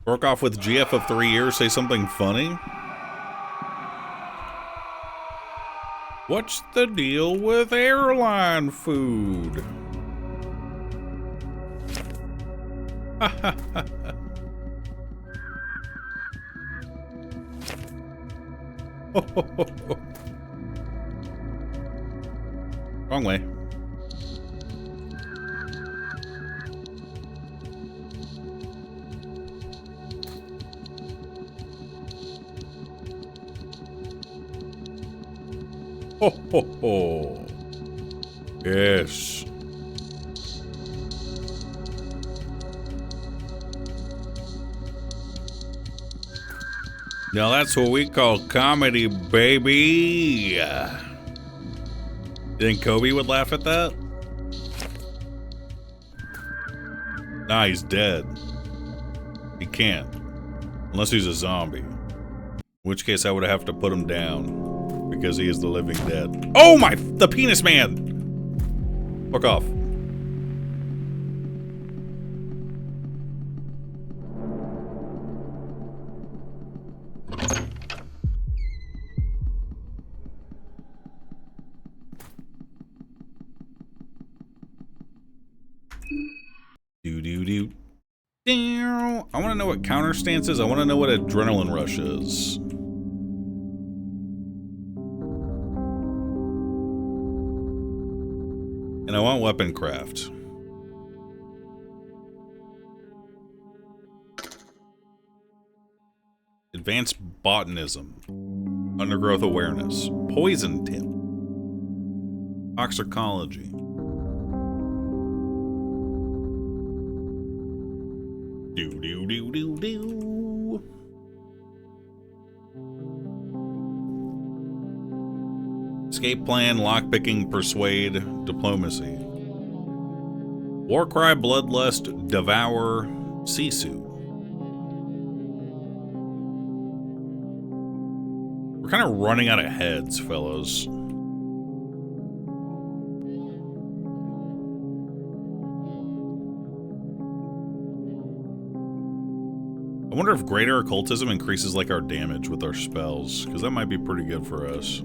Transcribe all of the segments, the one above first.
Broke off with GF of 3 years, say something funny? What's the deal with airline food? Wrong way. Ho ho ho. Yes. Now that's what we call comedy, baby. Think Kobe would laugh at that? Nah, he's dead. He can't. Unless he's a zombie. In which case I would have to put him down. Because he is the living dead. Oh my! The penis man! Fuck off. Do. I want to know what counter stance is. I want to know what adrenaline rush is. And I want weapon craft. Advanced botanism. Undergrowth awareness. Poison tip. Toxicology. Do. Escape plan, lockpicking, persuade, diplomacy. Warcry, bloodlust, devour, sisu. We're kind of running out of heads, fellas. I wonder if greater occultism increases like our damage with our spells, because that might be pretty good for us.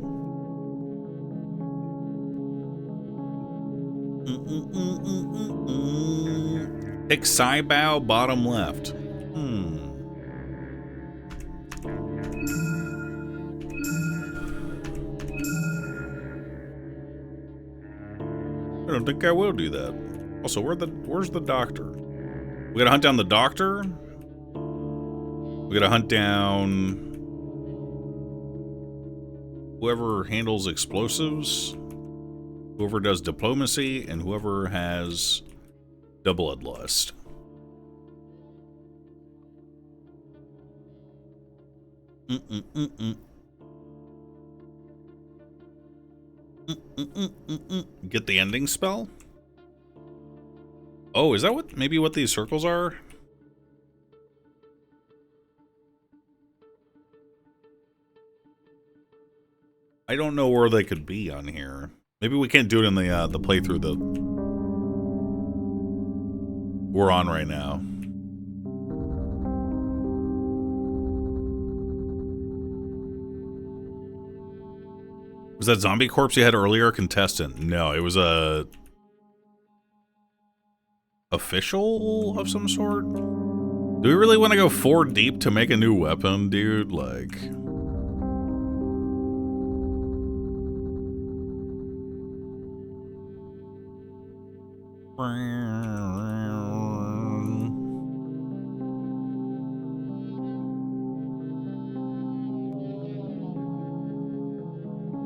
Pick Cybow, bottom left. I don't think I will do that. Also, where's the doctor? We gotta hunt down the doctor? We gotta hunt down whoever handles explosives, whoever does diplomacy, and whoever has the bloodlust. Get the ending spell? Oh, is that maybe what these circles are? I don't know where they could be on here. Maybe we can't do it in the playthrough that we're on right now. Was that zombie corpse you had earlier a contestant? No, it was a official of some sort? Do we really want to go 4 deep to make a new weapon, dude? Like...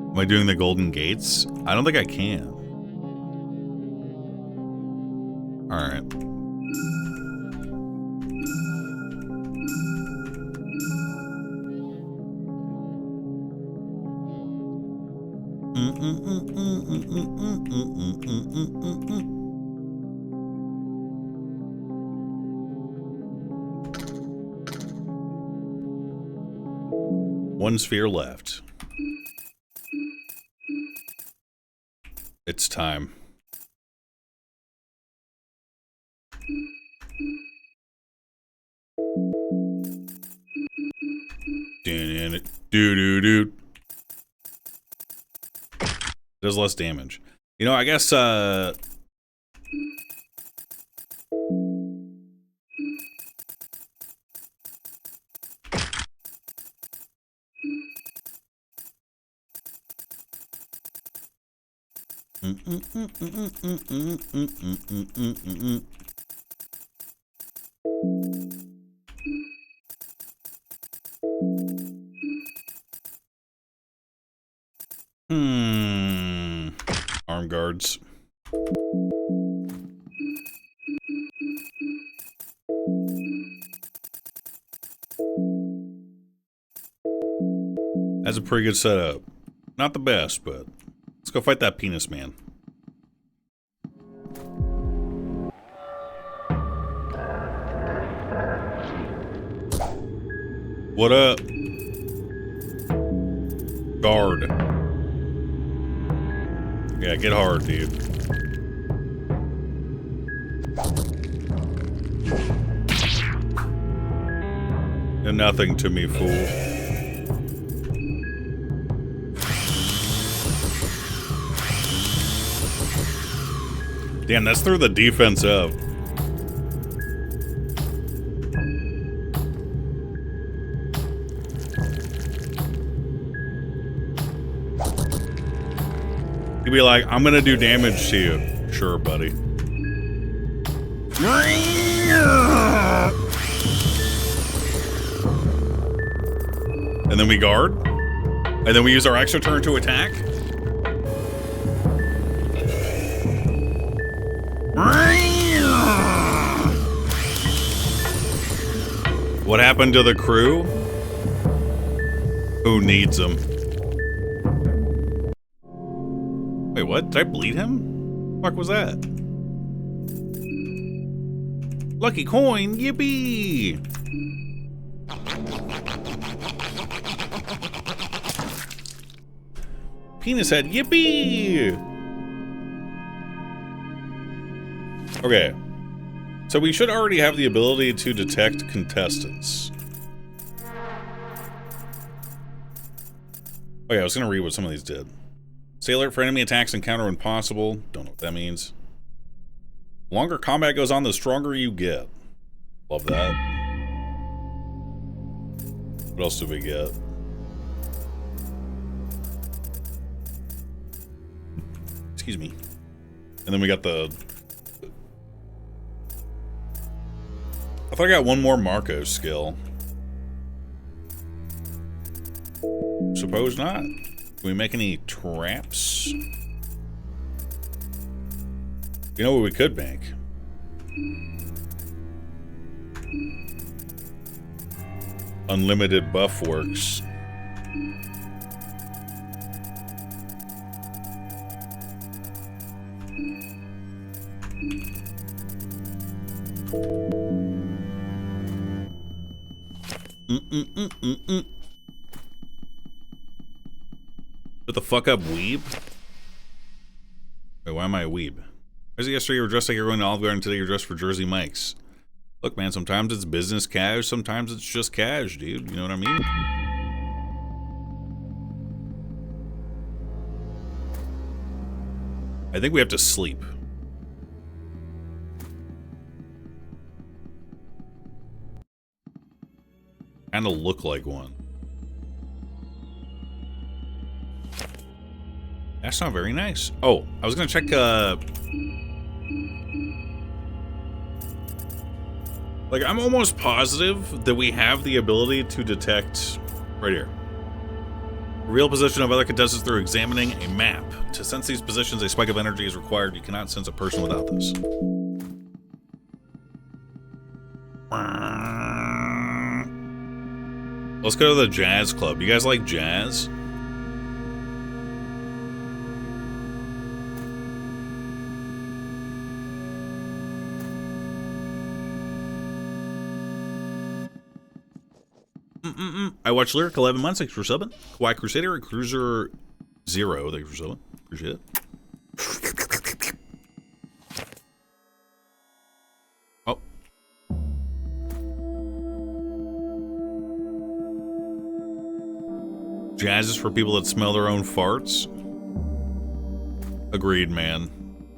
Am I doing the golden gates? I don't think I can. Alright. One sphere left. It's time. Doo. Does less damage. You know, I guess, arm guards. That's a pretty good setup. Not the best, but let's go fight that penis man. What up? Guard. Yeah, get hard, dude. You're nothing to me, fool. Damn, that's through the defense up. He'd be like, I'm gonna do damage to you. Sure, buddy. And then we guard. And then we use our extra turn to attack. What happened to the crew? Who needs them? Wait, what? Did I bleed him? What the fuck was that? Lucky coin, yippee! Penis head, yippee! Okay. So we should already have the ability to detect contestants. Oh yeah, I was gonna read what some of these did. Stay alert for enemy attacks and counter when possible. Don't know what that means. The longer combat goes on, the stronger you get. Love that. What else did we get? Excuse me. And then we got the... I thought I got one more Marco skill. Suppose not. Can we make any traps? You know what we could make? Unlimited buff works. What the fuck up, weeb? Wait, why am I a weeb? Yesterday you were dressed like you're going to Olive Garden, today you're dressed for Jersey Mike's. Look, man, sometimes it's business cash, sometimes it's just cash, dude. You know what I mean? I think we have to sleep. Kinda look like one. That's not very nice. Oh, I was gonna check, like, I'm almost positive that we have the ability to detect... Right here. Real position of other contestants through examining a map. To sense these positions, a spike of energy is required. You cannot sense a person without this. Let's go to the jazz club. You guys like jazz? I watched Lyric 11 months. Thanks for subbing. Kawaii Crusader and Cruiser 0. Thanks for subbing. Appreciate it. Oh. Jazz is for people that smell their own farts. Agreed, man.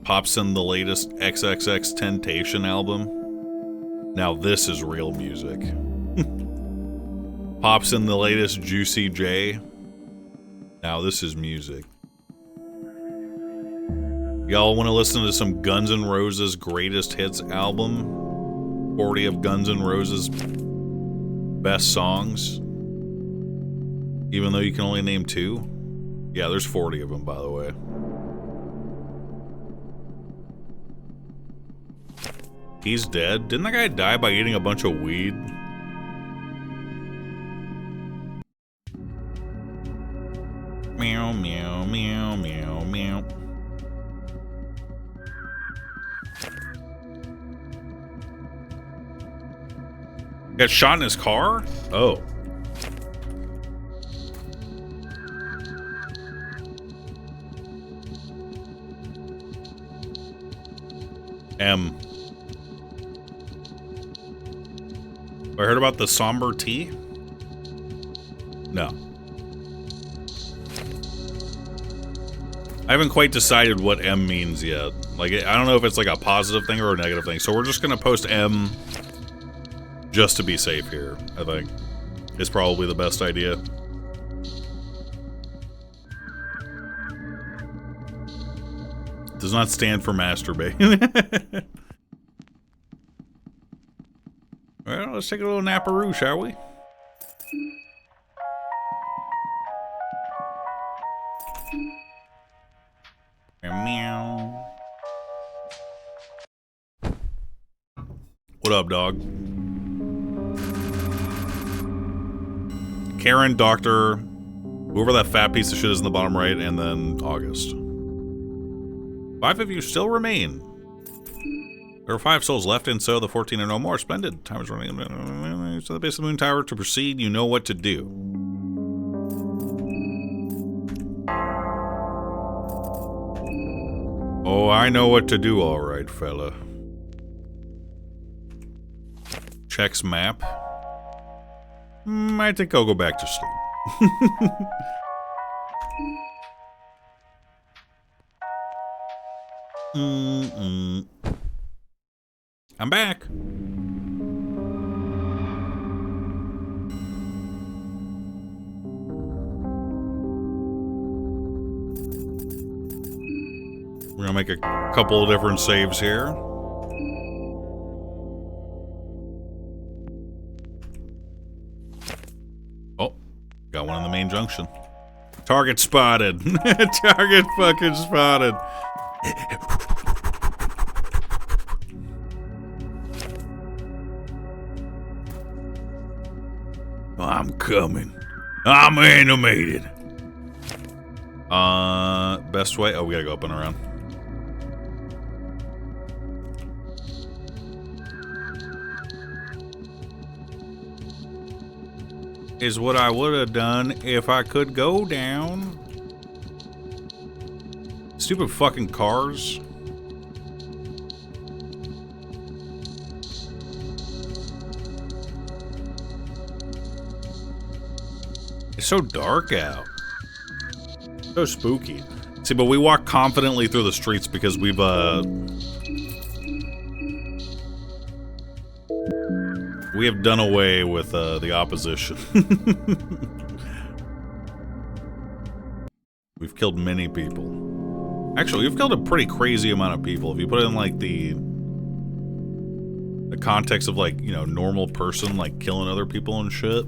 Pops in the latest XXX Temptation album. Now this is real music. Pops in the latest Juicy J. Now this is music. Y'all want to listen to some Guns N' Roses greatest hits album? 40 of Guns N' Roses best songs? Even though you can only name 2? Yeah, there's 40 of them, by the way. He's dead? Didn't that guy die by eating a bunch of weed? Meow, meow, meow, meow, meow. Got shot in his car? Oh. M. I heard about the somber tea? No. I haven't quite decided what M means yet. Like, I don't know if it's like a positive thing or a negative thing. So we're just gonna post M just to be safe here, I think. It's probably the best idea. Does not stand for masturbate. Well, let's take a little naparoo, shall we? Meow. What up, dog? Karen, Doctor, whoever that fat piece of shit is in the bottom right, and then August. 5 of you still remain. There are 5 souls left, and so the 14 are no more. Splendid. Time is running to the base of the moon tower to proceed. You know what to do. Oh, I know what to do, all right, fella. Checks map. I think I'll go back to sleep. I'm back. We're gonna make a couple of different saves here. Oh, got one in the main junction. Target spotted. Target fucking spotted. I'm coming. I'm animated. Best way? Oh, we gotta go up and around. Is what I would have done if I could go down. Stupid fucking cars. It's so dark out. So spooky. See, but we walk confidently through the streets because we have done away with the opposition. We've killed many people. Actually, we've killed a pretty crazy amount of people. If you put it in like the context of like, you know, normal person like killing other people and shit.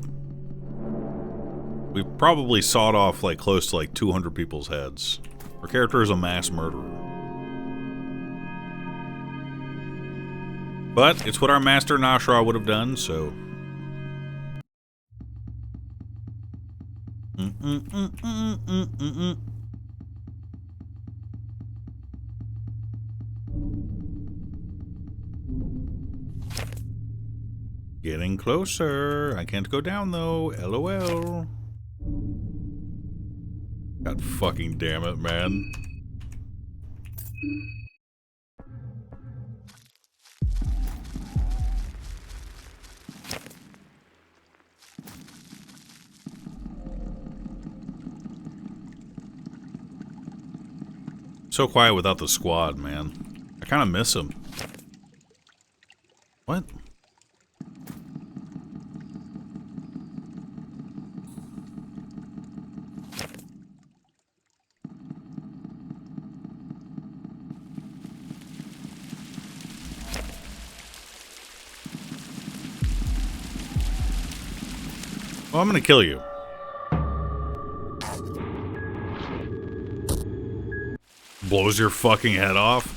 We've probably sawed off like close to like 200 people's heads. Our character is a mass murderer. But it's what our master Nashra would have done, so. Getting closer. I can't go down though. LOL. God fucking damn it, man. So quiet without the squad, man. I kind of miss him. What? Well, I'm gonna kill you. Blows your fucking head off.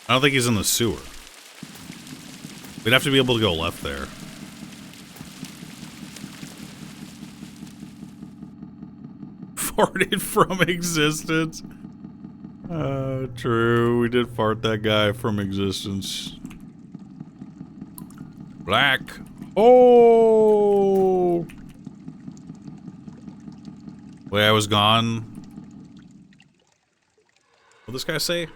I don't think he's in the sewer. We'd have to be able to go left there. Farted from existence. True. We did fart that guy from existence. Black. Oh! Wait, I was gone. What'd this guy say?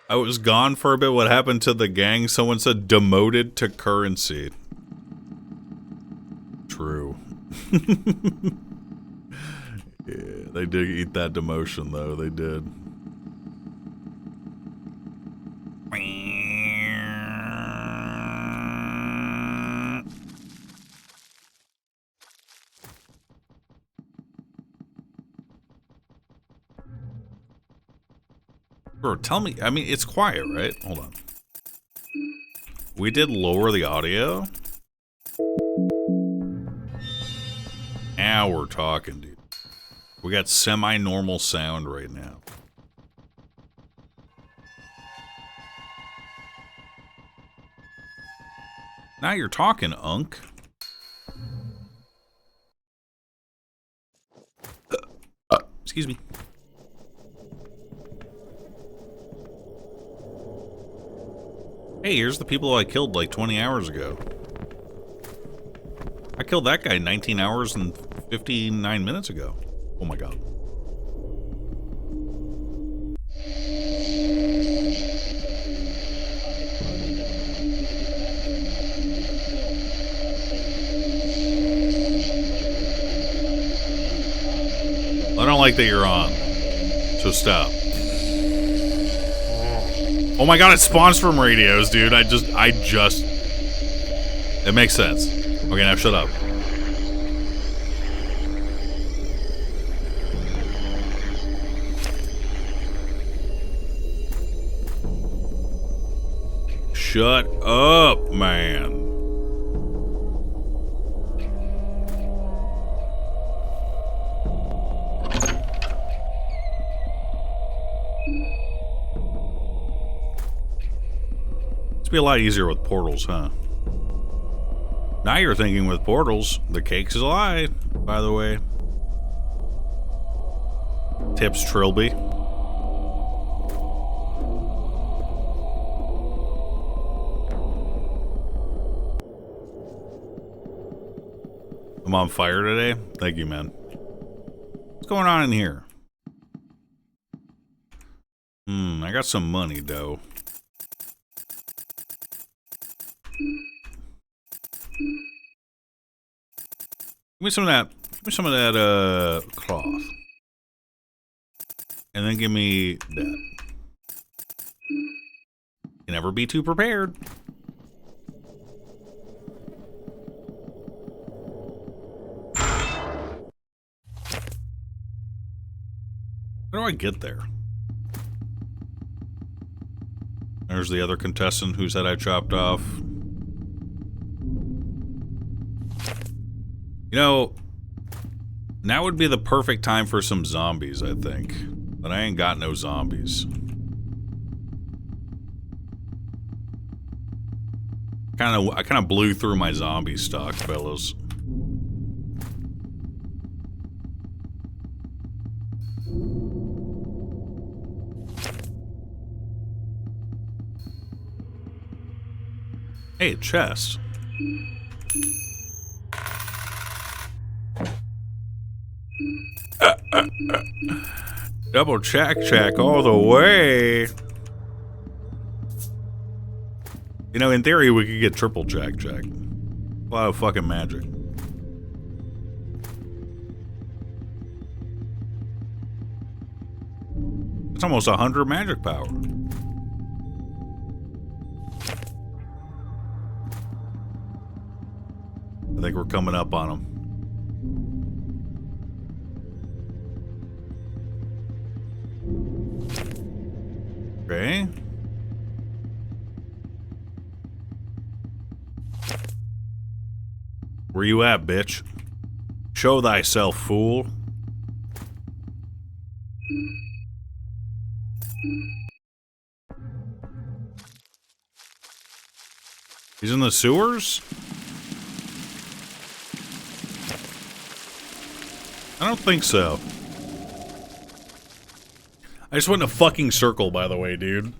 I was gone for a bit. What happened to the gang? Someone said demoted to currency. True. Yeah, they did eat that demotion, though. They did. Bro, tell me. I mean, it's quiet, right? Hold on. We did lower the audio. Now we're talking, dude. We got semi-normal sound right now. Now you're talking, Unk. Excuse me. Hey, here's the people I killed like 20 hours ago. I killed that guy 19 hours and 59 minutes ago. Oh my god. I don't like that you're on. So stop. Oh my god, it spawns from radios, dude. I just... It makes sense. Okay, now shut up. Shut up, man. It's be a lot easier with portals, huh? Now you're thinking with portals, the cake's a lie, by the way. Tips Trilby. I'm on fire today? Thank you, man. What's going on in here? I got some money, though. Give me some of that, cloth. And then give me that. You never be too prepared. How do I get there? There's the other contestant whose head I chopped off. You know, now would be the perfect time for some zombies, I think. But I ain't got no zombies. I kind of blew through my zombie stock, fellas. Hey, chest. Double check all the way. You know, in theory, we could get triple Jack. A lot of fucking magic. It's almost 100 magic power. I think we're coming up on him. Okay. Where you at, bitch? Show thyself, fool. He's in the sewers? I don't think so. I just went in a fucking circle, by the way, dude.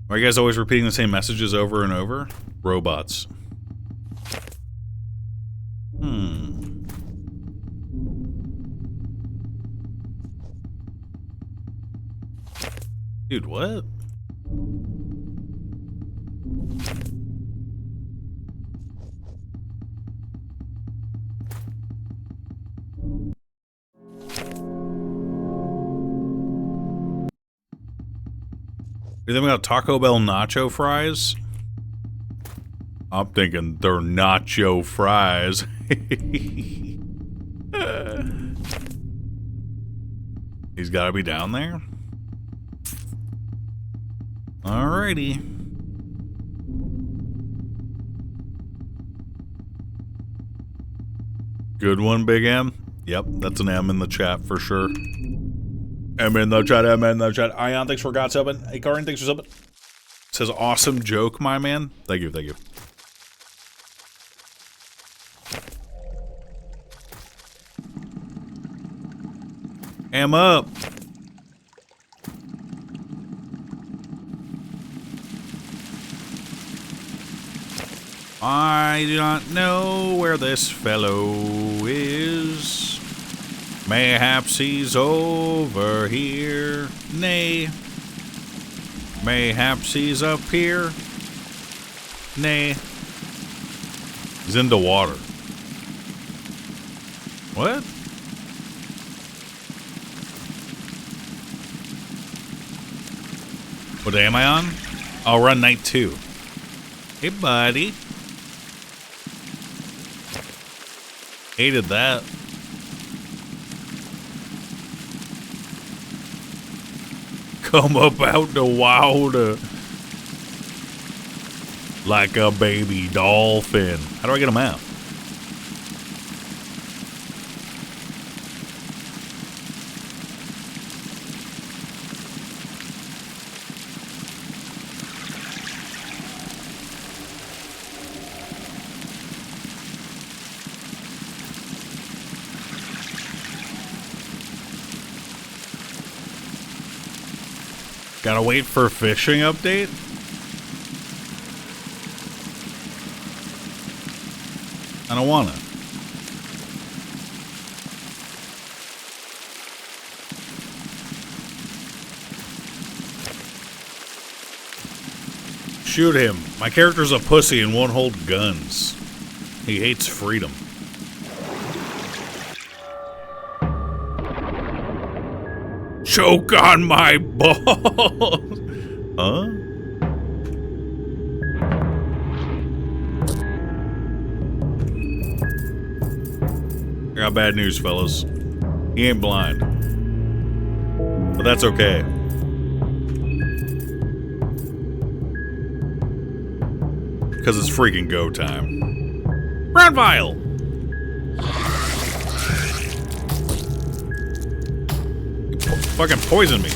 Are you guys always repeating the same messages over and over? Robots. Dude, what? You think about Taco Bell nacho fries? I'm thinking they're nacho fries. He's gotta be down there? Alrighty. Good one, Big M. Yep, that's an M in the chat for sure. M in the chat, M in the chat. Ion, thanks for God subbing. Hey, Karin, thanks for subbing. Says awesome joke, my man. Thank you, thank you. M up. I do not know where this fellow is. Mayhaps he's over here. Nay. Mayhaps he's up here. Nay. He's in the water. What? What day am I on? I'll run night 2. Hey, buddy. Hated that. Come up out the water like a baby dolphin. How do I get him out? Gotta wait for a fishing update? I don't wanna. Shoot him. My character's a pussy and won't hold guns. He hates freedom. Choke on my balls. Huh? I got bad news, fellas. He ain't blind. But that's okay. Because it's freaking go time. Brown vial! Fucking poison me.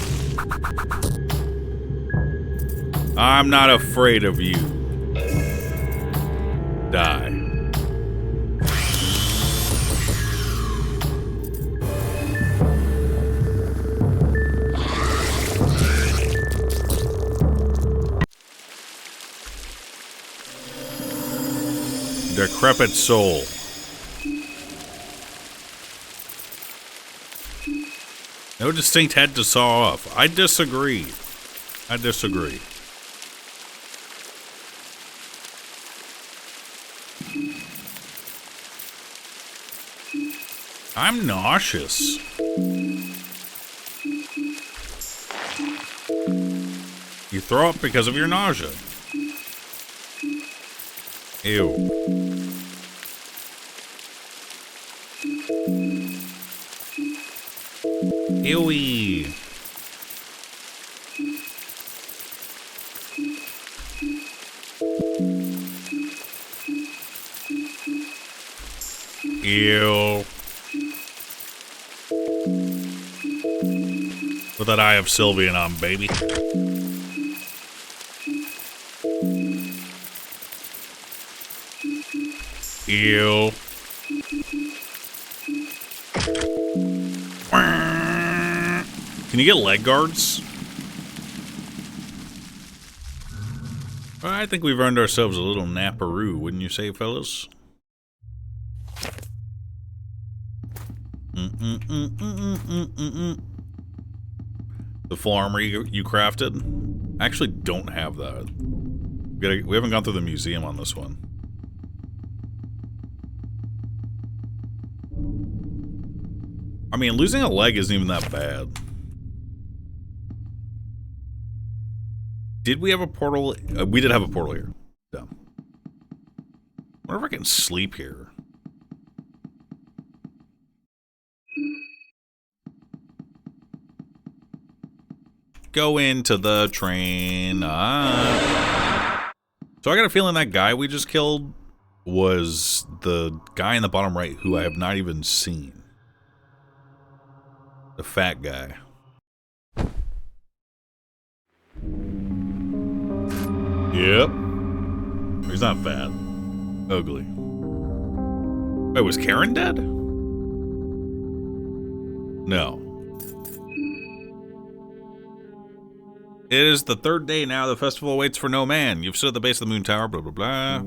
I'm not afraid of you. Die. Decrepit soul. No distinct head to saw off. I disagree. I disagree. I'm nauseous. You throw up because of your nausea. Ew. Ewy. Ew. With that eye of Sylvian on, baby. Ew. Can you get leg guards? I think we've earned ourselves a little naparoo, wouldn't you say, fellas? The full armor you crafted? I actually don't have that. We haven't gone through the museum on this one. I mean, losing a leg isn't even that bad. Did we have a portal? We did have a portal here. Dumb. I wonder if I can sleep here. Go into the train. So I got a feeling that guy we just killed was the guy in the bottom right who I have not even seen. The fat guy. Yep. He's not fat. Ugly. Wait, was Karen dead? No. It is the third day now. The festival awaits for no man. You've stood at the base of the moon tower, blah, blah, blah.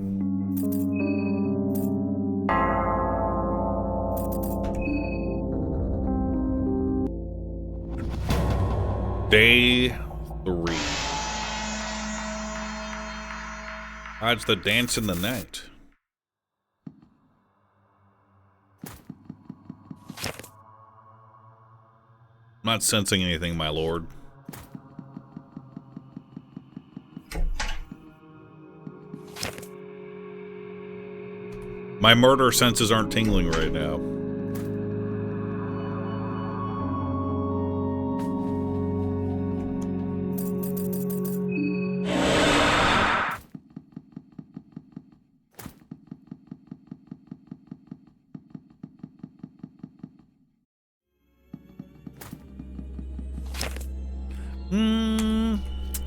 Day 3. It's the dance in the night. I'm not sensing anything, my lord. My murder senses aren't tingling right now.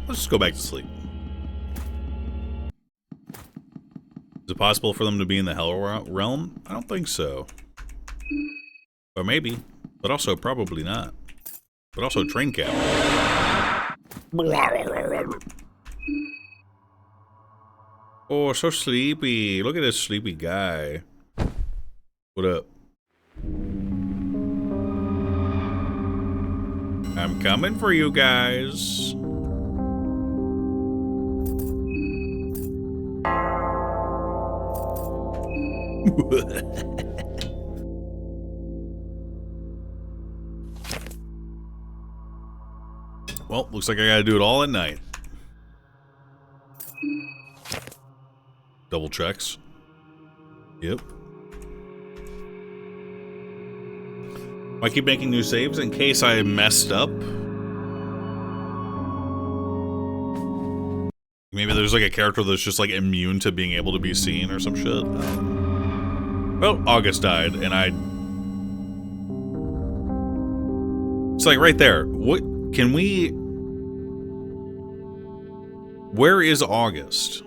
Let's just go back to sleep. Is it possible for them to be in the Hell realm? I don't think so. Or maybe. But also probably not. But also train cap. Oh, so sleepy. Look at this sleepy guy. What up? I'm coming for you guys. Well, looks like I gotta do it all at night. Double checks. Yep. I keep making new saves in case I messed up. Maybe there's like a character that's just like immune to being able to be seen or some shit. Well, August died, and it's like right there. What can we? Where is August?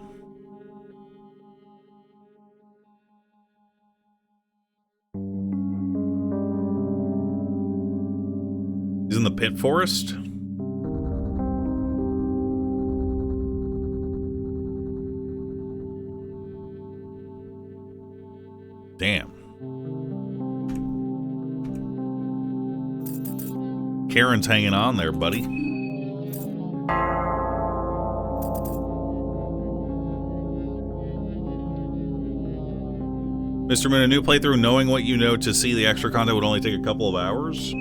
He's in the pit forest? Damn. Karen's hanging on there, buddy. Mr. Moon, a new playthrough, knowing what you know to see the extra content would only take a couple of hours?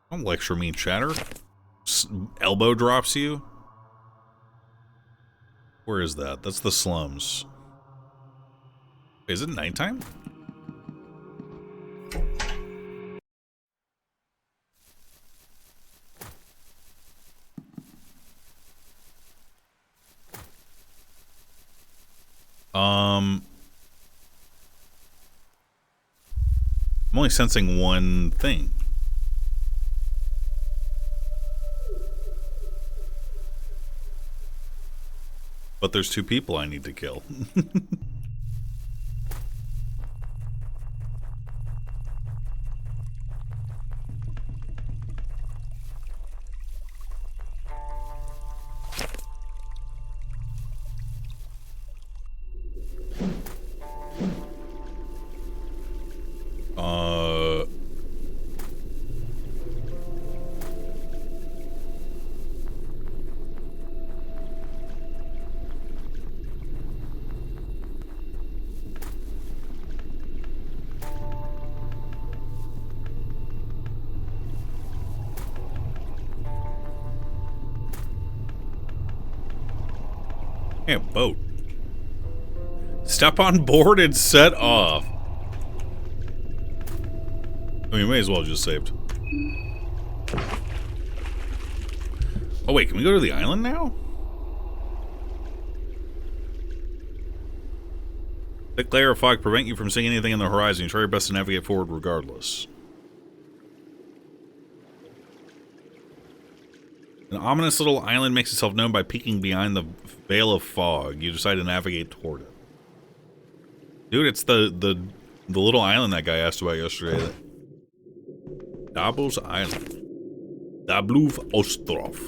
Don't lecture me, chatter. Elbow drops you? Where is that? That's the slums. Wait, is it nighttime? I'm only sensing one thing. But there's two people I need to kill. Hey, a boat. Step on board and set off. I mean, you may as well just saved. Oh wait, can we go to the island now? Thick layer of fog prevent you from seeing anything on the horizon. You try your best to navigate forward regardless. An ominous little island makes itself known by peeking behind the veil of fog. You decide to navigate toward it. Dude, it's the little island that guy asked about yesterday. Dabos Island. Dablov Ostrov.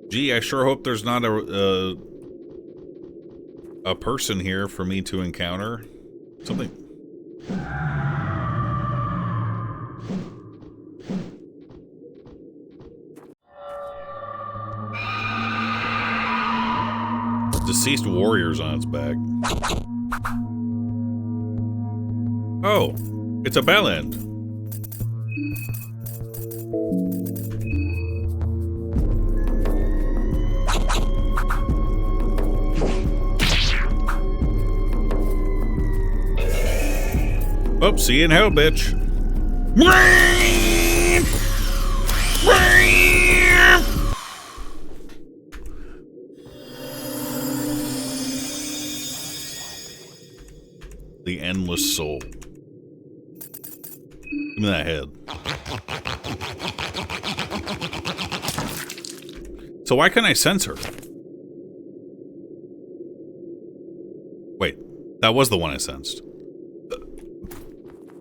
Gee, I sure hope there's not a person here for me to encounter. Something. Deceased warriors on its back. Oh, it's a bell end. Oh, see you in hell, bitch. The endless soul. Give me that head. So why couldn't I sense her? Wait, that was the one I sensed.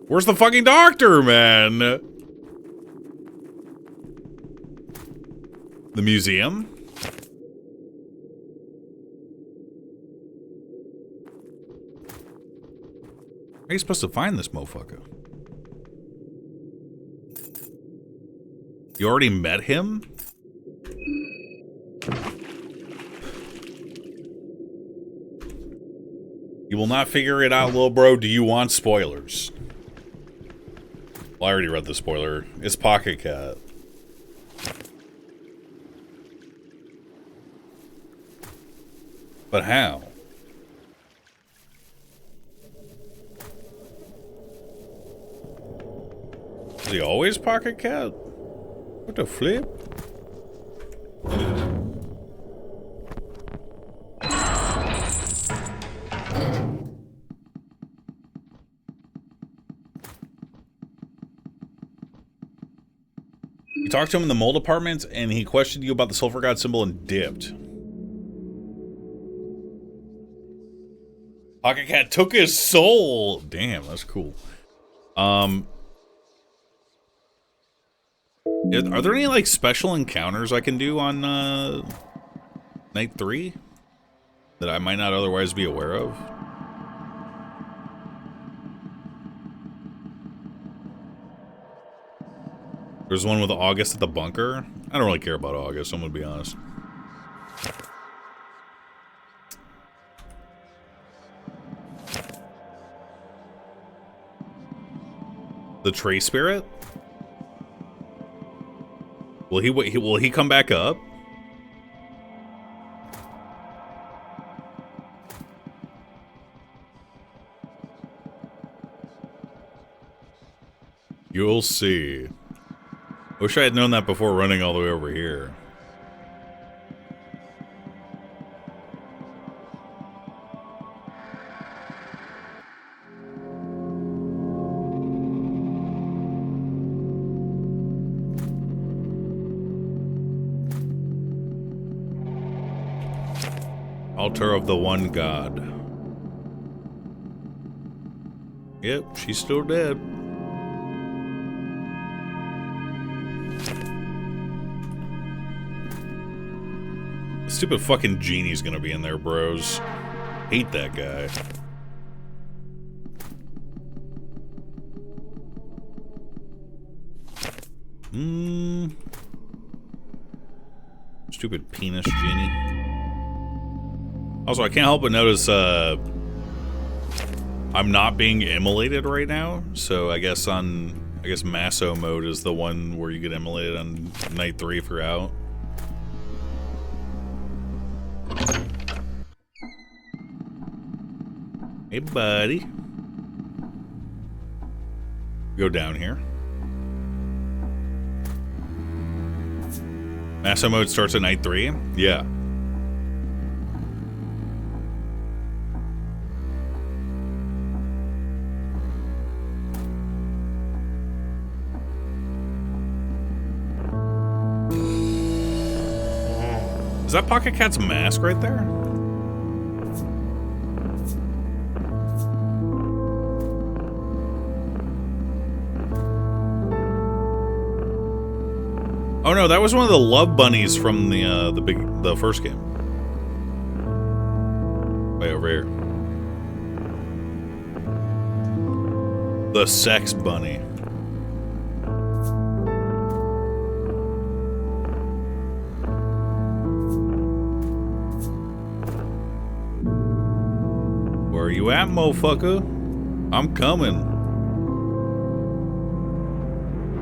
Where's the fucking doctor, man? The museum? How are you supposed to find this motherfucker? You already met him? You will not figure it out, little bro. Do you want spoilers? Well, I already read the spoiler. It's Pocket Cat. But how? Is he always Pocket Cat? What the flip? You talked to him in the mole department, and he questioned you about the sulfur god symbol and dipped. Pocket Cat took his soul! Damn, that's cool. Are there any, like, special encounters I can do on, Night 3? That I might not otherwise be aware of? There's one with August at the bunker. I don't really care about August, I'm gonna be honest. The tree spirit? Will he come back up? You'll see. Wish I had known that before running all the way over here. Altar of the One God. Yep, she's still dead. Stupid fucking genie's gonna be in there, bros. Hate that guy. Stupid penis genie. Also, I can't help but notice, I'm not being immolated right now, so I guess Masso mode is the one where you get immolated on night 3 if you're out. Hey, buddy. Go down here. Masso mode starts at night 3? Yeah. Is that Pocket Cat's mask right there? Oh no, that was one of the love bunnies from the first game. Way over here. The sex bunny. Where you at, motherfucker? I'm coming.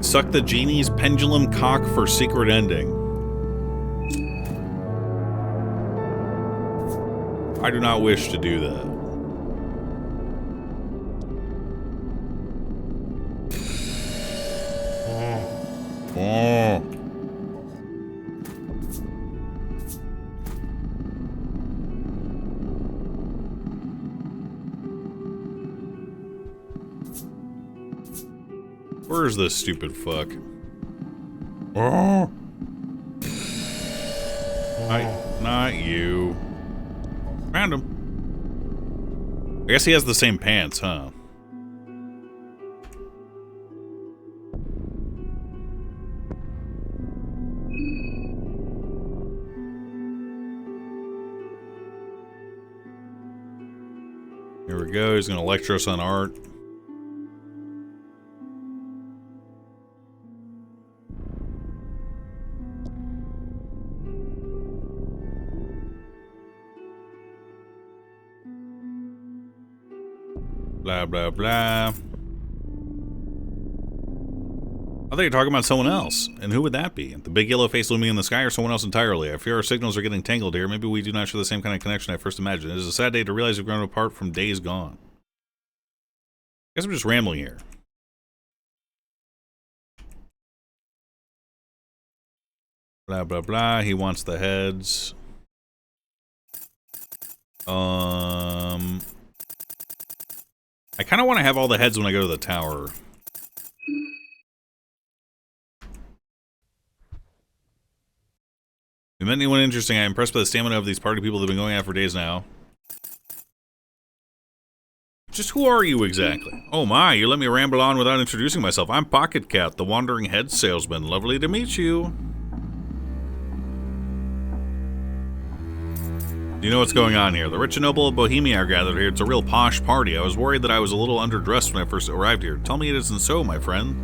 Suck the genie's pendulum cock for secret ending. I do not wish to do that. Oh. Where's this stupid fuck? Oh! Not you. Found him. I guess he has the same pants, huh? Here we go. He's gonna lecture us on art. Blah, blah, blah. I thought you were talking about someone else. And who would that be? The big yellow face looming in the sky or someone else entirely? I fear our signals are getting tangled here. Maybe we do not share the same kind of connection I first imagined. It is a sad day to realize we've grown apart from days gone. I guess I'm just rambling here. Blah, blah, blah. He wants the heads. I kind of want to have all the heads when I go to the tower. If you met anyone interesting, I'm impressed by the stamina of these party people that have been going out for days now. Just who are you exactly? Oh my, you let me ramble on without introducing myself. I'm Pocket Cat, the wandering head salesman. Lovely to meet you. Do you know what's going on here? The rich and noble of Bohemia are gathered here. It's a real posh party. I was worried that I was a little underdressed when I first arrived here. Tell me it isn't so, my friend.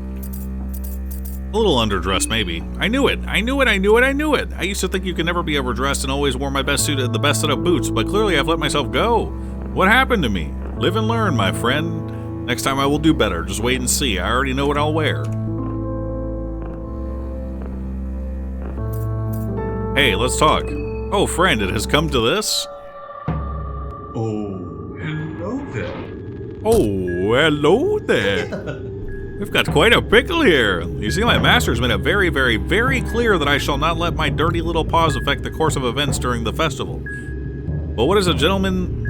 little underdressed, maybe. I knew it. I knew it. I knew it. I knew it. I used to think you could never be overdressed and always wore my best suit and the best set of boots, but clearly I've let myself go. What happened to me? Live and learn, my friend. Next time I will do better. Just wait and see. I already know what I'll wear. Hey, let's talk. Oh, friend, it has come to this? Oh, hello there. Oh, hello there. We've got quite a pickle here. You see, my master has made it very, very, very clear that I shall not let my dirty little paws affect the course of events during the festival. But what is a gentleman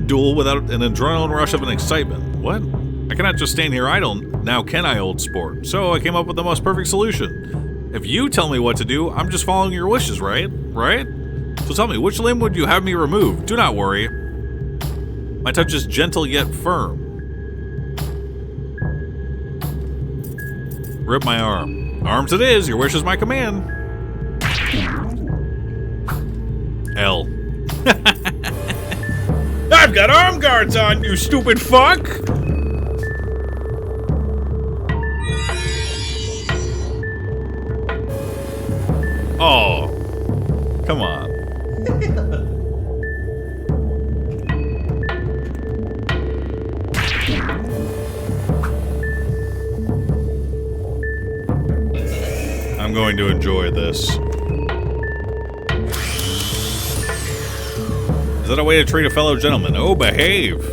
duel without an adrenaline rush of an excitement? What? I cannot just stand here idle, now can I, old sport? So I came up with the most perfect solution. If you tell me what to do, I'm just following your wishes, right? Right? So tell me, which limb would you have me remove? Do not worry. My touch is gentle yet firm. Rip my arm. Arms it is, your wish is my command. L. I've got arm guards on, you stupid fuck! Oh, come on. I'm going to enjoy this. Is that a way to treat a fellow gentleman? Oh, behave.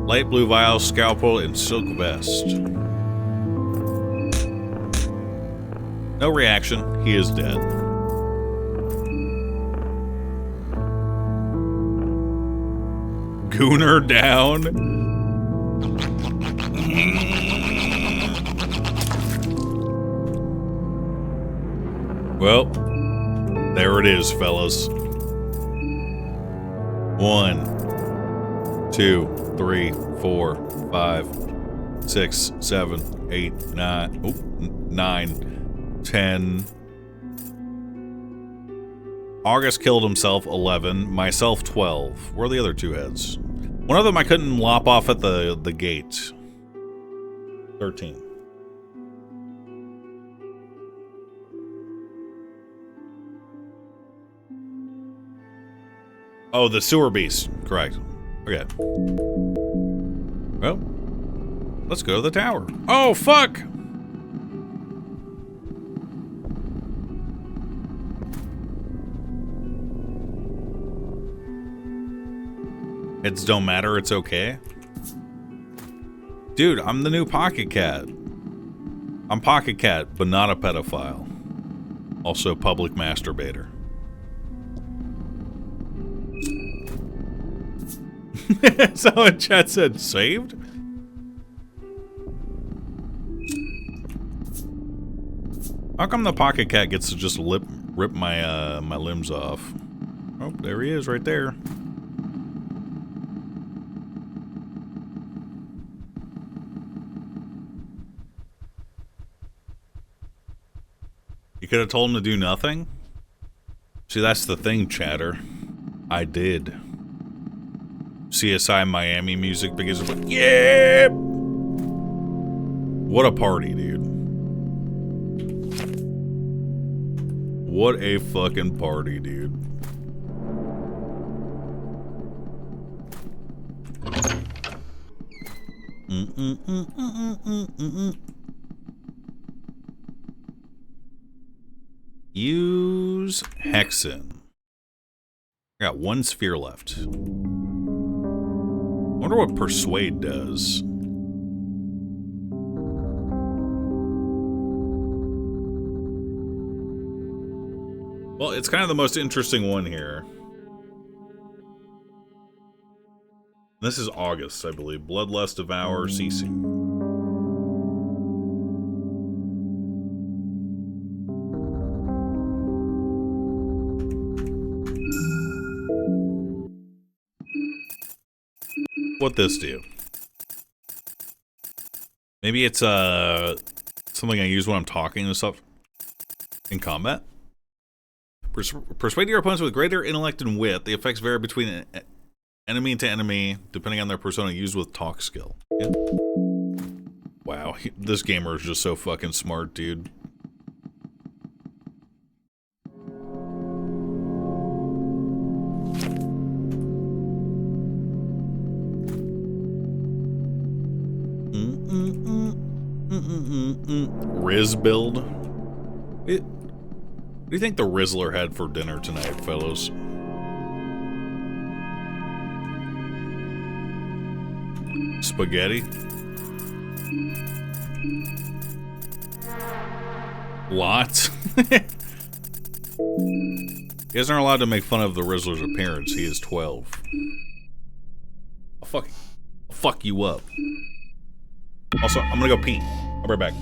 Light blue vial, scalpel, and silk vest. No reaction. He is dead. Gooner down. Well, there it is, fellas. 1, 2, 3, 4, 5, 6, 7, 8, 9, 9, 10. August killed himself, 11. Myself, 12. Where are the other two heads? One of them I couldn't lop off at the gate. 13. Oh, the sewer beast. Correct. Okay. Well, let's go to the tower. Oh, fuck! Heads don't matter, it's okay. Dude, I'm the new Pocket Cat. I'm Pocket Cat, but not a pedophile. Also public masturbator. Someone in chat said, saved? How come the Pocket Cat gets to just rip my my limbs off? Oh, there he is right there. You could have told him to do nothing? See, that's the thing, chatter. I did. CSI Miami music because of like, yeah! What a party, dude. What a fucking party, dude. Use Hexen. I got one sphere left. Wonder what Persuade does. Well, it's kind of the most interesting one here. This is August, I believe. Bloodlust, Devour, CC. What this do? Maybe it's something I use when I'm talking and stuff in combat. Persuade your opponents with greater intellect and wit. The effects vary between Enemy to enemy, depending on their persona, used with talk skill. Yeah. Wow, this gamer is just so fucking smart, dude. Riz build? What do you think the Rizzler had for dinner tonight, fellows? Spaghetti? Lots? You guys aren't allowed to make fun of the Rizzler's appearance. He is 12. I'll fuck you up. Also, I'm gonna go pee. I'll be right back.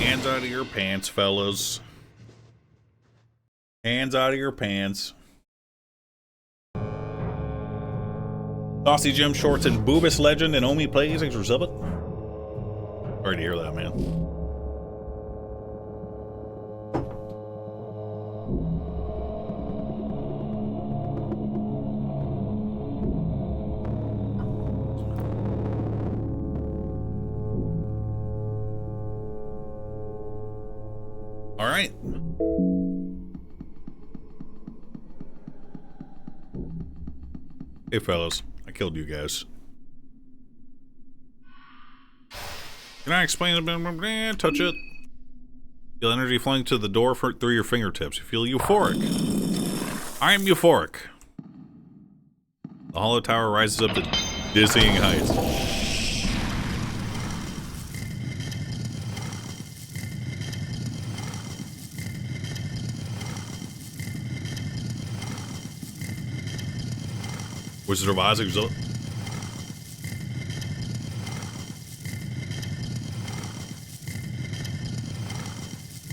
Hands out of your pants, fellas. Hands out of your pants. Saucy Jim Shorts and Boobus Legend and Omi Plays. Thanks for subbing. Sorry to hear that, man. All right. Hey, fellas. I killed you guys. Can I explain a bit? Touch it. Feel energy flowing to the door through your fingertips. You feel euphoric. I am euphoric. The hollow tower rises up to dizzying heights. Wizard of Oz result.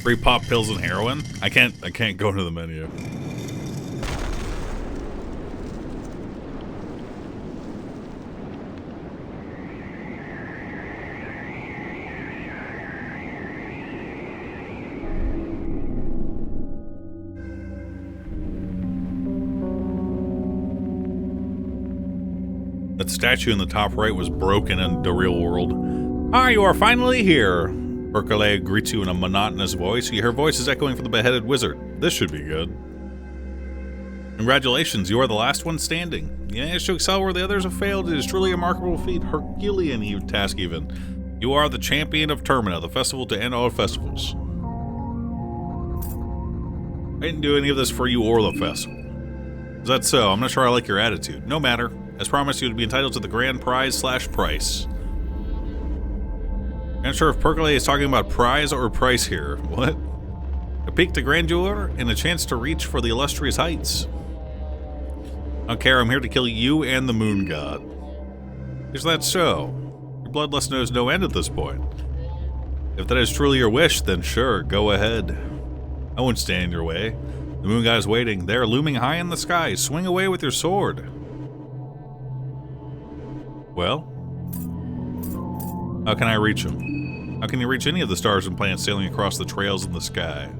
Free pop pills and heroin? I can't go into the menu. That statue in the top right was broken in the real world. Ah, you are finally here. Percolae greets you in a monotonous voice. You hear voices echoing from the beheaded wizard. This should be good. Congratulations, you are the last one standing. You managed to excel where the others have failed. It is truly a remarkable feat, Herculean task even. You are the champion of Termina, the festival to end all festivals. I didn't do any of this for you or the festival. Is that so? I'm not sure I like your attitude. No matter. As promised, you would be entitled to the grand prize/price. I'm not sure if Percolae is talking about prize or price here. What? A peak to grandeur and a chance to reach for the illustrious heights. I don't care, I'm here to kill you and the moon god. Is that so? Your bloodlust knows no end at this point. If that is truly your wish, then sure, go ahead. I won't stand in your way. The moon god is waiting. There, looming high in the sky. Swing away with your sword. Well? How can I reach him? How can you reach any of the stars and planets sailing across the trails in the sky?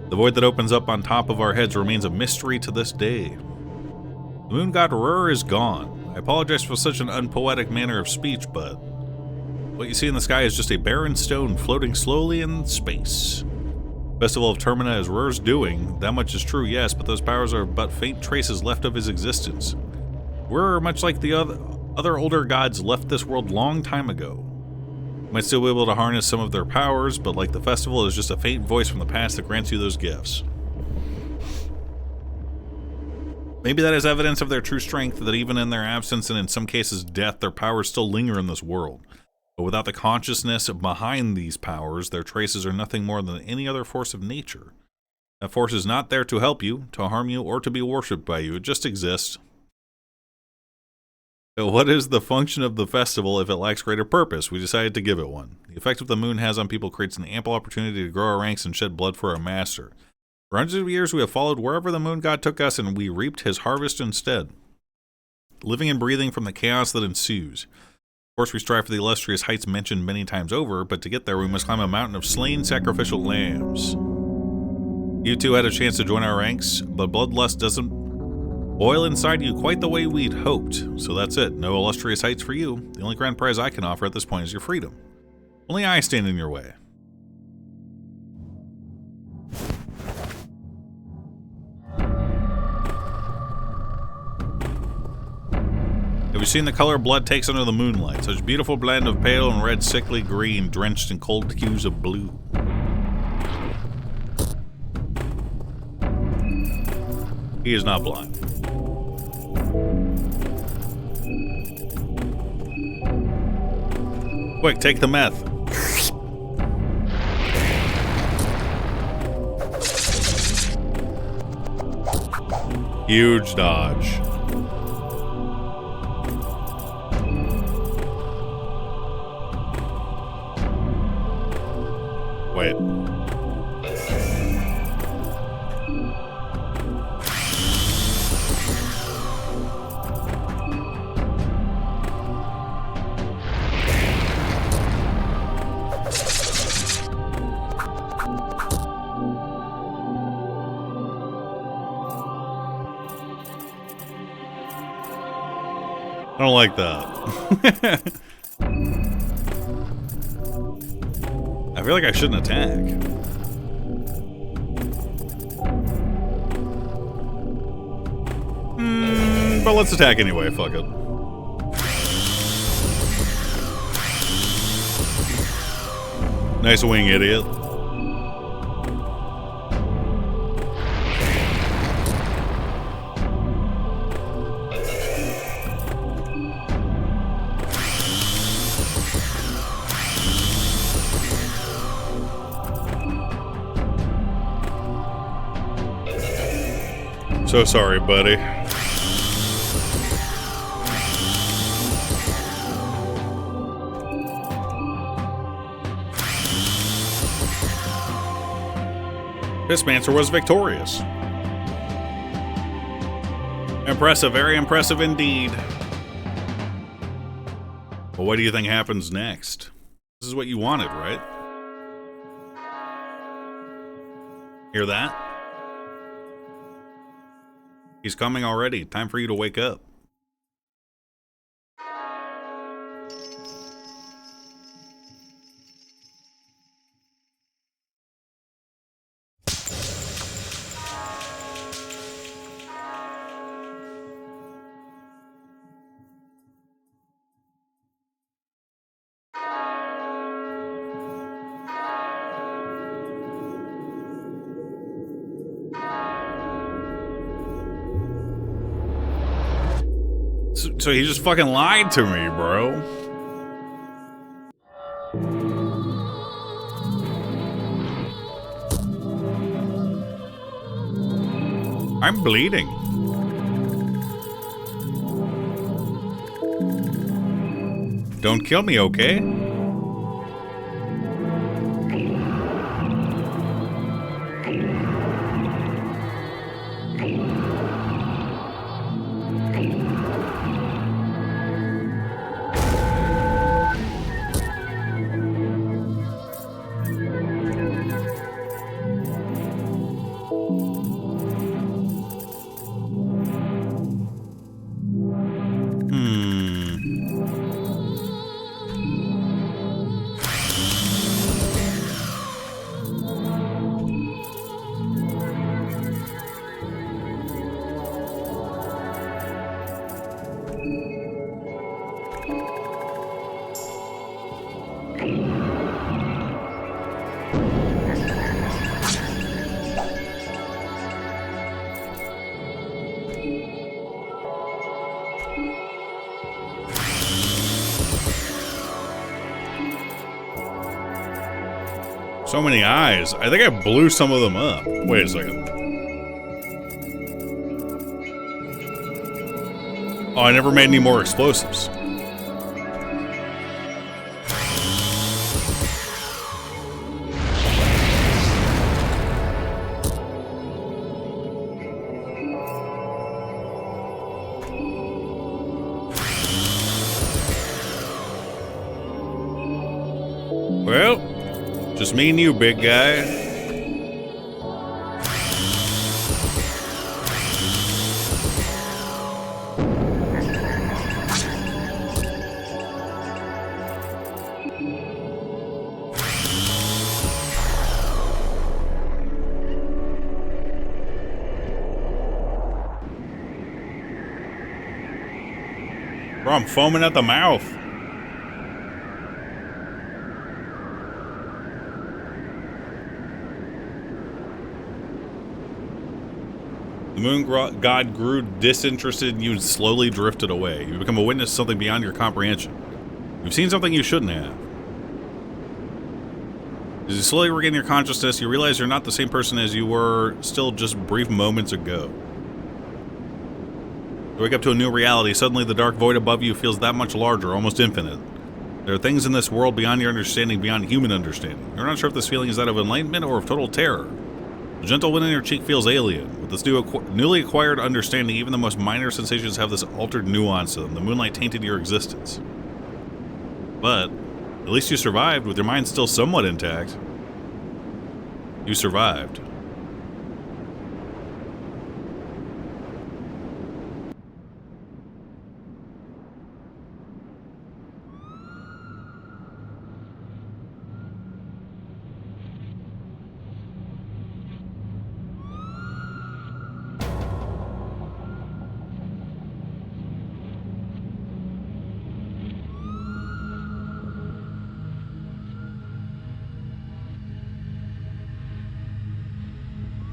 The void that opens up on top of our heads remains a mystery to this day. The moon god Rur is gone. I apologize for such an unpoetic manner of speech, but what you see in the sky is just a barren stone floating slowly in space. Festival of Termina is Rur's doing. That much is true, yes, but those powers are but faint traces left of his existence. Rur, much like the other older gods, left this world long time ago. Might still be able to harness some of their powers, but like the festival, is just a faint voice from the past that grants you those gifts. Maybe that is evidence of their true strength, that even in their absence and in some cases death, their powers still linger in this world. But without the consciousness behind these powers, their traces are nothing more than any other force of nature. That force is not there to help you, to harm you, or to be worshipped by you. It just exists. So what is the function of the festival if it lacks greater purpose? We decided to give it one. The effect the moon has on people creates an ample opportunity to grow our ranks and shed blood for our master. For hundreds of years we have followed wherever the moon god took us, and we reaped his harvest instead, living and breathing from the chaos that ensues. Of course, we strive for the illustrious heights mentioned many times over, but to get there we must climb a mountain of slain sacrificial lambs. You two had a chance to join our ranks, but bloodlust doesn't boil inside you quite the way we'd hoped, so that's it. No illustrious heights for you. The only grand prize I can offer at this point is your freedom. Only I stand in your way. Have you seen the color blood takes under the moonlight? Such a beautiful blend of pale and red, sickly green, drenched in cold hues of blue. He is not blind. Quick, take the meth. Huge dodge. Wait. I don't like that. I feel like I shouldn't attack. But let's attack anyway, fuck it. Nice wing, idiot. So sorry, buddy. Fistmancer was victorious. Impressive, very impressive indeed. Well, what do you think happens next? This is what you wanted, right? Hear that? He's coming already. Time for you to wake up. So he just fucking lied to me, bro. I'm bleeding. Don't kill me, okay? So many eyes. I think I blew some of them up. Wait a second. Oh, I never made any more explosives. Well, just me and you, big guy. Bro, I'm foaming at the mouth. The moon god grew disinterested and you slowly drifted away. You become a witness to something beyond your comprehension. You've seen something you shouldn't have. As you slowly regain your consciousness, you realize you're not the same person as you were still just brief moments ago. You wake up to a new reality. Suddenly the dark void above you feels that much larger, almost infinite. There are things in this world beyond your understanding, beyond human understanding. You're not sure if this feeling is that of enlightenment or of total terror. The gentle wind in your cheek feels alien. With this newly acquired understanding, even the most minor sensations have this altered nuance to them. The moonlight tainted your existence. But at least you survived, with your mind still somewhat intact. You survived.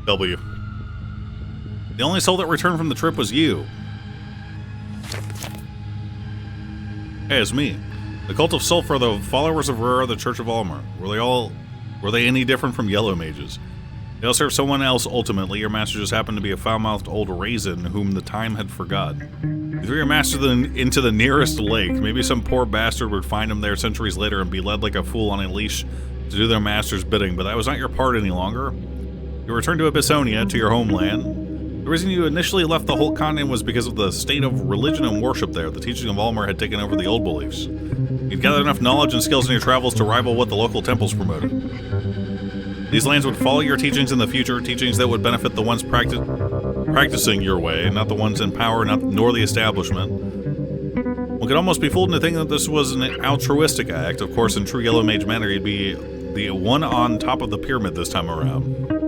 W. The only soul that returned from the trip was you. Hey, it's me. The cult of Sulphur, the followers of Rura, the Church of Almer. Were they any different from Yellow Mages? They all serve someone else ultimately. Your master just happened to be a foul-mouthed old raisin whom the time had forgotten. You threw your master into the nearest lake. Maybe some poor bastard would find him there centuries later and be led like a fool on a leash to do their master's bidding, but that was not your part any longer. You returned to Abyssonia, to your homeland. The reason you initially left the whole continent was because of the state of religion and worship there. The teaching of Almer had taken over the old beliefs. You'd gathered enough knowledge and skills in your travels to rival what the local temples promoted. These lands would follow your teachings in the future, teachings that would benefit the ones practicing your way, not the ones in power, nor the establishment. One could almost be fooled into thinking that this was an altruistic act. Of course, in true Yellow Mage manner, you'd be the one on top of the pyramid this time around.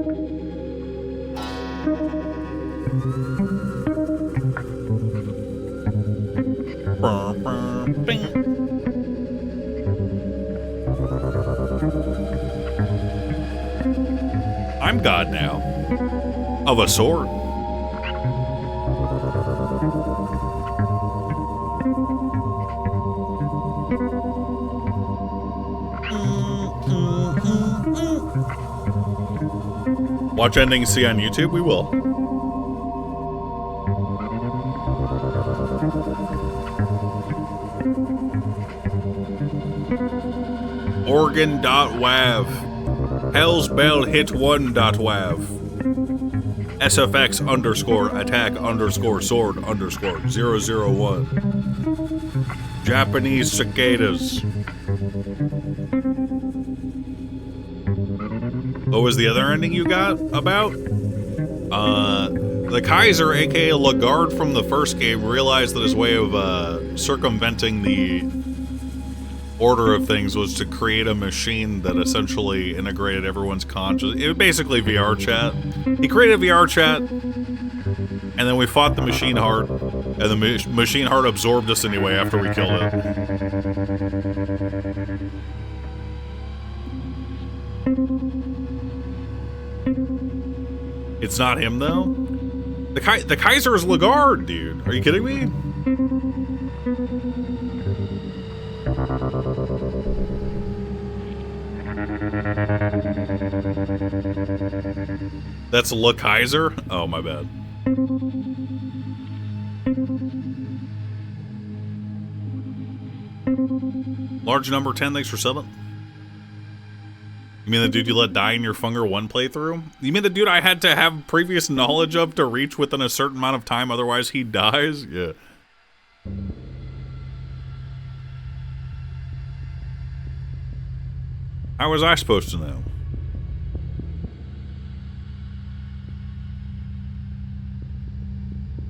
I'm God now. Of a sort. Watch ending see on YouTube? We will. Organ.wav. Hellsbell hit 1.wav. SFX underscore attack underscore sword underscore 001. Japanese cicadas. What was the other ending you got about? The Kaiser, aka Lagarde from the first game, realized that his way of circumventing the order of things was to create a machine that essentially integrated everyone's conscious. It was basically VR chat. He created VR chat, and then we fought the machine heart, and the machine heart absorbed us anyway after we killed it. It's not him though. The Kaiser is Lagarde, dude. Are you kidding me? That's Le Kaiser? Oh, my bad. Large number 10, thanks for subbing. You mean the dude you let die in your Funger 1 playthrough? You mean the dude I had to have previous knowledge of to reach within a certain amount of time, otherwise he dies? Yeah. How was I supposed to know?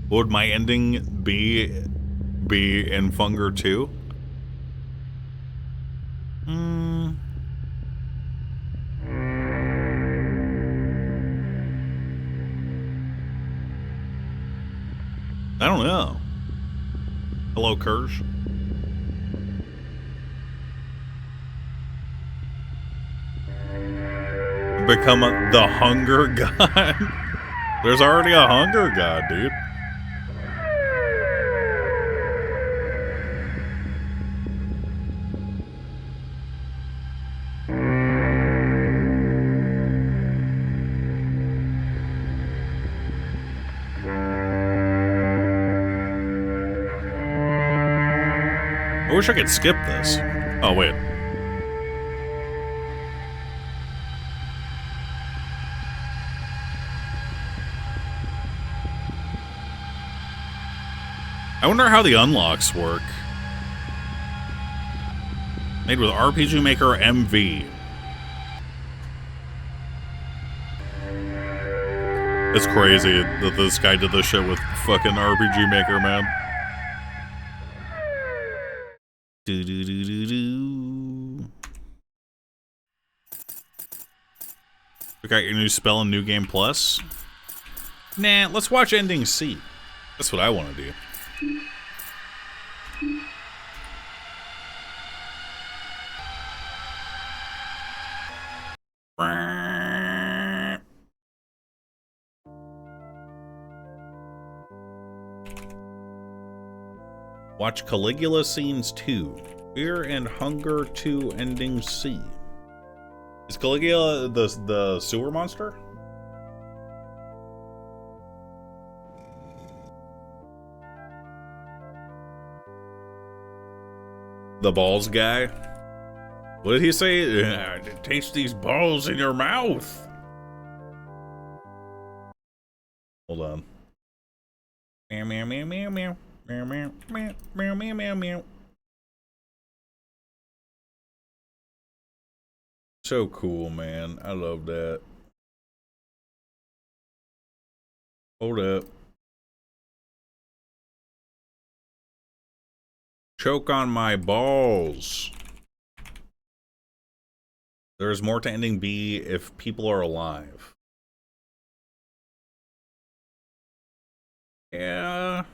Would my ending be in Funger 2? I don't know. Hello, Kirsch. Become the hunger god? There's already a hunger god, dude. I wish I could skip this. Oh, wait. I wonder how the unlocks work. Made with RPG Maker MV. It's crazy that this guy did this shit with fucking RPG Maker, man. Do do do do do. We got your new spell in New Game Plus. Nah, let's watch Ending C. That's what I want to do. Watch Caligula Scenes 2. Fear and Hunger 2 Ending C. Is Caligula the sewer monster? The balls guy? What did he say? Taste these balls in your mouth. Hold on. Meow meow meow meow meow. Meow meow meow meow meow meow meow. So cool, man. I love that. Hold up. Choke on my balls. There's more to Ending B if people are alive. Yeah,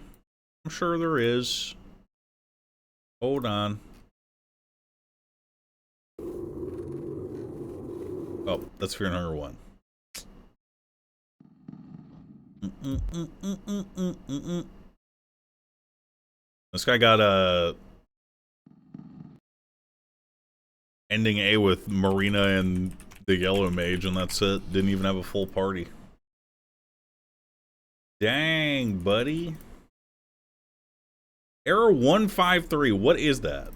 I'm sure there is. Hold on. Oh, that's Fear and Hunger 1. This guy got a ending A with Marina and the Yellow Mage, and that's it. Didn't even have a full party. Dang, buddy. Error 153. What is that?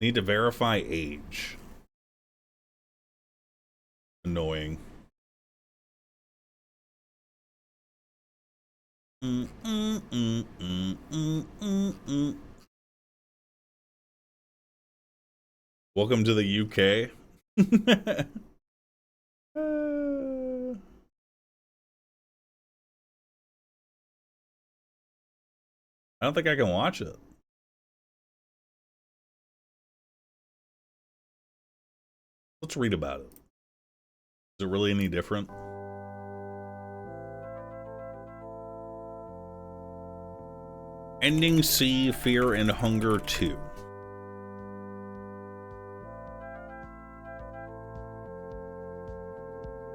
Need to verify age. Annoying. Welcome to the UK. I don't think I can watch it. Let's read about it. Is it really any different? Ending C, Fear and Hunger 2.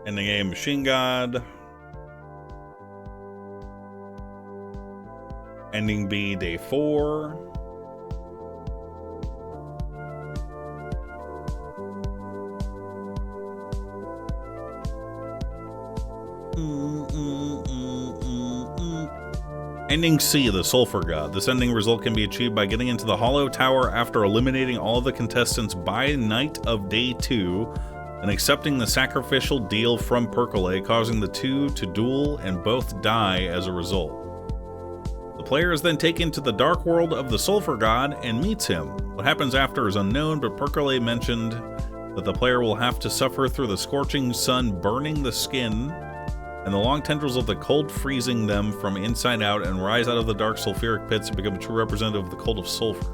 Ending A, Machine God. Ending B, Day 4. Ending C, the Sulfur God. This ending result can be achieved by getting into the Hollow Tower after eliminating all of the contestants by night of Day 2 and accepting the sacrificial deal from Percolate, causing the two to duel and both die as a result. The player is then taken to the dark world of the Sulfur God and meets him. What happens after is unknown, but Percolate mentioned that the player will have to suffer through the scorching sun burning the skin and the long tendrils of the cold freezing them from inside out and rise out of the dark sulfuric pits and become a true representative of the cult of sulfur.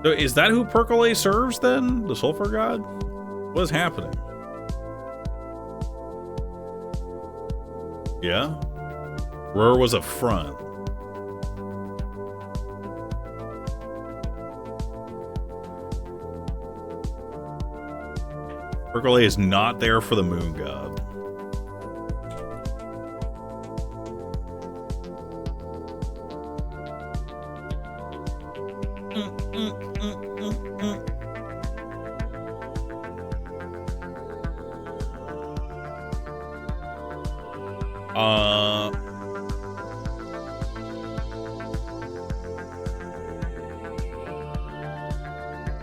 So is that who Percolate serves then? The Sulfur God? What is happening? Yeah? Roar was a front. Percolate is not there for the Moon God.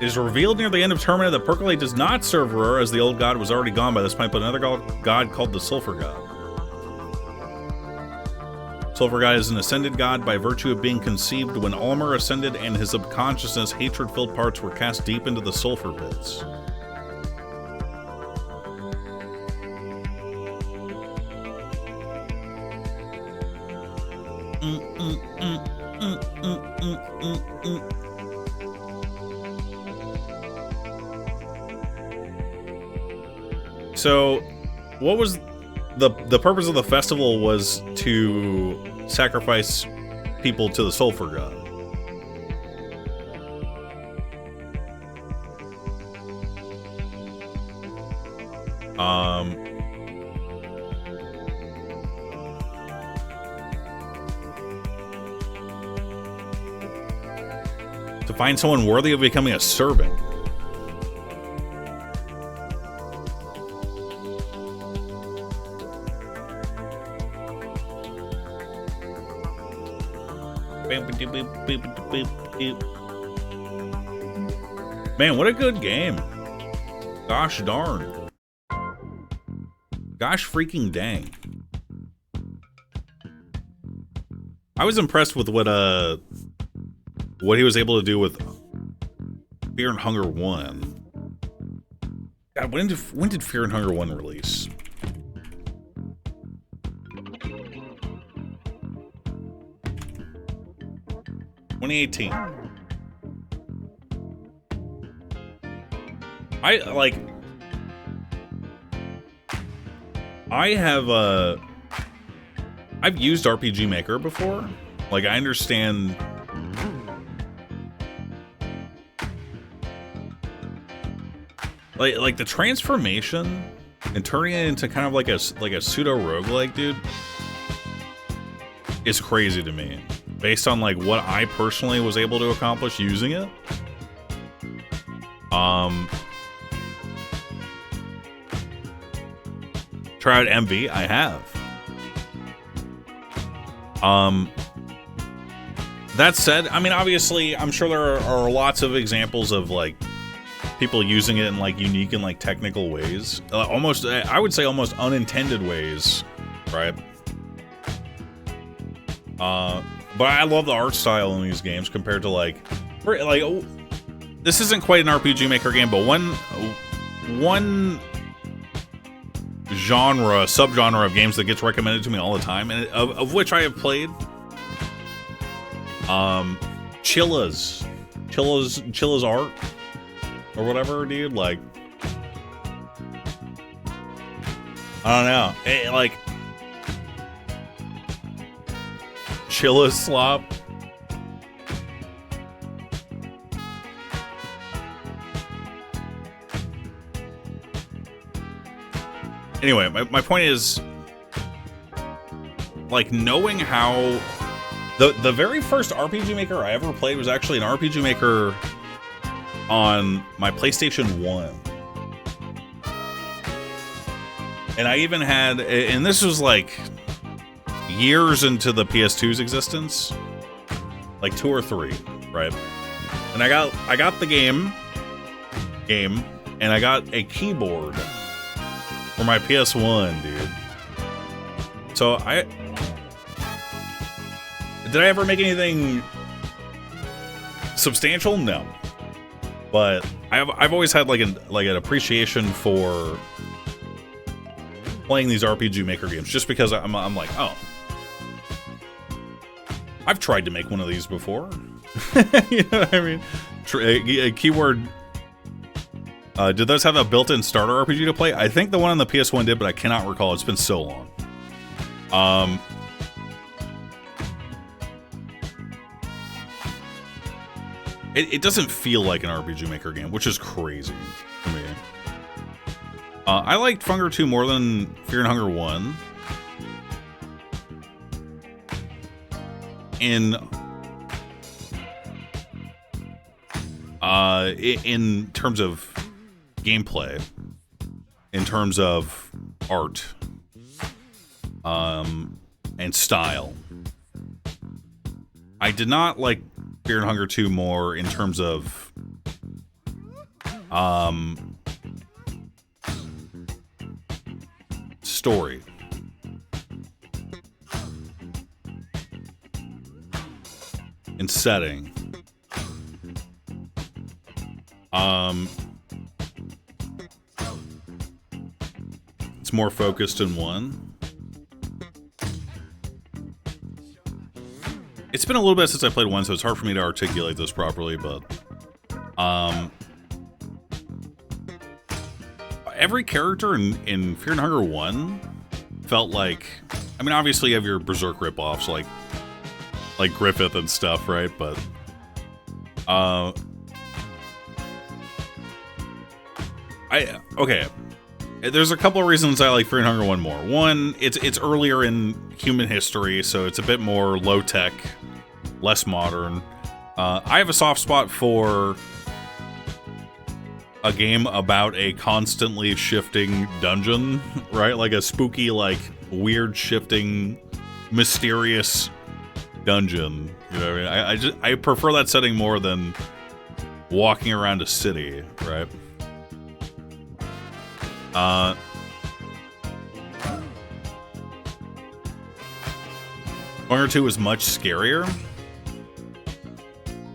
It is revealed near the end of Termina that Percolate does not serve Aurora, as the old god was already gone by this point, but another god called the Sulphur God. Sulphur God is an ascended god by virtue of being conceived when Ulmer ascended and his subconsciousness hatred-filled parts were cast deep into the sulphur pits. So, what was the purpose of the festival? Was to sacrifice people to the Sulphur God. To find someone worthy of becoming a servant. Man, what a good game. Gosh darn. Gosh freaking dang. I was impressed with what he was able to do with Fear and Hunger 1. God, when did Fear and Hunger 1 release? I've used RPG Maker before. Like, I understand like the transformation and turning it into kind of like a pseudo roguelike, dude, is crazy to me. Based on like what I personally was able to accomplish using it. Try out MV, I have. That said, I mean, obviously, I'm sure there are lots of examples of like people using it in like unique and like technical ways. Almost, I would say almost unintended ways, right? But I love the art style in these games compared to like this isn't quite an RPG Maker game, but one subgenre of games that gets recommended to me all the time, and of which I have played. Chilla's art or whatever, dude. Like, I don't know. Like. Chilla's slop. Anyway, my point is, like, knowing how the very first RPG Maker I ever played was actually an RPG Maker on my PlayStation 1. And I even had, and this was like years into the PS2's existence, like 2 or 3, right? And I got the game, and I got a keyboard for my PS1, dude. So did I ever make anything substantial? No, but I've always had like an appreciation for playing these RPG Maker games, just because I'm like, oh, I've tried to make one of these before. You know what I mean? A keyword. Did those have a built-in starter RPG to play? I think the one on the PS1 did, but I cannot recall. It's been so long. It doesn't feel like an RPG Maker game, which is crazy for me. I liked Hunger 2 more than Fear and Hunger 1. In terms of gameplay, in terms of art, and style. I did not like Fear and Hunger 2 more in terms of story. And setting. It's more focused in one. It's been a little bit since I played one, so it's hard for me to articulate this properly, but every character in Fear and Hunger 1 felt like, I mean, obviously you have your Berserk ripoffs like Griffith and stuff, right? But okay. There's a couple of reasons I like Fear and Hunger 1 more. One, it's earlier in human history, so it's a bit more low tech, less modern. I have a soft spot for a game about a constantly shifting dungeon, right? Like a spooky, like weird shifting, mysterious dungeon. You know what I mean? I prefer that setting more than walking around a city, right? Hunger 2 was much scarier.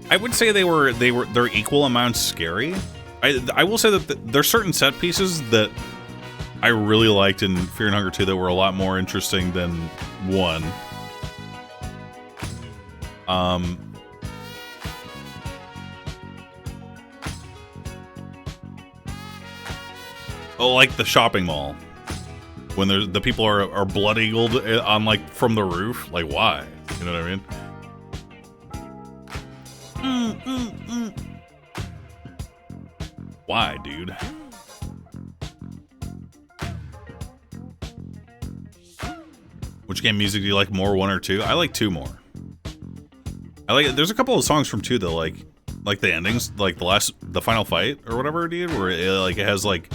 I would say they're equal amounts scary. I will say that there's certain set pieces that I really liked in Fear and Hunger 2 that were a lot more interesting than 1. Oh, like the shopping mall. When the people are blood-eagled on, like, from the roof. Like, why? You know what I mean? Why, dude? Which game music do you like more, 1 or 2? I like 2 more. There's a couple of songs from 2 that like the endings, like the final fight or whatever, dude, where it has like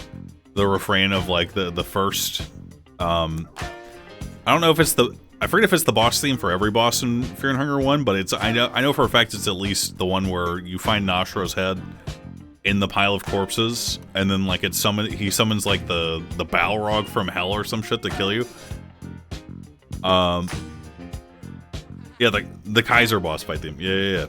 the refrain of like the first. I don't know if it's I forget if it's the boss theme for every boss in Fear and Hunger 1, but I know for a fact it's at least the one where you find Nastro's head in the pile of corpses, and then like he summons like the Balrog from hell or some shit to kill you. Yeah, the Kaiser boss fight theme. Yeah.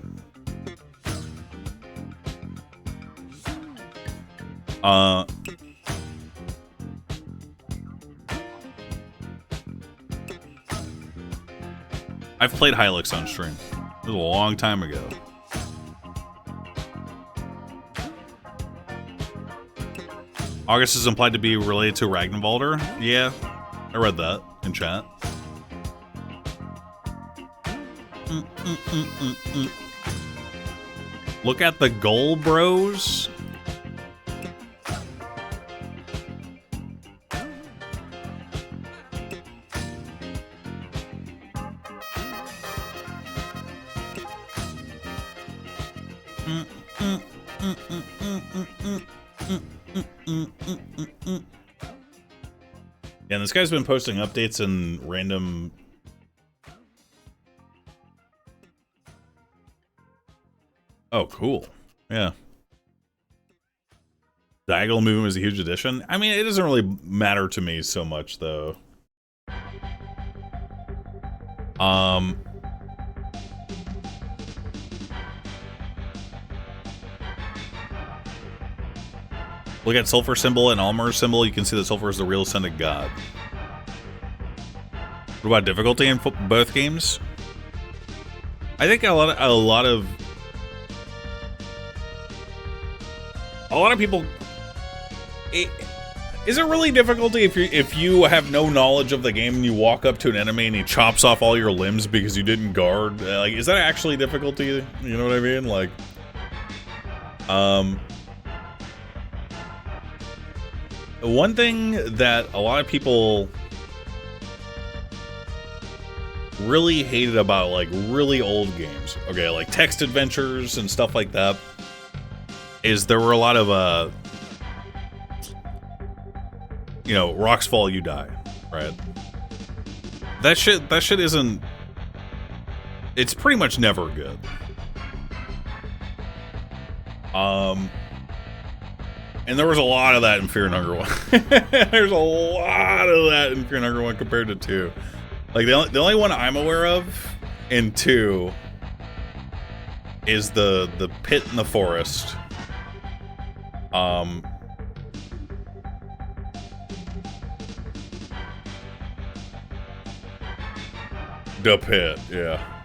I've played Hylix on stream. It was a long time ago. August is implied to be related to Ragnvaldr. Yeah, I read that in chat. Look at the goal, bros. Yeah, this guy's been posting updates and random... Oh, cool. Yeah. Diagonal movement is a huge addition. I mean, it doesn't really matter to me so much, though. Look at Sulfur symbol and Almar symbol. You can see that Sulfur is the real ascended god. What about difficulty in both games? I think a lot of people. Is it really difficulty if you have no knowledge of the game and you walk up to an enemy and he chops off all your limbs because you didn't guard? Like, is that actually difficulty? You know what I mean? Like, one thing that a lot of people really hated about like really old games, okay, like text adventures and stuff like that, is there were a lot of you know, rocks fall, you die, right? That shit isn't... It's pretty much never good. And there was a lot of that in Fear and Hunger 1. There's a lot of that in Fear and Hunger 1 compared to 2. Like, the only one I'm aware of in 2 is the pit in the forest. The pit, yeah.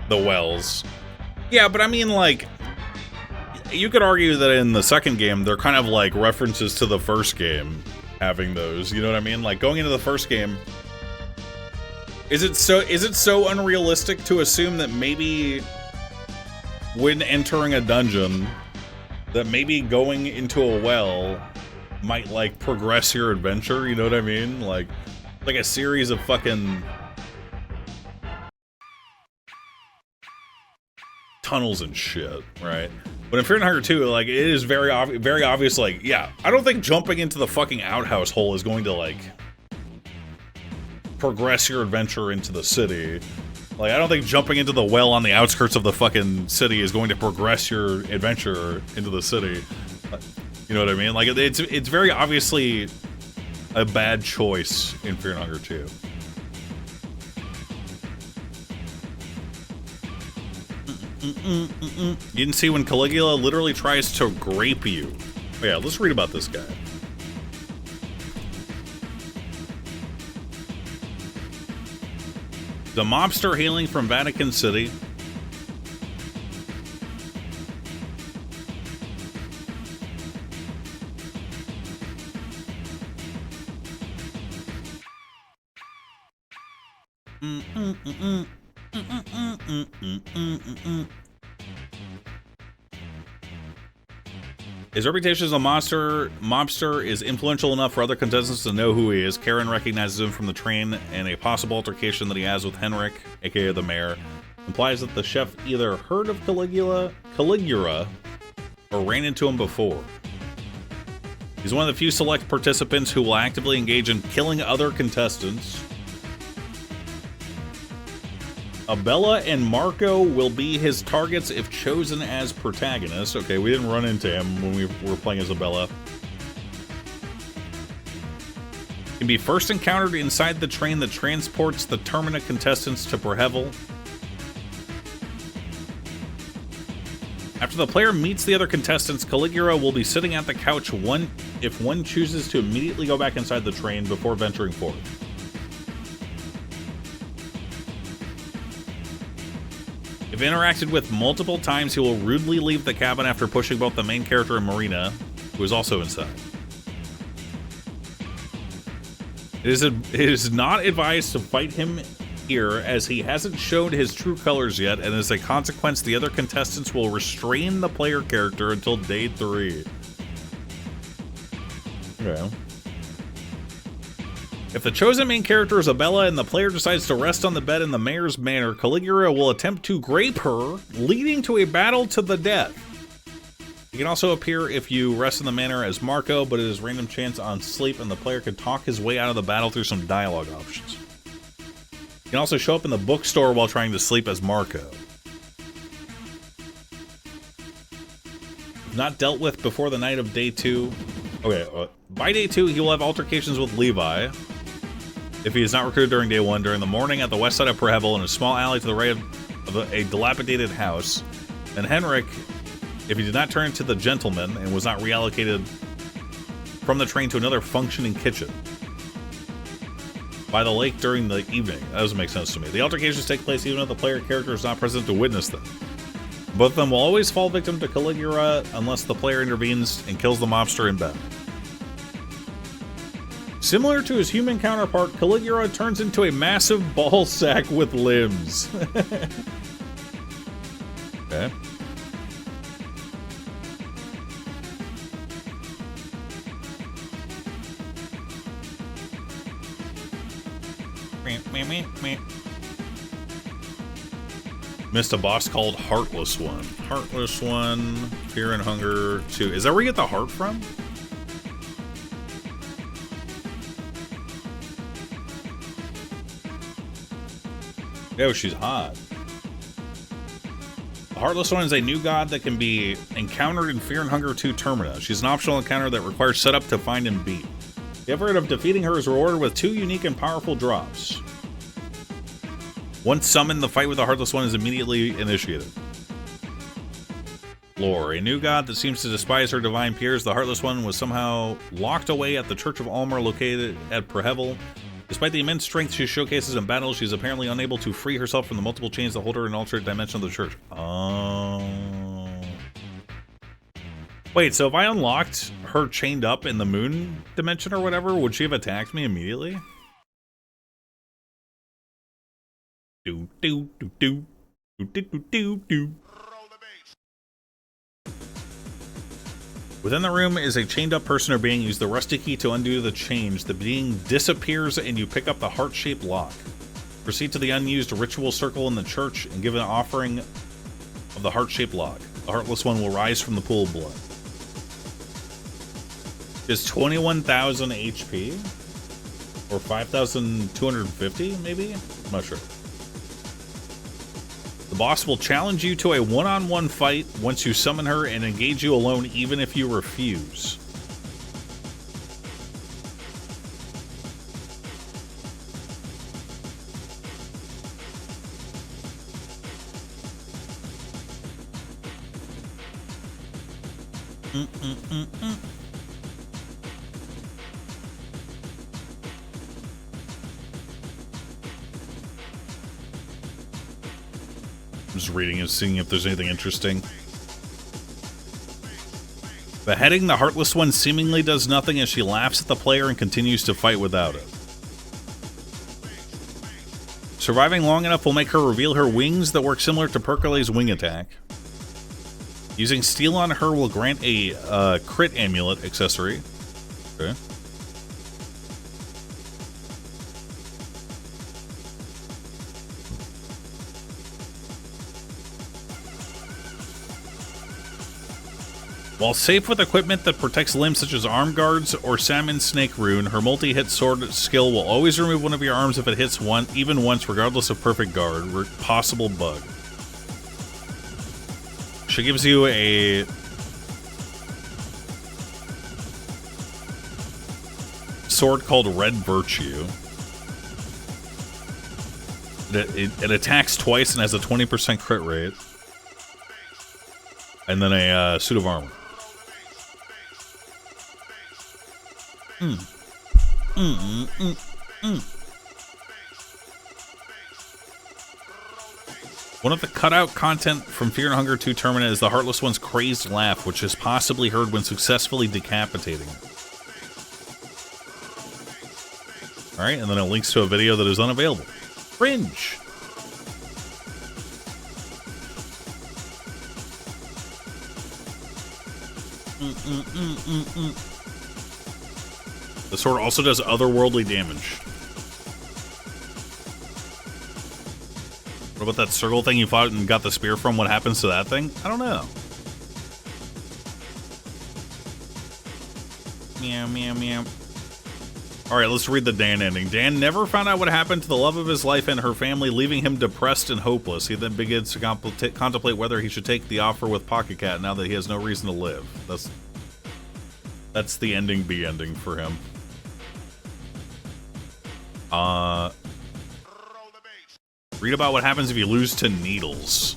The wells. Yeah, but I mean, like, you could argue that in the second game, they're kind of like references to the first game, having those. You know what I mean? Like, going into the first game, is it so unrealistic to assume that maybe when entering a dungeon, that maybe going into a well might, like, progress your adventure? You know what I mean? Like a series of fucking tunnels and shit, right? But in Fear and Hunger 2, like, it is very obvious, like, yeah, I don't think jumping into the fucking outhouse hole is going to, like, progress your adventure into the city. Like, I don't think jumping into the well on the outskirts of the fucking city is going to progress your adventure into the city. You know what I mean? Like, it's very obviously a bad choice in Fear and Hunger 2. You didn't see when Caligula literally tries to grape you. Oh yeah, let's read about this guy. The mobster hailing from Vatican City. His reputation as a mobster is influential enough for other contestants to know who he is. Karen recognizes him from the train, and a possible altercation that he has with Henrik, aka the mayor, implies that the chef either heard of Caligula, or ran into him before. He's one of the few select participants who will actively engage in killing other contestants. Abella and Marco will be his targets if chosen as protagonists. Okay, we didn't run into him when we were playing as Abella. Can be first encountered inside the train that transports the Termina contestants to Brehevel. After the player meets the other contestants, Caligula will be sitting at the couch if one chooses to immediately go back inside the train before venturing forward. If interacted with multiple times, he will rudely leave the cabin after pushing both the main character and Marina, who is also inside. It is not advised to fight him here, as he hasn't shown his true colors yet, and as a consequence, the other contestants will restrain the player character until day 3. Okay. If the chosen main character is Abella and the player decides to rest on the bed in the mayor's manor, Caligula will attempt to grape her, leading to a battle to the death. He can also appear if you rest in the manor as Marco, but it is random chance on sleep, and the player can talk his way out of the battle through some dialogue options. He can also show up in the bookstore while trying to sleep as Marco. If not dealt with before the night of day 2. Okay, by day 2, he will have altercations with Levi. If he is not recruited during day 1, during the morning at the west side of Brehevel in a small alley to the right of a dilapidated house. And Henrik, if he did not turn into the gentleman and was not reallocated from the train to another functioning kitchen. By the lake during the evening. That doesn't make sense to me. The altercations take place even if the player character is not present to witness them. Both of them will always fall victim to Caligula unless the player intervenes and kills the mobster in battle. Similar to his human counterpart, Caligula turns into a massive ball sack with limbs. Okay. Missed a boss called Heartless One. Heartless One, Fear and Hunger 2. Is that where you get the heart from? Yo, she's hot. The Heartless One is a new god that can be encountered in Fear and Hunger 2 Termina. She's an optional encounter that requires setup to find and beat. The effort of defeating her is rewarded with 2 unique and powerful drops. Once summoned, the fight with the Heartless One is immediately initiated. Lore. A new god that seems to despise her divine peers, the Heartless One was somehow locked away at the Church of Almar located at Prehevel. Despite the immense strength she showcases in battle, she's apparently unable to free herself from the multiple chains that hold her in an alternate dimension of the church. Oh. Wait, so if I unlocked her chained up in the moon dimension or whatever, would she have attacked me immediately? Do do do do do do do do do. Within the room is a chained up person or being. Use the rusty key to undo the chains. The being disappears and you pick up the heart-shaped lock. Proceed to the unused ritual circle in the church and give an offering of the heart-shaped lock. The Heartless One will rise from the pool of blood. Is 21,000 HP? Or 5,250 maybe? I'm not sure. The boss will challenge you to a one-on-one fight once you summon her and engage you alone even if you refuse. I'm just reading and seeing if there's anything interesting. Beheading the Heartless One seemingly does nothing as she laughs at the player and continues to fight without it. Surviving long enough will make her reveal her wings that work similar to Percolet's wing attack. Using steel on her will grant a crit amulet accessory. Okay. While safe with equipment that protects limbs such as arm guards or salmon snake rune, her multi-hit sword skill will always remove one of your arms if it hits even once, regardless of perfect guard. Possible bug. She gives you a sword called Red Virtue. It attacks twice and has a 20% crit rate. And then a suit of armor. One of the cutout content from Fear and Hunger 2 Termina is the Heartless One's crazed laugh, which is possibly heard when successfully decapitating it. Alright, and then it links to a video that is unavailable. Fringe! The sword also does otherworldly damage. What about that circle thing you fought and got the spear from? What happens to that thing? I don't know. Meow, meow, meow. Alright, let's read the Dan ending. Dan never found out what happened to the love of his life and her family, leaving him depressed and hopeless. He then begins to contemplate whether he should take the offer with Pocket Cat now that he has no reason to live. That's the ending B ending for him. Read about what happens if you lose to needles.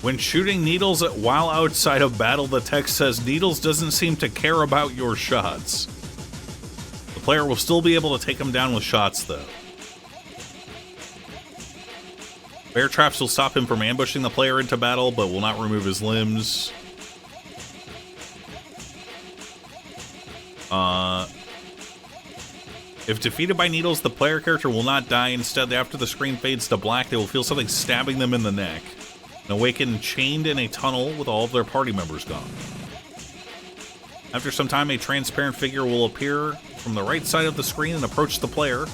When shooting Needles while outside of battle, the text says, "Needles doesn't seem to care about your shots." The player will still be able to take him down with shots, though. Bear traps will stop him from ambushing the player into battle, but will not remove his limbs. If defeated by Needles, the player character will not die. Instead, after the screen fades to black, they will feel something stabbing them in the neck and awaken chained in a tunnel with all of their party members gone. After some time, a transparent figure will appear from the right side of the screen and approach the player.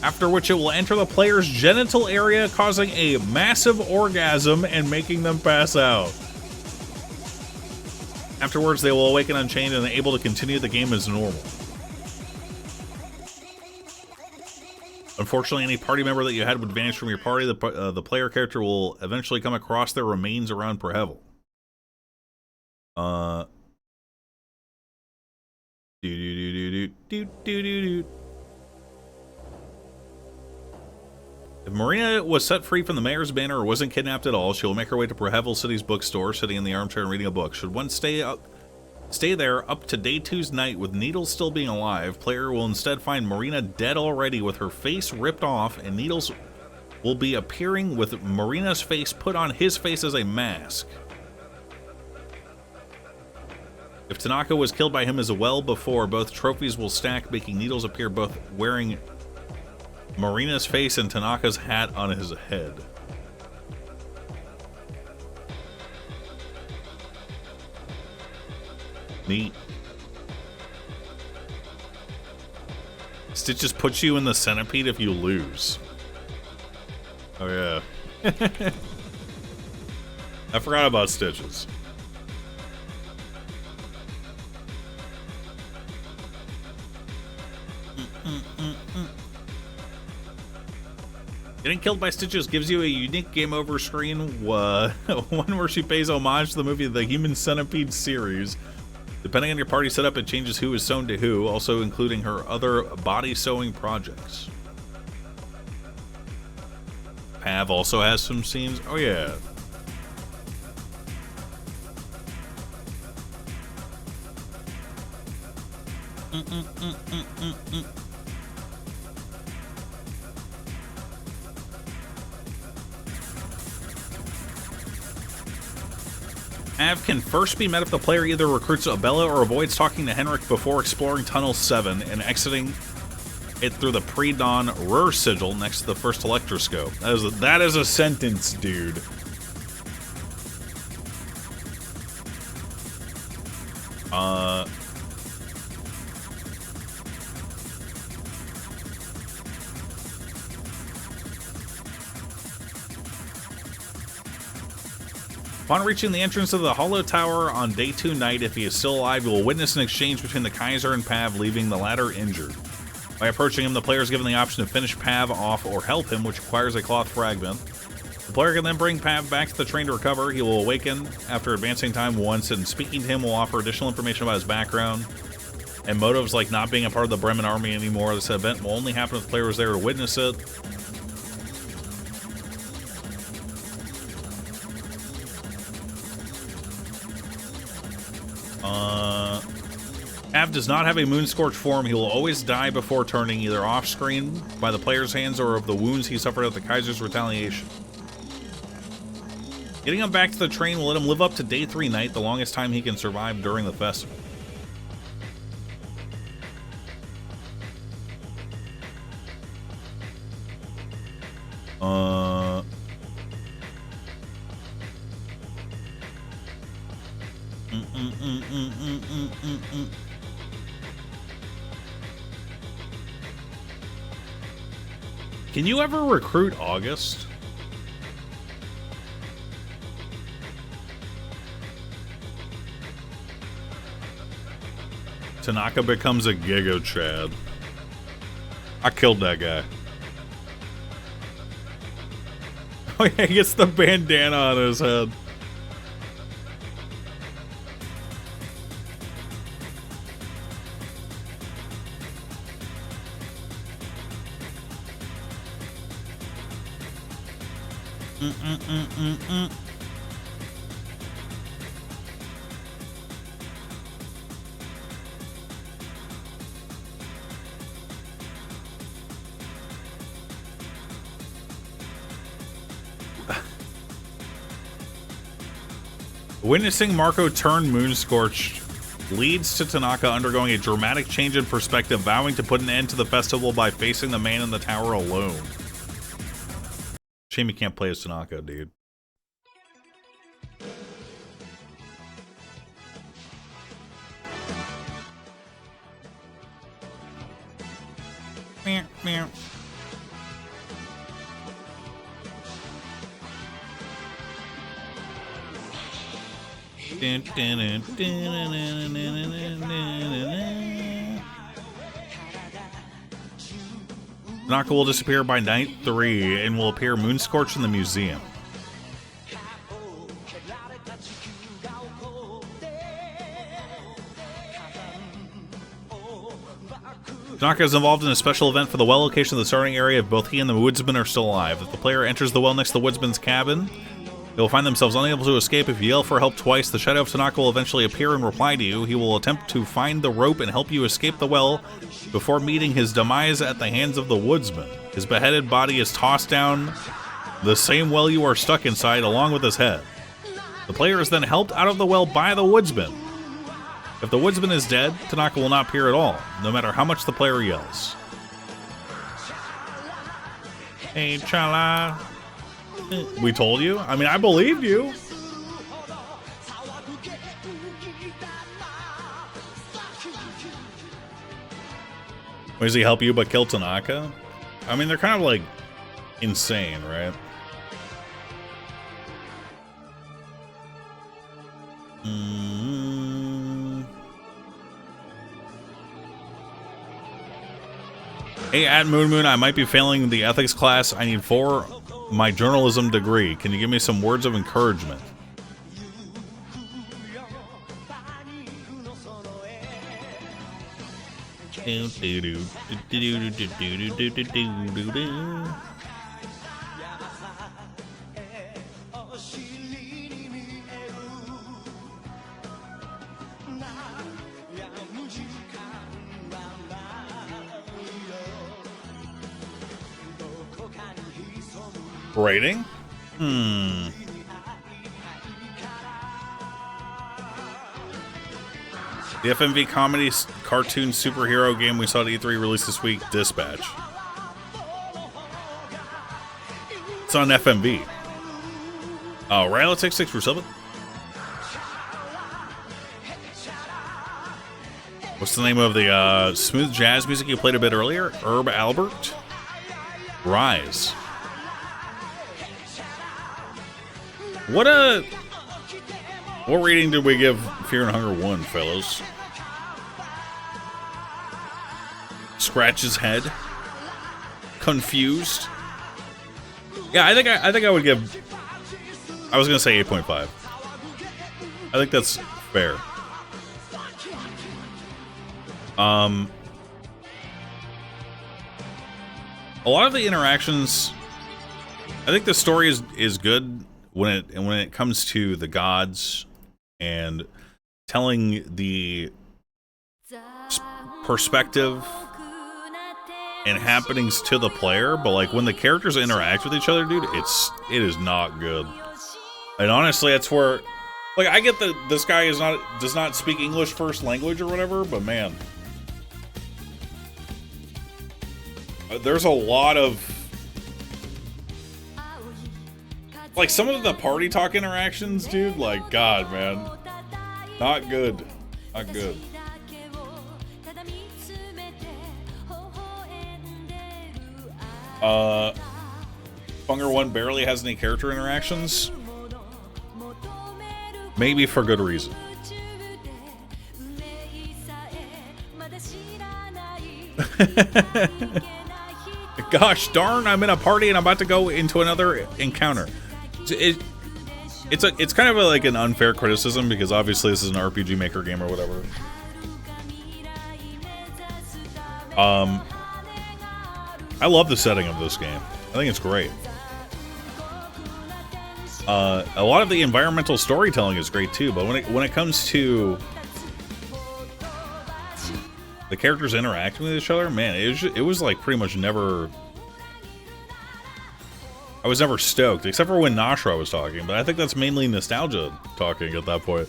after which it will enter the player's genital area, causing a massive orgasm and making them pass out. Afterwards, they will awaken unchained and able to continue the game as normal. Unfortunately, any party member that you had would vanish from your party. The player character will eventually come across their remains around Perhevel. If Marina was set free from the mayor's banner or wasn't kidnapped at all, she will make her way to Perhevel City's bookstore, sitting in the armchair and reading a book. Should one stay there up to day 2's night with Needles still being alive, player will instead find Marina dead already with her face ripped off, and Needles will be appearing with Marina's face put on his face as a mask. If Tanaka was killed by him as well before, both trophies will stack, making Needles appear both wearing Marina's face and Tanaka's hat on his head. Neat. Stitches puts you in the centipede if you lose. Oh yeah. I forgot about Stitches. Getting killed by Stitches gives you a unique game over screen, one where she pays homage to the movie The Human Centipede series. Depending on your party setup, it changes who is sewn to who, also including her other body sewing projects. Pav also has some scenes. Oh yeah. Av can first be met if the player either recruits Abella or avoids talking to Henrik before exploring Tunnel 7 and exiting it through the pre-dawn Ruhr sigil next to the first electroscope. That is a sentence, dude. Upon reaching the entrance of the Hollow Tower on day 2 night, if he is still alive, you will witness an exchange between the Kaiser and Pav, leaving the latter injured. By approaching him, the player is given the option to finish Pav off or help him, which requires a cloth fragment. The player can then bring Pav back to the train to recover. He will awaken after advancing time once, and speaking to him will offer additional information about his background and motives, like not being a part of the Bremen army anymore. This event will only happen if the player was there to witness it. Pav does not have a Moonscorch form. He will always die before turning, either off-screen by the player's hands or of the wounds he suffered at the Kaiser's retaliation. Getting him back to the train will let him live up to day 3 night, the longest time he can survive during the festival. Can you ever recruit August? Tanaka becomes a Giga Chad. I killed that guy. Oh yeah, he gets the bandana on his head. Witnessing Marco turn Moonscorch leads to Tanaka undergoing a dramatic change in perspective, vowing to put an end to the festival by facing the man in the tower alone. Shame you can't play as Tanaka, dude. Meow, meow. Tanaka will disappear by night 3 and will appear moon-scorched in the museum. Tanaka is involved in a special event for the well location of the starting area if both he and the woodsman are still alive. If the player enters the well next to the woodsman's cabin, they will find themselves unable to escape. If you yell for help twice, the shadow of Tanaka will eventually appear and reply to you. He will attempt to find the rope and help you escape the well before meeting his demise at the hands of the woodsman. His beheaded body is tossed down the same well you are stuck inside, along with his head. The player is then helped out of the well by the woodsman. If the woodsman is dead, Tanaka will not appear at all, no matter how much the player yells. Hey, chala. We told you? I mean, I believed you. Why does he help you but kill Tanaka? I mean, they're kind of like insane, right? Hey, at MOONMOON, I might be failing the ethics class. I need 4 my journalism degree. Can you give me some words of encouragement? Rating? The FMV comedy cartoon superhero game we saw at E3 released this week, Dispatch. It's on FMV. Oh, right, let's take 6 for 7. What's the name of the smooth jazz music you played a bit earlier? Herb Albert? Rise. What rating did we give Fear and Hunger 1, fellas? Scratch his head. Confused. Yeah, I think I would give. I was gonna say 8.5. I think that's fair. A lot of the interactions. I think the story is good when it comes to the gods and telling the perspective and happenings to the player, but like when the characters interact with each other, dude, it is not good. And honestly, that's where, like, I get that this guy does not speak English first language or whatever, but man, there's a lot of, like, some of the party talk interactions, dude, like, God, man, not good, not good. Funger 1 barely has any character interactions. Maybe for good reason. Gosh darn, I'm in a party and I'm about to go into another encounter. It's kind of like an unfair criticism because obviously this is an RPG Maker game or whatever. I love the setting of this game. I think it's great. A lot of the environmental storytelling is great too, but when it comes to the characters interacting with each other, man, it was like pretty much never. I was never stoked, except for when Nashra was talking, but I think that's mainly nostalgia talking at that point.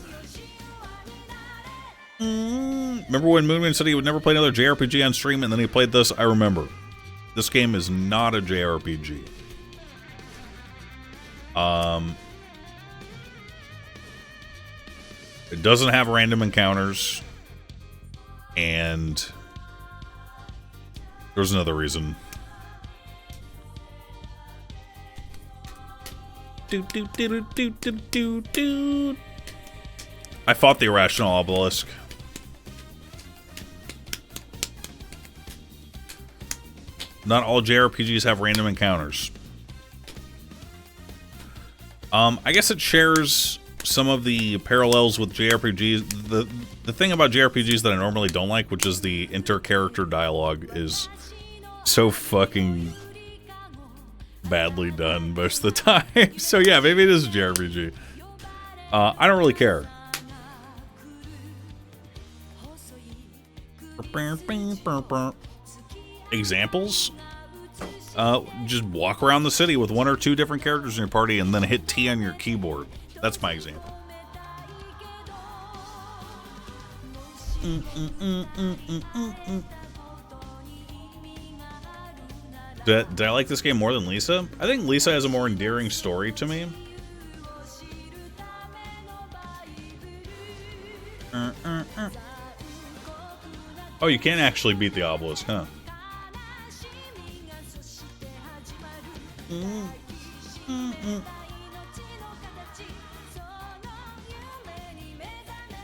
Remember when MOONMOON said he would never play another JRPG on stream, and then he played this? I remember. This game is not a JRPG. It doesn't have random encounters, and there's another reason. I fought the irrational obelisk. Not all JRPGs have random encounters. I guess it shares some of the parallels with JRPGs. The thing about JRPGs that I normally don't like, which is the inter-character dialogue, is so fucking badly done most of the time. So yeah, maybe it is a JRPG. I don't really care. Examples? Just walk around the city with 1 or 2 different characters in your party and then hit T on your keyboard. That's my example. Did I like this game more than Lisa? I think Lisa has a more endearing story to me. Oh, you can't actually beat the obelisk, huh? You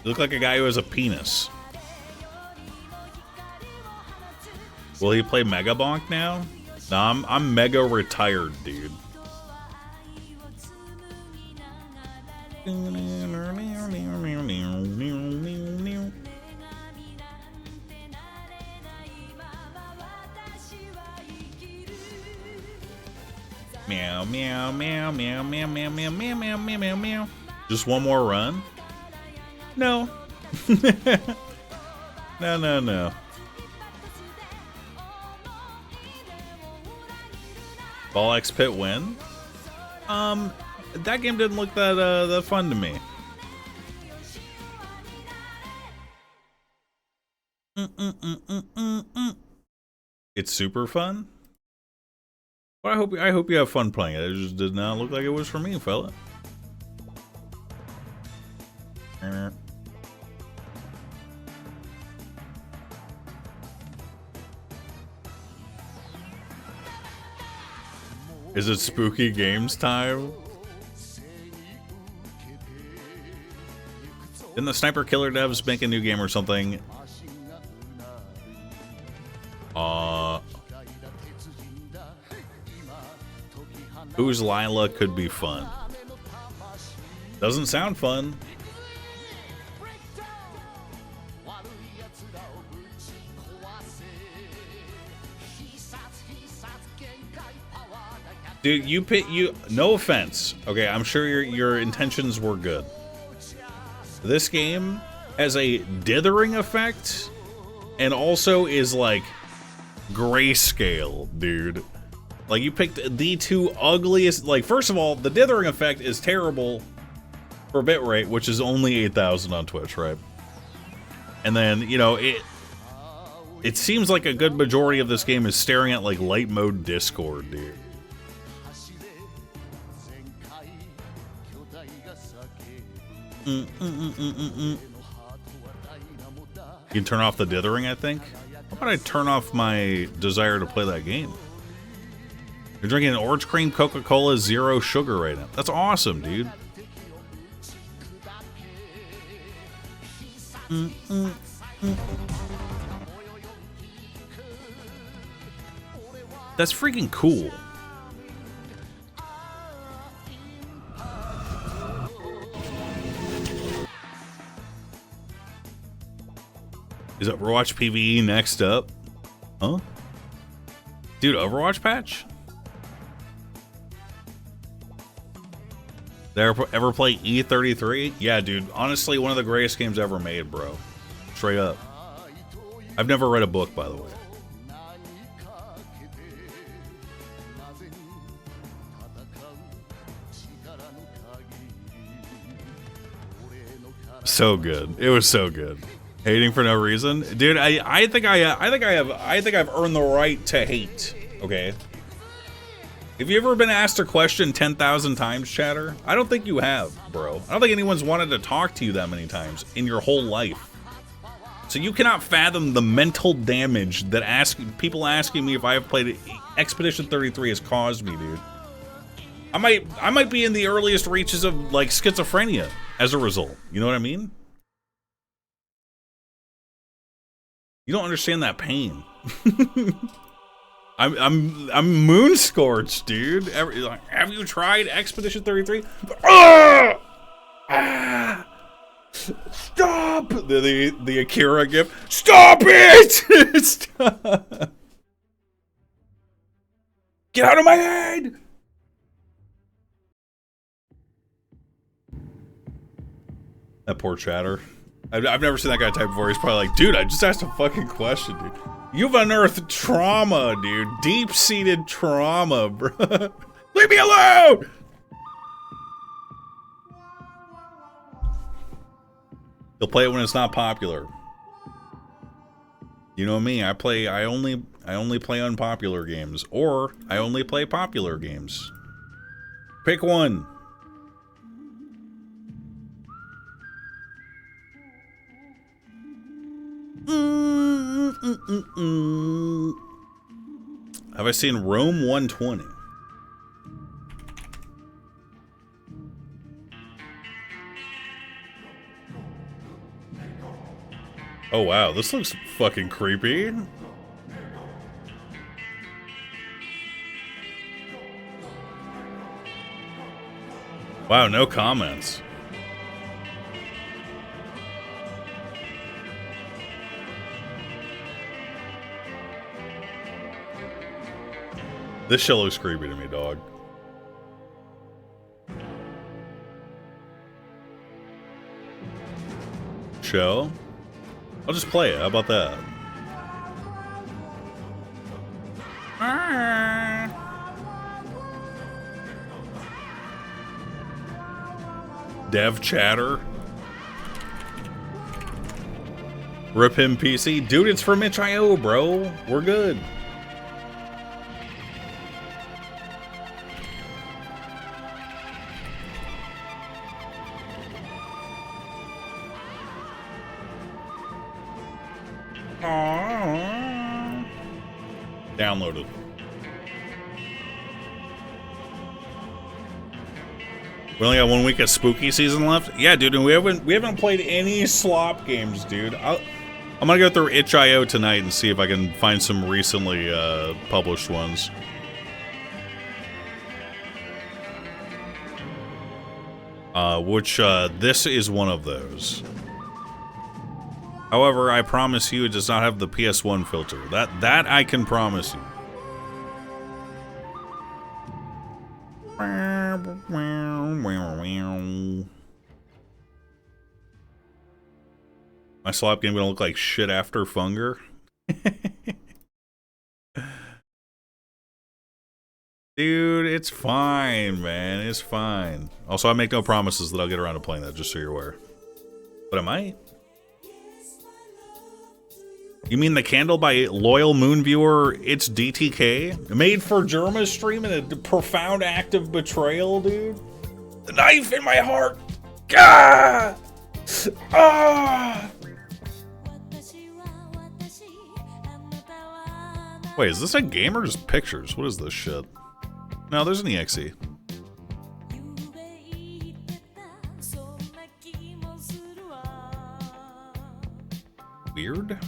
look like a guy who has a penis. Will he play Mega Bonk now? No, I'm mega retired, dude. Meow, meow, meow, meow, meow, meow, meow, meow, meow, meow, meow, meow. Just one more run? No. No, no, no. Ball X Pit win? That game didn't look that fun to me. It's super fun? Well, I hope you have fun playing it. It just did not look like it was for me, fella. Is it spooky games time? Didn't the Sniper Killer devs make a new game or something? Who's Lila could be fun. Doesn't sound fun. Dude, you no offense. Okay, I'm sure your intentions were good. This game has a dithering effect and also is like grayscale, dude. Like, you picked the 2 ugliest. Like, first of all, the dithering effect is terrible for bitrate, which is only 8,000 on Twitch, right? And then, you know, it seems like a good majority of this game is staring at like light mode Discord, dude. You can turn off the dithering, I think. How about I turn off my desire to play that game? You're drinking an orange cream Coca-Cola 0 sugar right now. That's awesome, dude. That's freaking cool. Is Overwatch PvE next up? Huh? Dude, Overwatch patch? Did I ever play E33? Yeah, dude. Honestly, one of the greatest games ever made, bro. Straight up. I've never read a book, by the way. So good. It was so good. Hating for no reason, dude. I think I've earned the right to hate. Okay. Have you ever been asked a question 10,000 times, chatter? I don't think you have, bro. I don't think anyone's wanted to talk to you that many times in your whole life. So you cannot fathom the mental damage that people asking me if I have played Expedition 33 has caused me, dude. I might be in the earliest reaches of like schizophrenia as a result. You know what I mean? You don't understand that pain. I'm moon scorched, dude. Have you tried Expedition 33? Ah! Ah! Stop! The Akira gif. Stop it! Stop. Get out of my head! That poor chatter. I've never seen that guy type before. He's probably like, dude, I just asked a fucking question, dude. You've unearthed trauma, dude. Deep-seated trauma, bro. Leave me alone! He'll play it when it's not popular. You know me, I only play unpopular games. Or I only play popular games. Pick one. Have I seen Rome 120? Oh wow, this looks fucking creepy. Wow, no comments. This shit looks creepy to me, dog. Show? I'll just play it. How about that? Dev chatter. Rip him PC. Dude, it's from itch.io, bro. We're good. Downloaded. We only got 1 week of spooky season left. Yeah, dude, and we haven't played any slop games, dude. I'm gonna go through itch.io tonight and see if I can find some recently published ones. This is one of those. However, I promise you it does not have the PS1 filter. That I can promise you. My slop game gonna look like shit after Funger. Dude, it's fine, man. It's fine. Also, I make no promises that I'll get around to playing that, just so you're aware. But I might. You mean the candle by loyal moon viewer, it's DTK? Made for Germa's stream in a profound act of betrayal, dude? The knife in my heart! Gah! Ah! Wait, is this a game or just pictures? What is this shit? No, there's an EXE. Weird?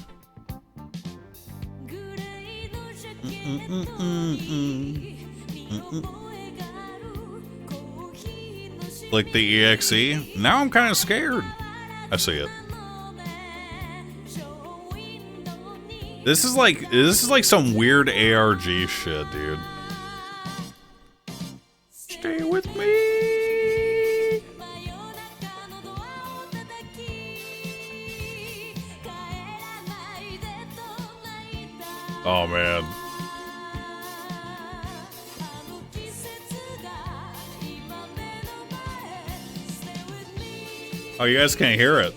Like the EXE. Now I'm kind of scared. I see it. This is like some weird ARG shit, dude. Stay with me. Oh man. Oh, you guys can't hear it.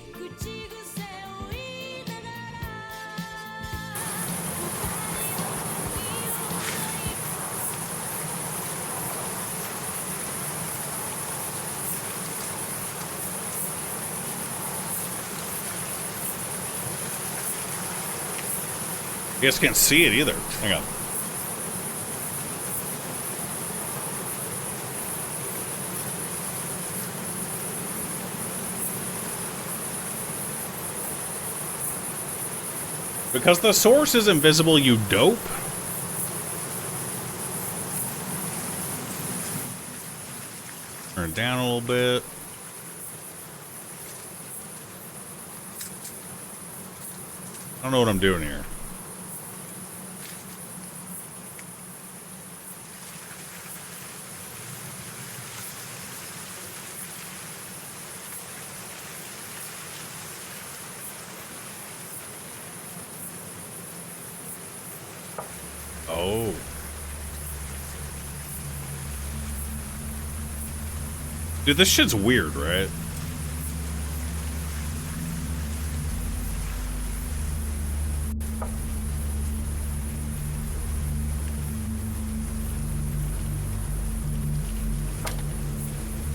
You guys can't see it either. Hang on. Because the source is invisible, you dope. Turn it down a little bit. I don't know what I'm doing here. Oh. Dude, this shit's weird, right?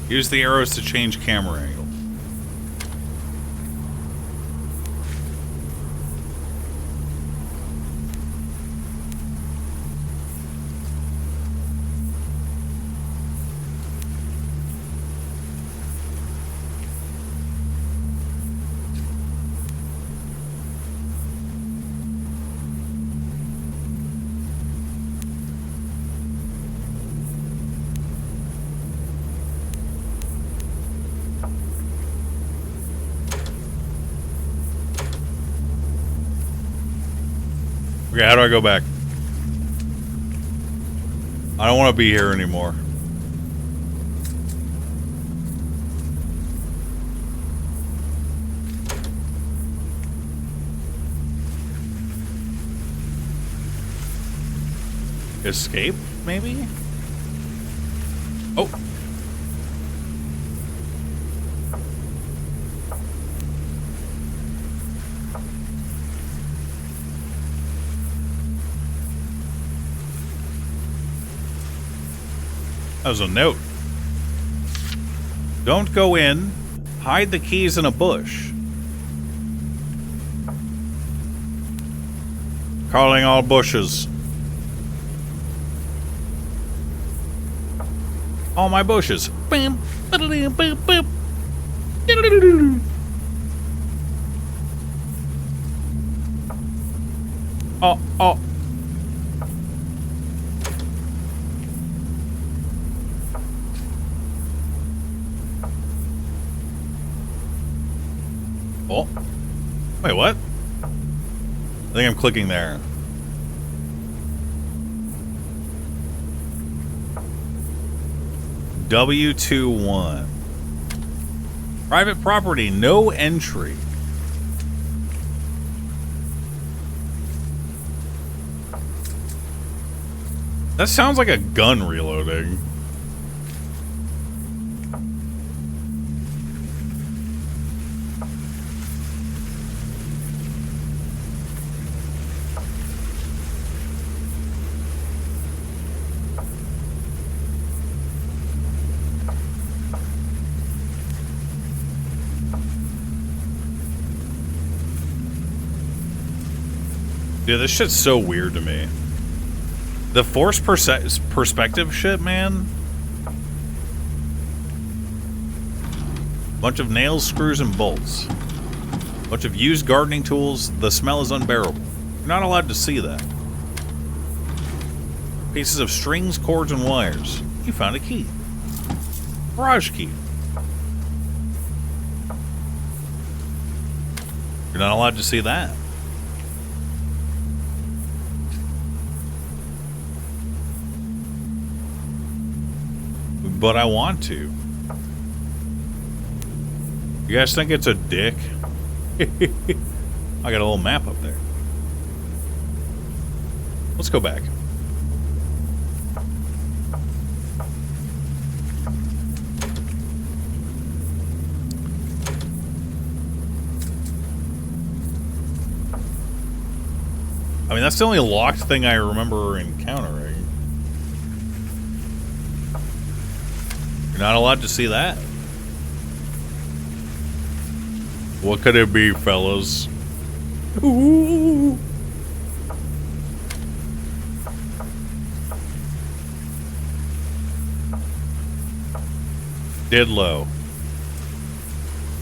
Use the arrows to change camera angle. Okay, how do I go back? I don't want to be here anymore. Escape, maybe? Oh. That was a note. Don't go in. Hide the keys in a bush. Calling all bushes. All my bushes. Bam. Oh, oh. Oh. Wait, what? I think I'm clicking there. W21. Private property, no entry. That sounds like a gun reloading. Dude, this shit's so weird to me. The forced perspective shit, man. Bunch of nails, screws, and bolts. Bunch of used gardening tools. The smell is unbearable. You're not allowed to see that. Pieces of strings, cords, and wires. You found a key. Garage key. You're not allowed to see that. But I want to. You guys think it's a dick? I got a little map up there. Let's go back. I mean, that's the only locked thing I remember encountering. You're not allowed to see that. What could it be, fellas? Ooh. Didlow.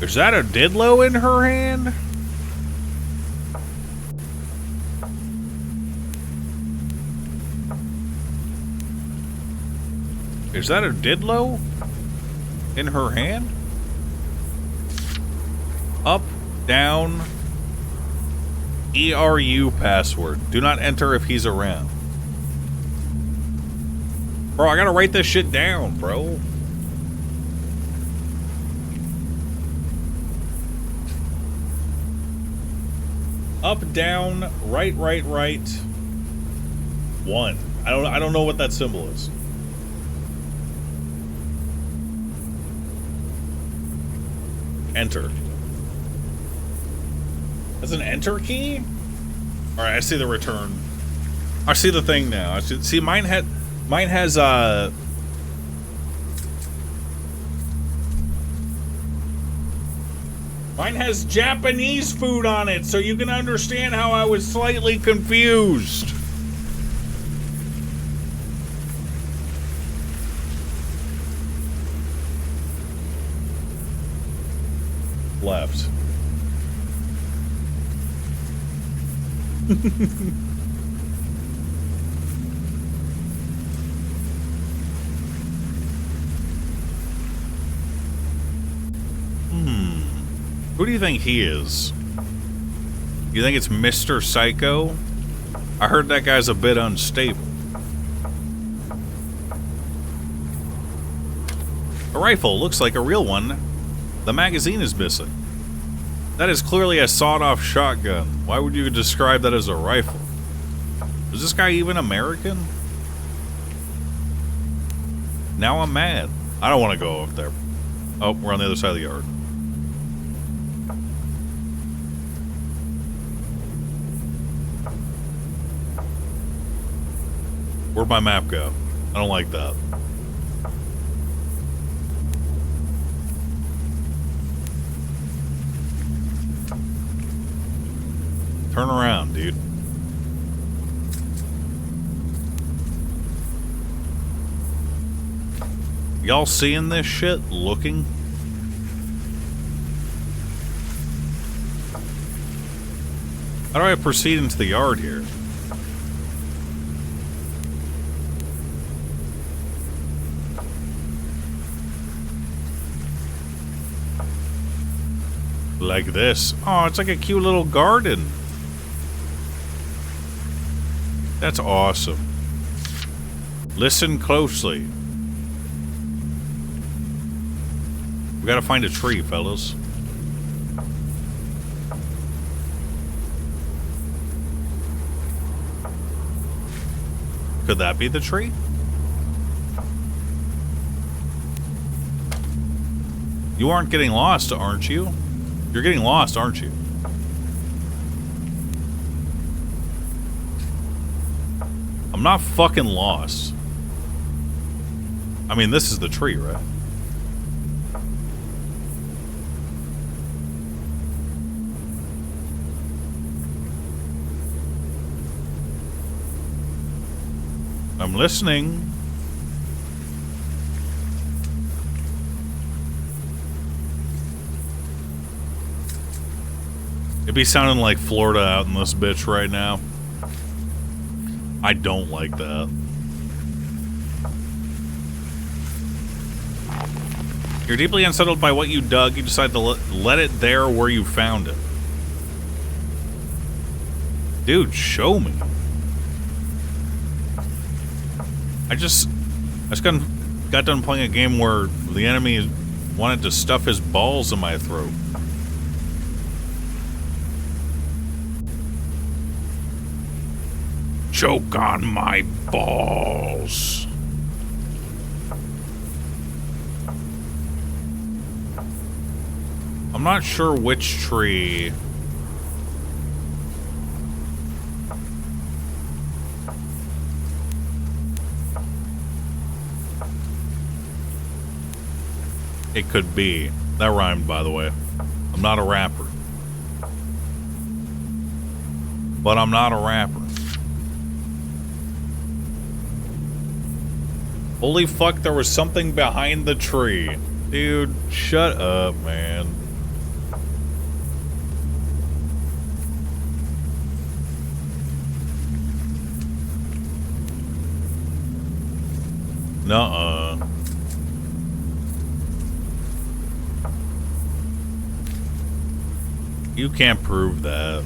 Is that a Didlow in her hand? Is that a Didlo? In her hand? Up, down, ERU password. Do not enter if he's around. Bro, I gotta write this shit down, bro. Up, down, right, right, right. 1. I don't know what that symbol is. Enter. That's an enter key? Alright, I see the return. I see the thing now. I see mine has mine has Japanese food on it, so you can understand how I was slightly confused. Left. Who do you think he is? You think it's Mr. Psycho? I heard that guy's a bit unstable. A rifle looks like a real one. The magazine is missing. That is clearly a sawed-off shotgun. Why would you describe that as a rifle? Is this guy even American? Now I'm mad. I don't want to go up there. Oh, we're on the other side of the yard. Where'd my map go? I don't like that. Turn around, dude. Y'all seeing this shit? Looking? How do I proceed into the yard here? Like this. Oh, it's like a cute little garden. That's awesome. Listen closely. We gotta find a tree, fellas. Could that be the tree? You aren't getting lost, aren't you? You're getting lost, aren't you? I'm not fucking lost. I mean, this is the tree, right? I'm listening. It'd be sounding like Florida out in this bitch right now. I don't like that. You're deeply unsettled by what you dug. You decide to let it there where you found it. Dude, show me. I just got done playing a game where the enemy wanted to stuff his balls in my throat. Choke on my balls. I'm not sure which tree. It could be. That rhymed, by the way. I'm not a rapper. But I'm not a rapper. Holy fuck, there was something behind the tree. Dude, shut up, man. Nuh-uh. You can't prove that.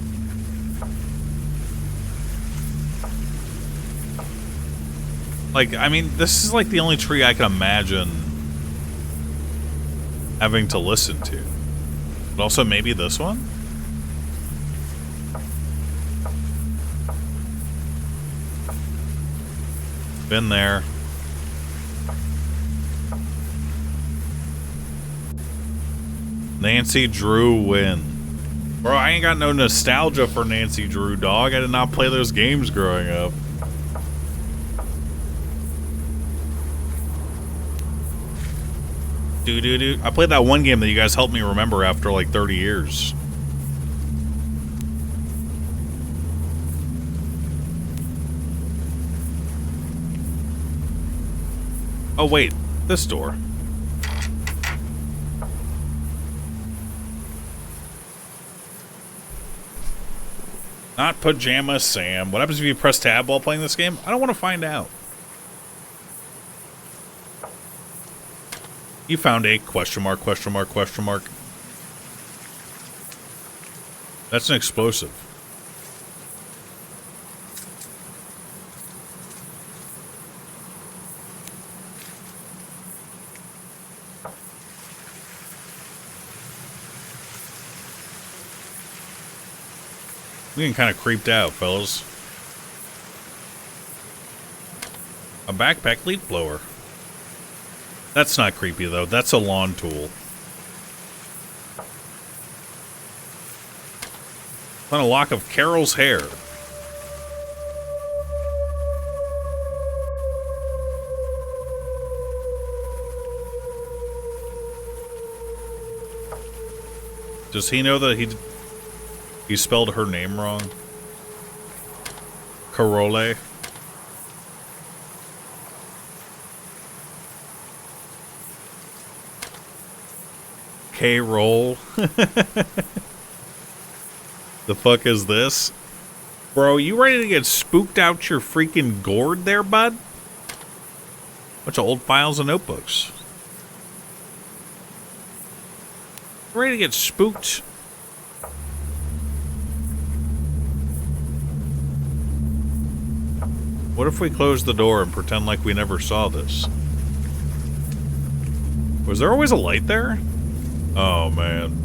Like, I mean, this is like the only tree I can imagine having to listen to. But also maybe this one? Been there. Nancy Drew win. Bro, I ain't got no nostalgia for Nancy Drew, dog. I did not play those games growing up. Doo-doo-doo. I played that one game that you guys helped me remember after like 30 years. Oh, wait. This door. Not Pajama Sam. What happens if you press tab while playing this game? I don't want to find out. You found a question mark, question mark, question mark. That's an explosive. We getting kind of creeped out, fellas. A backpack leaf blower. That's not creepy, though. That's a lawn tool. Found a lock of Carol's hair. Does he know that he spelled her name wrong? Carole. K-roll. The fuck is this? Bro, you ready to get spooked out your freaking gourd there, bud? Bunch of old files and notebooks. Ready to get spooked? What if we close the door and pretend like we never saw this? Was there always a light there? Oh, man.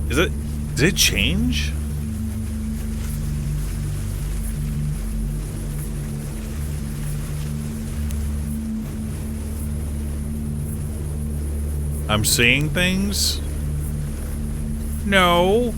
Did it change? I'm seeing things? No.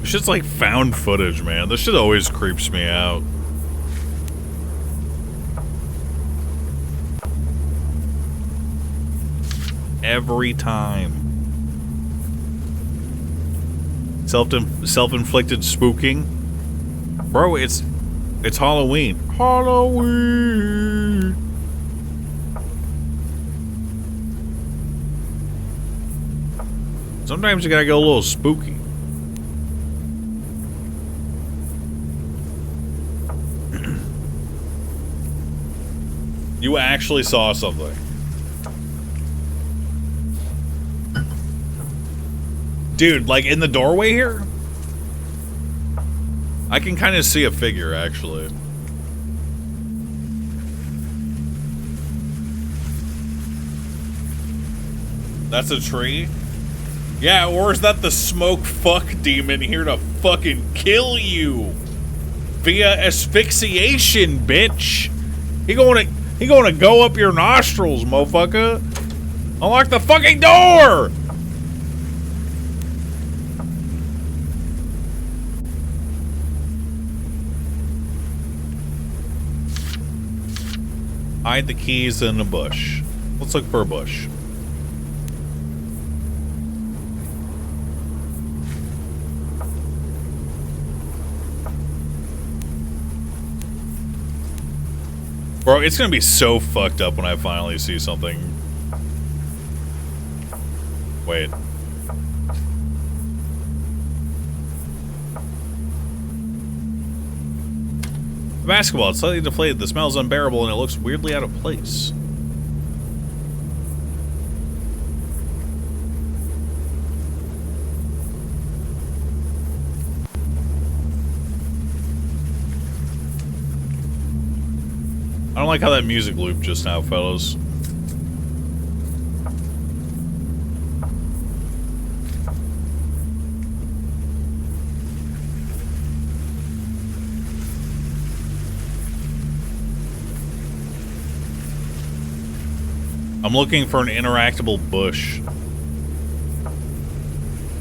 This shit's like found footage, man. This shit always creeps me out. Every time. Self-inflicted spooking. Bro, it's Halloween. Halloween. Sometimes you gotta go a little spooky. You actually saw something. Dude, like in the doorway here? I can kind of see a figure, actually. That's a tree? Yeah, or is that the smoke fuck demon here to fucking kill you? Via asphyxiation, bitch. He gonna go up your nostrils, motherfucker. Unlock the fucking door! Hide the keys in a bush. Let's look for a bush. Bro, it's gonna be so fucked up when I finally see something. Wait. The basketball, it's slightly deflated, the smell is unbearable, and it looks weirdly out of place. I don't like how that music looped just now, fellas. I'm looking for an interactable bush.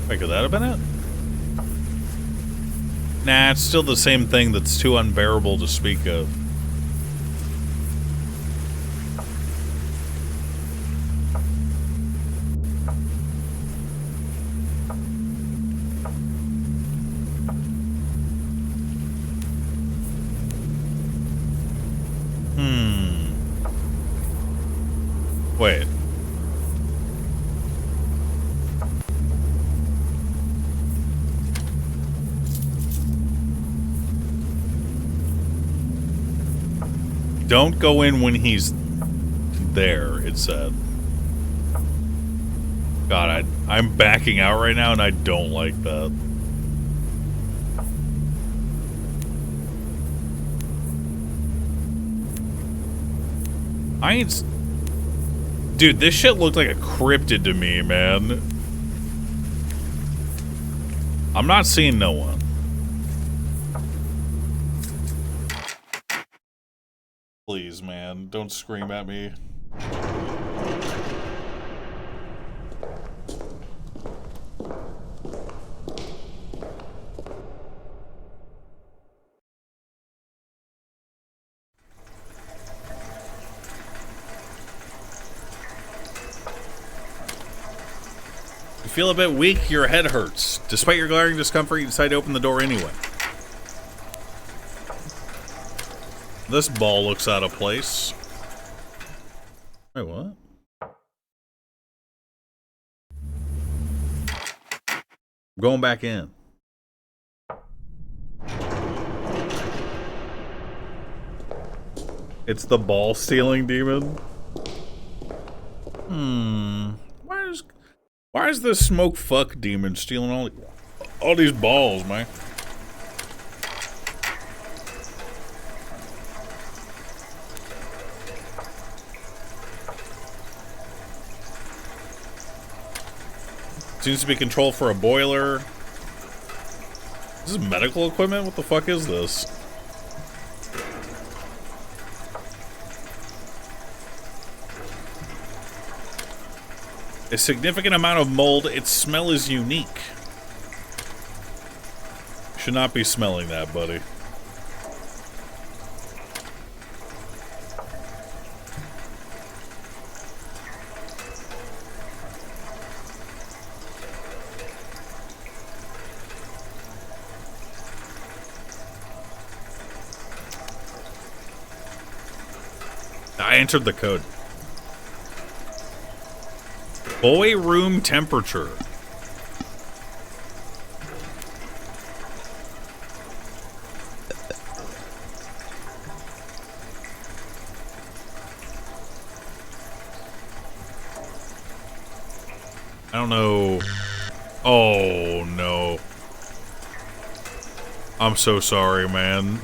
Wait, could that have been it? Nah, it's still the same thing that's too unbearable to speak of. Wait. Don't go in when he's there, it said. God, I'm backing out right now and I don't like that. I ain't... Dude, this shit looked like a cryptid to me, man. I'm not seeing no one. Please, man, don't scream at me. You feel a bit weak, your head hurts. Despite your glaring discomfort, you decide to open the door anyway. This ball looks out of place. Wait, what? I'm going back in. It's the ball stealing demon? Why is this smoke fuck demon stealing all these balls, man? Seems to be control for a boiler. This is medical equipment? What the fuck is this? A significant amount of mold. Its smell is unique. Should not be smelling that, buddy. I entered the code. Boy room temperature. I don't know. Oh no. I'm so sorry, man.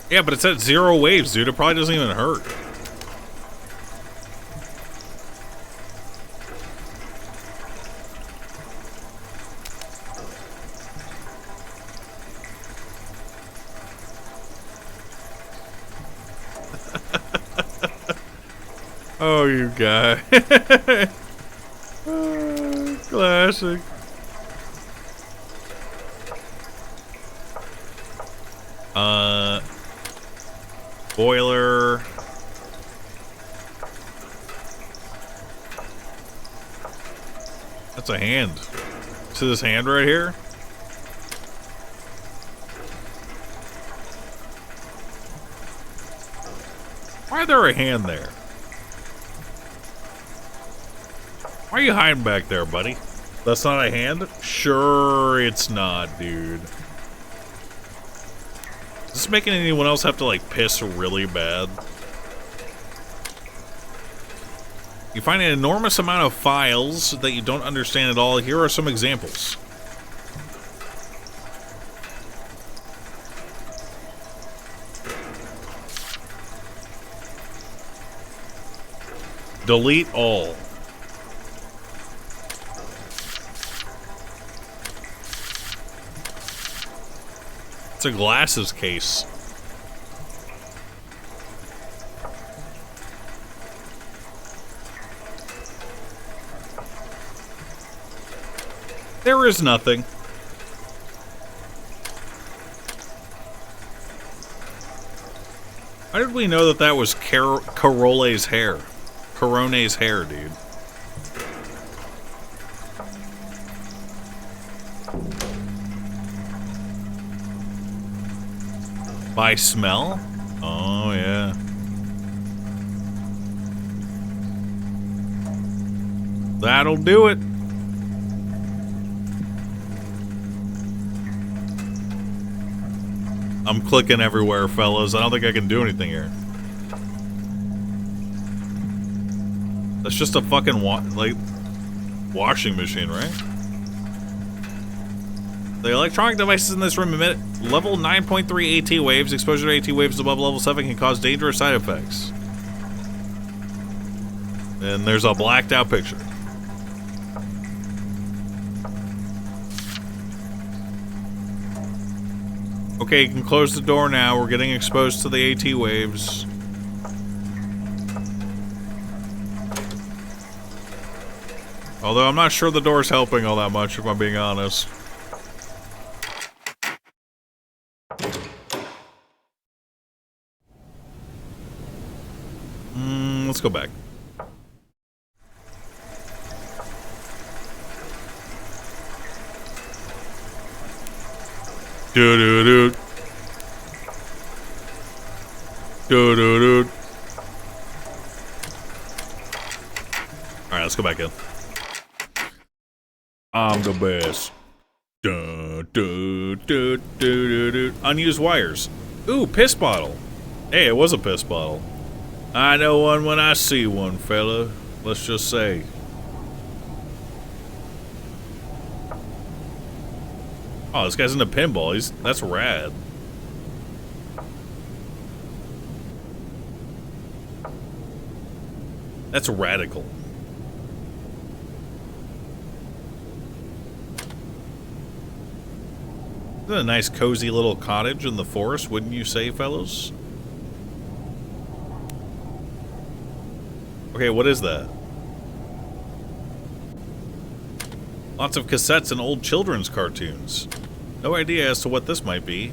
Yeah, but it's at 0 waves, dude. It probably doesn't even hurt. Oh, you guy. Classic. Boiler. That's a hand. See this hand right here? Why is there a hand there? Why are you hiding back there, buddy? That's not a hand? Sure it's not, dude. Is this making anyone else have to, like, piss really bad? You find an enormous amount of files that you don't understand at all. Here are some examples. Delete all. It's a glasses case. There is nothing. How did we know that that was Corone's hair? Corone's hair, dude. By smell? Oh, yeah. That'll do it. I'm clicking everywhere, fellas. I don't think I can do anything here. That's just a fucking washing machine, right? The electronic devices in this room emit level 9.3 AT waves. Exposure to AT waves above level 7 can cause dangerous side effects. And there's a blacked out picture. Okay, you can close the door now. We're getting exposed to the AT waves. Although I'm not sure the door's helping all that much, if I'm being honest. Let's go back. Do-do-do. Do-do-do. Alright, let's go back in. I'm the best. Do, do, do, do, do, do. Unused wires. Ooh, piss bottle. Hey, it was a piss bottle. I know one when I see one, fella. Let's just say. Oh, this guy's into pinball. That's rad. That's radical. Isn't it a nice cozy little cottage in the forest, wouldn't you say, fellows? Okay, what is that? Lots of cassettes and old children's cartoons. No idea as to what this might be.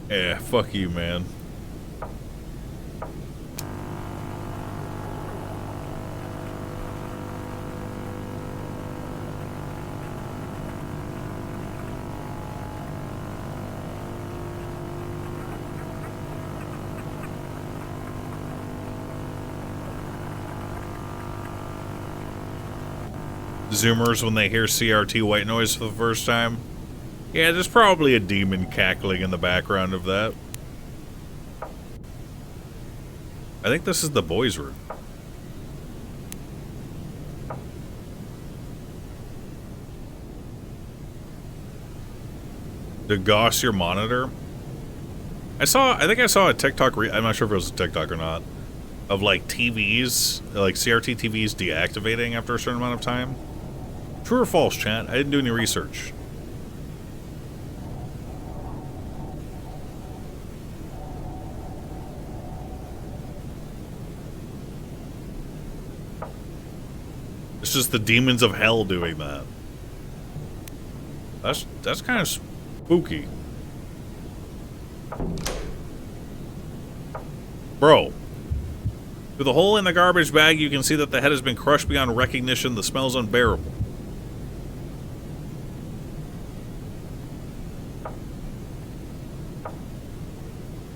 Yeah, fuck you, man. Zoomers when they hear CRT white noise for the first time. Yeah, there's probably a demon cackling in the background of that. I think this is the boys' room. To gauss your monitor. I think I saw a TikTok, I'm not sure if it was a TikTok or not, of like TVs, like CRT TVs deactivating after a certain amount of time. True or false, chat? I didn't do any research. It's just the demons of hell doing that. That's kind of spooky. Bro. Through the hole in the garbage bag, you can see that the head has been crushed beyond recognition. The smell is unbearable.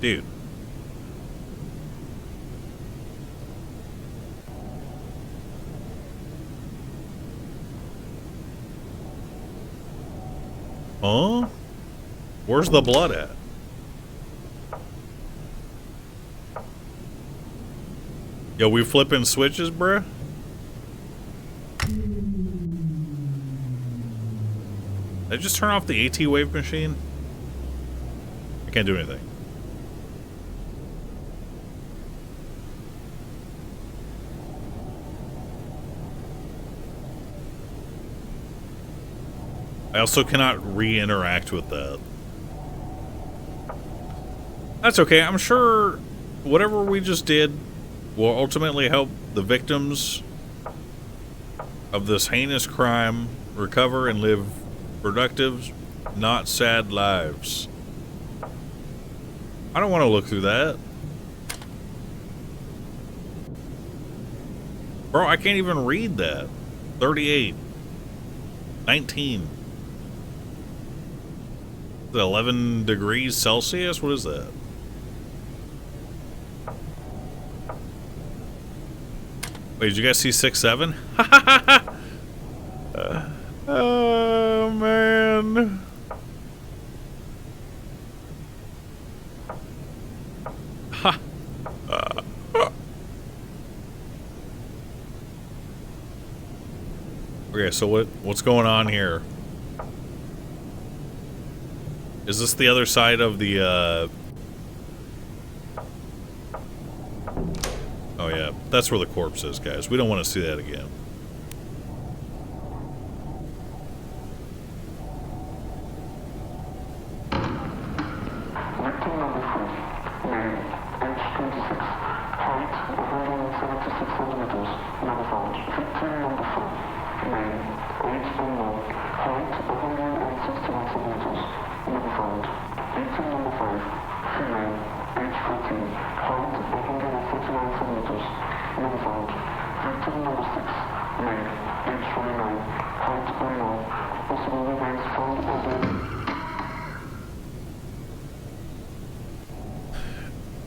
Dude. Huh? Where's the blood at? Yo, we flipping switches, bruh? Did I just turn off the AT wave machine? I can't do anything. I also cannot re-interact with that. That's okay. I'm sure whatever we just did will ultimately help the victims of this heinous crime recover and live productive, not sad lives. I don't want to look through that. Bro, I can't even read that. 38. 19. 11 degrees Celsius? What is that? Wait, did you guys see 6, 7? Oh, man. Ha. Okay, so what's going on here? Is this the other side of the, Oh yeah, that's where the corpse is, guys. We don't want to see that again.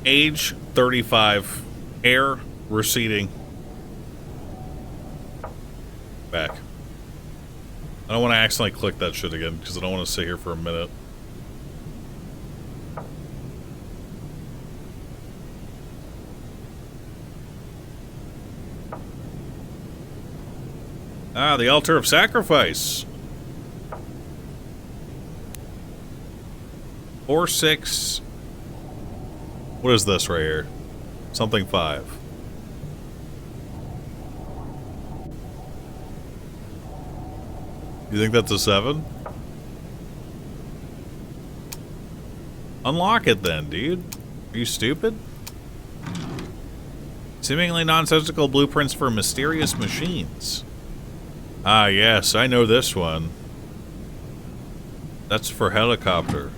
Age 35, hair receding. Back. I don't want to accidentally click that shit again because I don't want to sit here for a minute. Ah, the altar of sacrifice. 4, 6. What is this right here? Something 5. You think that's a 7? Unlock it then, dude. Are you stupid? Seemingly nonsensical blueprints for mysterious machines. Ah, yes, I know this one. That's for helicopter.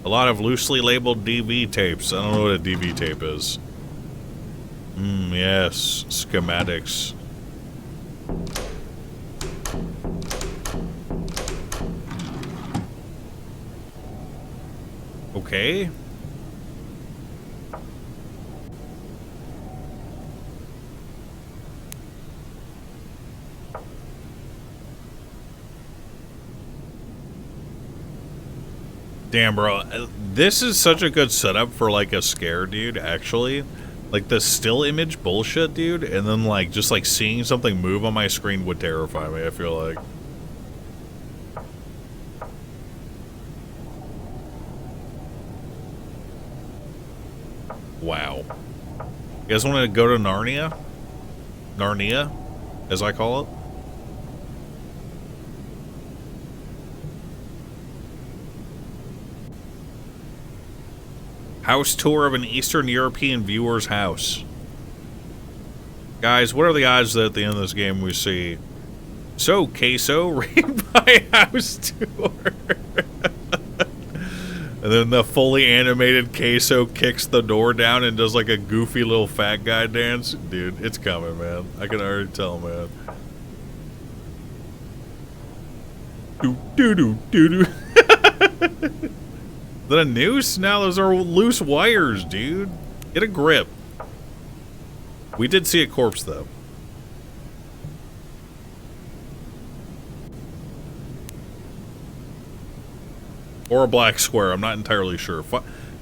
A lot of loosely labeled DV tapes. I don't know what a DV tape is. Yes. Schematics. Okay. Damn, bro. This is such a good setup for, like, a scare, dude, actually. Like, the still image bullshit, dude, and then, like, just, like, seeing something move on my screen would terrify me, I feel like. Wow. You guys want to go to Narnia? Narnia, as I call it? House tour of an Eastern European viewer's house. Guys, what are the odds that at the end of this game we see... So, Queso, raid by house tour. And then the fully animated queso kicks the door down and does like a goofy little fat guy dance. Dude, it's coming, man. I can already tell, man. Do-do-do-do-do. Is that a noose? Now those are loose wires, dude. Get a grip. We did see a corpse, though. Or a black square. I'm not entirely sure.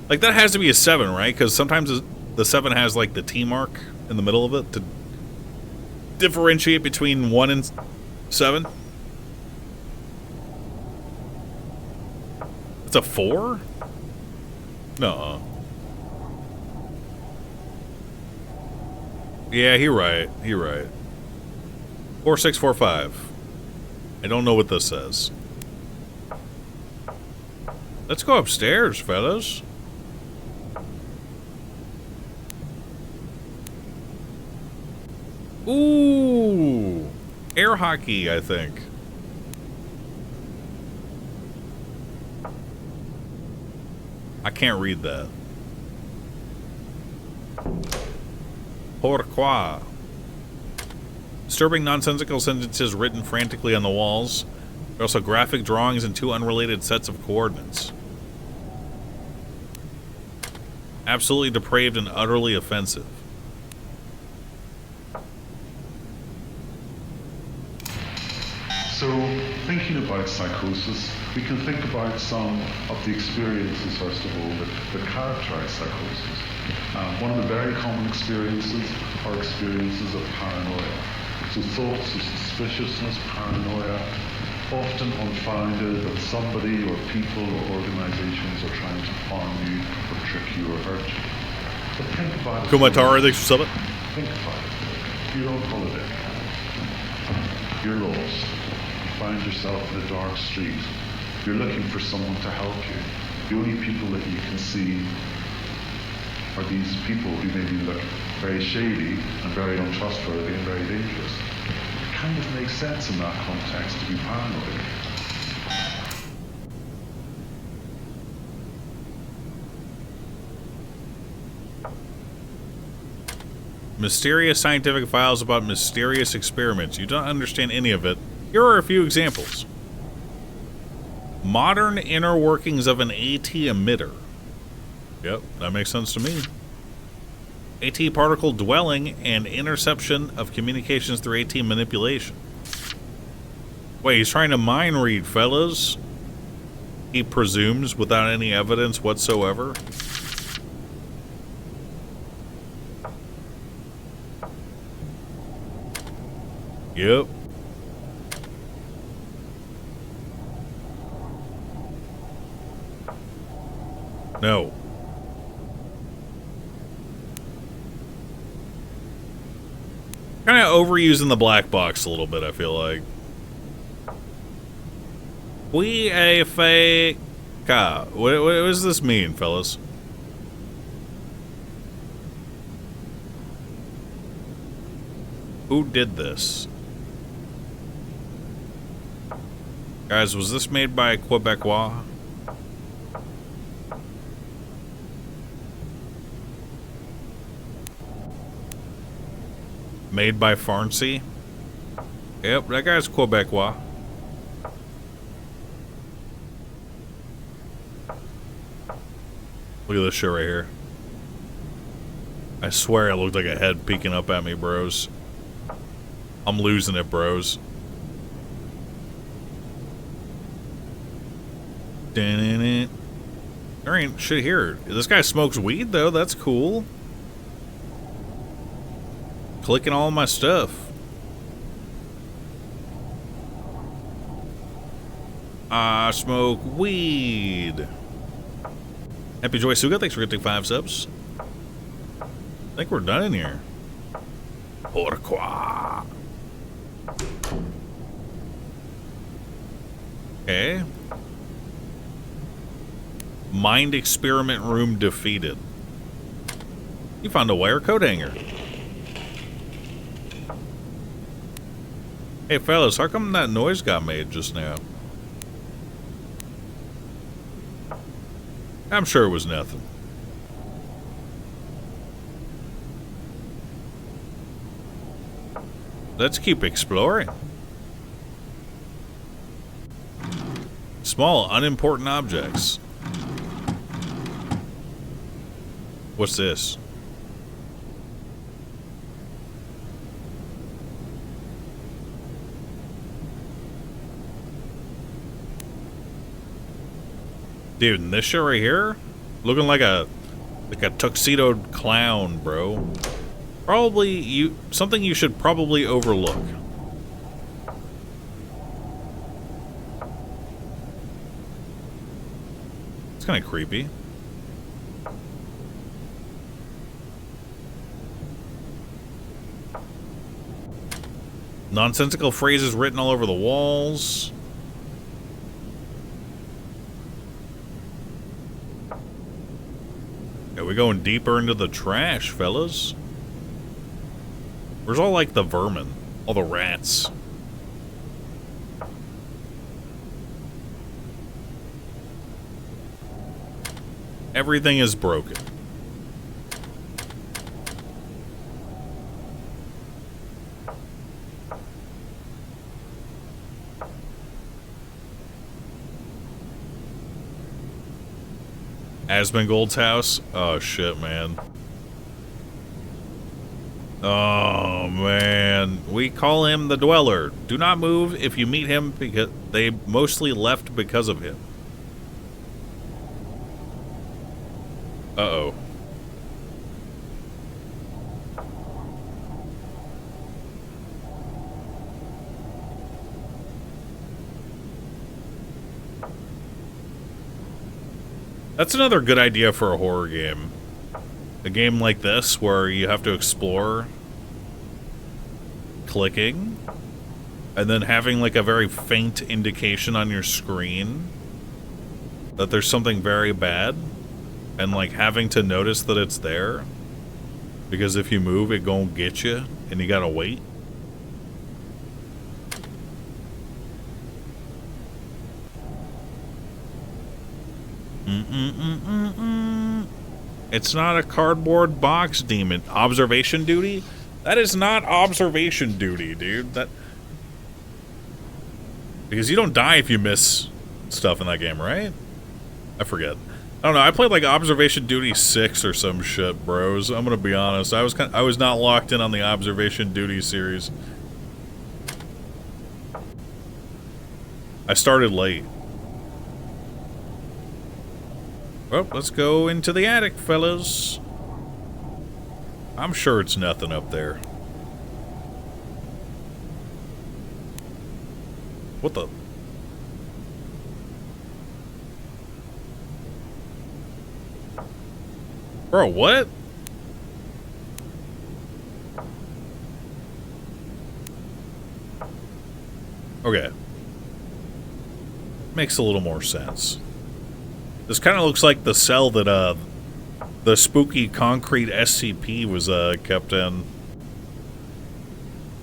Like, that has to be a 7, right? Because sometimes the 7 has, like, the T mark in the middle of it to differentiate between 1 and 7. It's a 4? No. Yeah, he right. 4645. I don't know what this says. Let's go upstairs, fellas. Ooh. Air hockey, I think. I can't read that. Pourquoi? Disturbing nonsensical sentences written frantically on the walls. There are also graphic drawings and 2 unrelated sets of coordinates. Absolutely depraved and utterly offensive. So, thinking about psychosis, we can think about some of the experiences, first of all, that characterize psychosis. One of the very common experiences are experiences of paranoia. So thoughts of suspiciousness, paranoia, often unfounded that somebody or people or organizations are trying to harm you or trick you or hurt you. But think about it. Kumatara, thanks for subbing. Think about it. You're on holiday. You're lost. You find yourself in a dark street. You're looking for someone to help you. The only people that you can see are these people who maybe look very shady and very untrustworthy and very dangerous. It kind of makes sense in that context to be paranoid. Mysterious scientific files about mysterious experiments. You don't understand any of it. Here are a few examples. Modern inner workings of an AT emitter. Yep, that makes sense to me. AT particle dwelling and interception of communications through AT manipulation. Wait, he's trying to mind read, fellas. He presumes without any evidence whatsoever. Yep. No. Kind of overusing the black box a little bit, I feel like. We a fake. What does this mean, fellas? Who did this? Guys, was this made by Quebecois? Made by Farnsey? Yep, that guy's Quebecois. Look at this shit right here. I swear it looked like a head peeking up at me, bros. I'm losing it, bros. There ain't shit here. This guy smokes weed, though. That's cool. Clicking all my stuff. I smoke weed. Happy Joy Suga, thanks for getting 5 subs. I think we're done in here. Pourquoi? Okay. Mind experiment room defeated. You found a wire coat hanger. Hey fellas, how come that noise got made just now? I'm sure it was nothing. Let's keep exploring. Small, unimportant objects. What's this? Dude, and this shit right here? Looking like a tuxedoed clown, bro. Probably something you should probably overlook. It's kind of creepy. Nonsensical phrases written all over the walls. Yeah, we're going deeper into the trash, fellas. Where's all, like, the vermin? All the rats? Everything is broken. Asmongold's house? Oh, shit, man. Oh, man. We call him the Dweller. Do not move if you meet him because they mostly left because of him. Uh-oh. That's another good idea for a horror game. A game like this where you have to explore, clicking, and then having like a very faint indication on your screen that there's something very bad, and like having to notice that it's there, because if you move it gon' get you and you gotta wait. It's not a cardboard box demon. Observation duty? That is not observation duty, dude. Because you don't die if you miss stuff in that game, right? I forget. I don't know. I played like Observation Duty 6 or some shit, bros. I'm gonna be honest. I was not locked in on the Observation Duty series. I started late. Well, let's go into the attic, fellas. I'm sure it's nothing up there. What the? Bro, what? Okay. Makes a little more sense. This kind of looks like the cell that, the spooky concrete SCP was, kept in.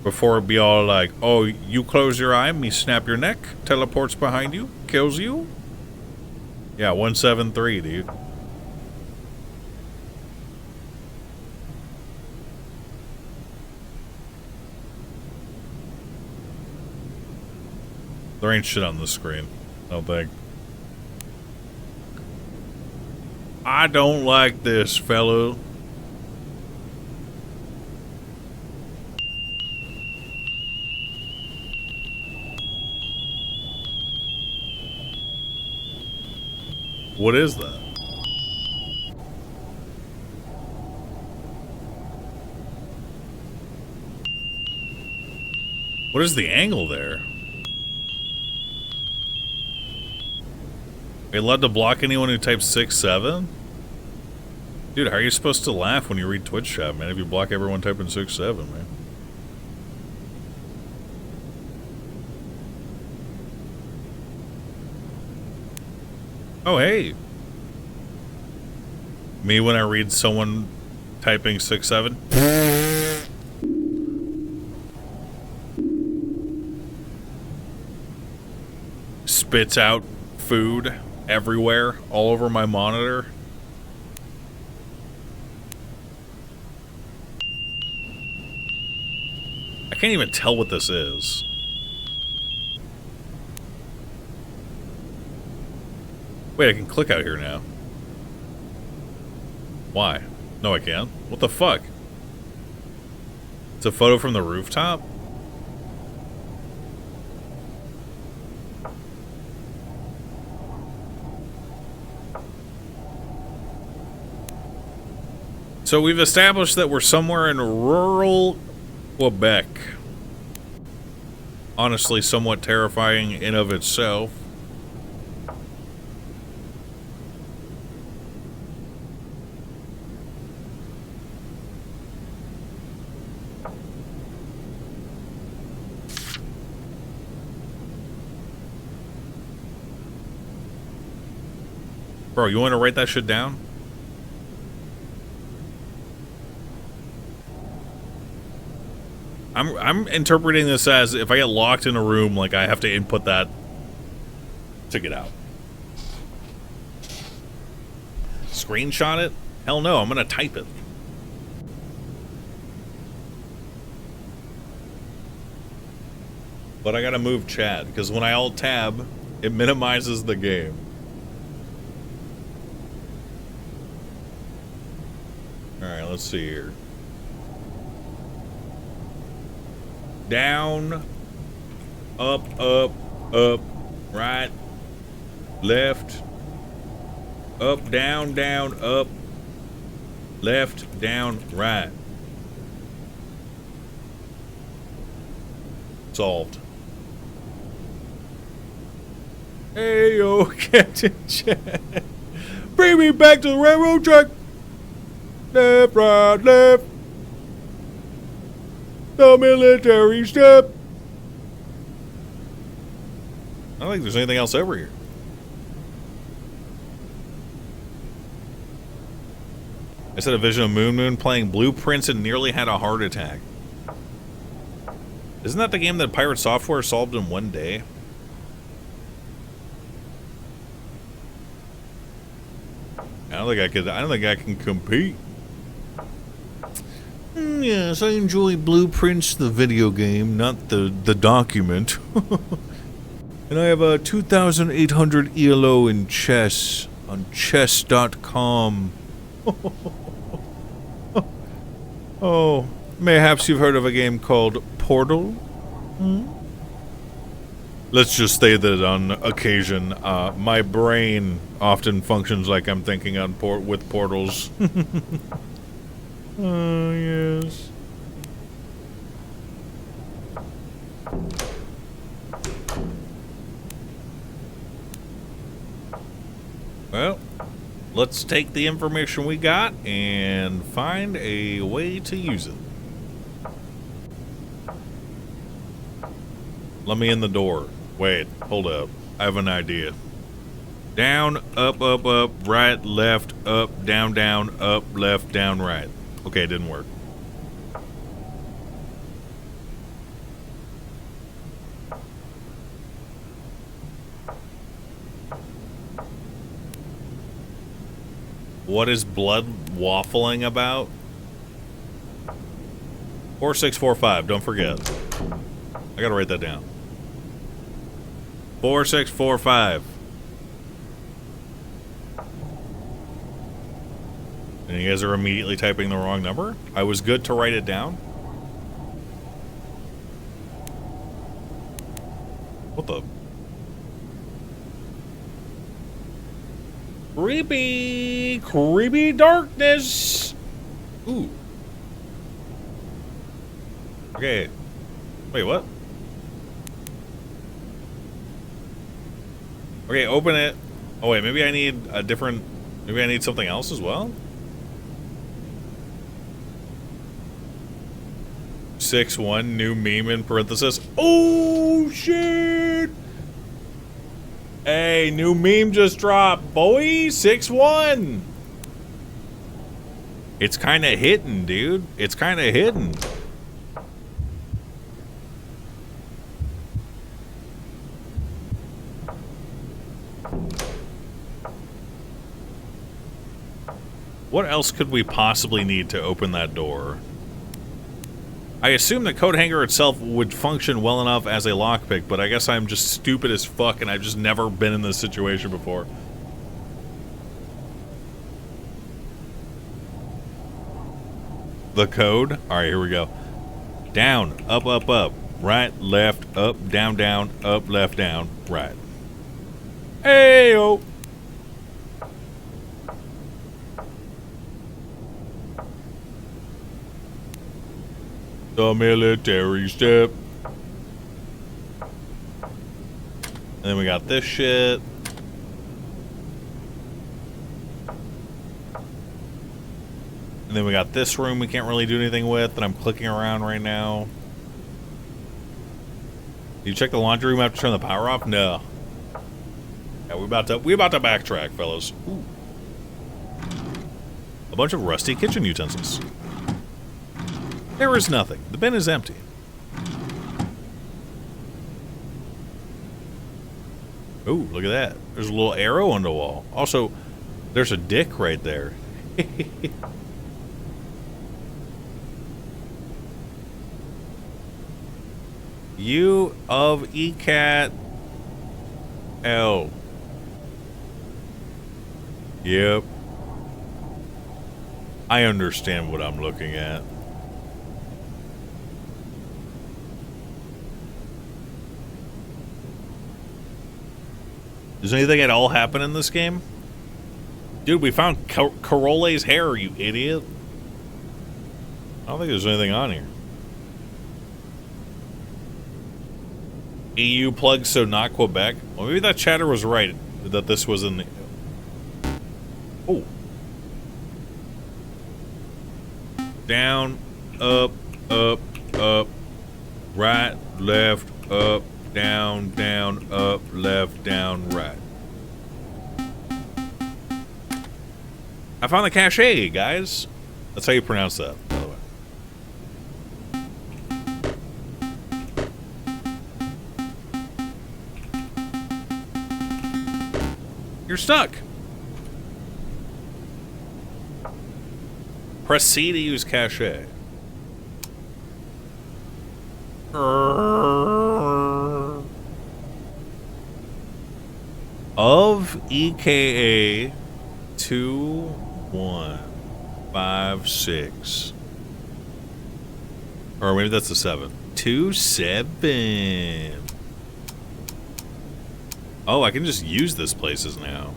Before it'd be all like, oh, you close your eye, me snap your neck, teleports behind you, kills you? Yeah, 173, dude. There ain't shit on the screen, I don't think. I don't like this, fellow. What is that? What is the angle there? Are you allowed to block anyone who types 6-7? Dude, how are you supposed to laugh when you read Twitch chat, man, if you block everyone typing 6-7, man? Oh, hey. Me when I read someone typing 6-7? Spits out food everywhere, all over my monitor. I can't even tell what this is. Wait, I can click out here now. Why? No, I can't. What the fuck? It's a photo from the rooftop? So we've established that we're somewhere in rural Quebec. Honestly, somewhat terrifying in of itself. Bro, you want to write that shit down? I'm interpreting this as if I get locked in a room, like I have to input that to get out. Screenshot it? Hell no, I'm gonna type it. But I gotta move chat, because when I alt tab, it minimizes the game. Alright, let's see here. Down, up, right, left, up, down, up, left, down, right. Solved. Hey yo, Captain Chad. Bring me back to the railroad track. Left, right, left. The military step. I don't think there's anything else over here. I said a vision of MOONMOON playing blueprints and nearly had a heart attack. Isn't that the game that Pirate Software solved in one day? I don't think I can compete. Yes, I enjoy Blueprints, the video game, not the document. And I have a 2,800 ELO in chess on chess.com. Oh, mayhaps you've heard of a game called Portal? Let's just say that on occasion, my brain often functions like I'm thinking on with portals. Oh, yes. Well, let's take the information we got and find a way to use it. Let me in the door. Wait, hold up. I have an idea. Down, up, right, left, up, down, up, left, down, right. Okay, it didn't work. What is blood waffling about? 4645, don't forget. I gotta write that down. 4645. And you guys are immediately typing the wrong number? I was good to write it down. What the? Creepy darkness. Ooh. Okay. Wait, what? Okay, open it. Oh wait, maybe I need a different, maybe I need something else as well? 6-1, new meme in parenthesis. Oh shit! Hey, new meme just dropped, boy. 6-1. It's kind of hitting, dude. It's kind of hitting. What else could we possibly need to open that door? I assume the coat hanger itself would function well enough as a lockpick, but I guess I'm just stupid as fuck and I've just never been in this situation before. The code? Alright, here we go. Down, up, up, up. Right, left, up, down, up, left, down, right. Hey-o! The military step. And then we got this shit. And then we got this room we can't really do anything with that I'm clicking around right now. You check the laundry room after turn the power off? No. Yeah, we about to backtrack, fellas. Ooh. A bunch of rusty kitchen utensils. There is nothing. The bin is empty. Ooh, look at that. There's a little arrow on the wall. Also, there's a dick right there. U of ECAT L. Yep. I understand what I'm looking at. Does anything at all happen in this game? Dude, we found Carolle's hair, you idiot. I don't think there's anything on here. EU plug, so not Quebec. Well, maybe that chatter was right, that this was in the... Oh. Down, up, up, up, right, left, up, down, up, left, down, right. I found the cache, guys. That's how you pronounce that, by the way. You're stuck. Press C to use cache. Of EKA 2156. Or maybe that's a 7. 27. Oh, I can just use this places now.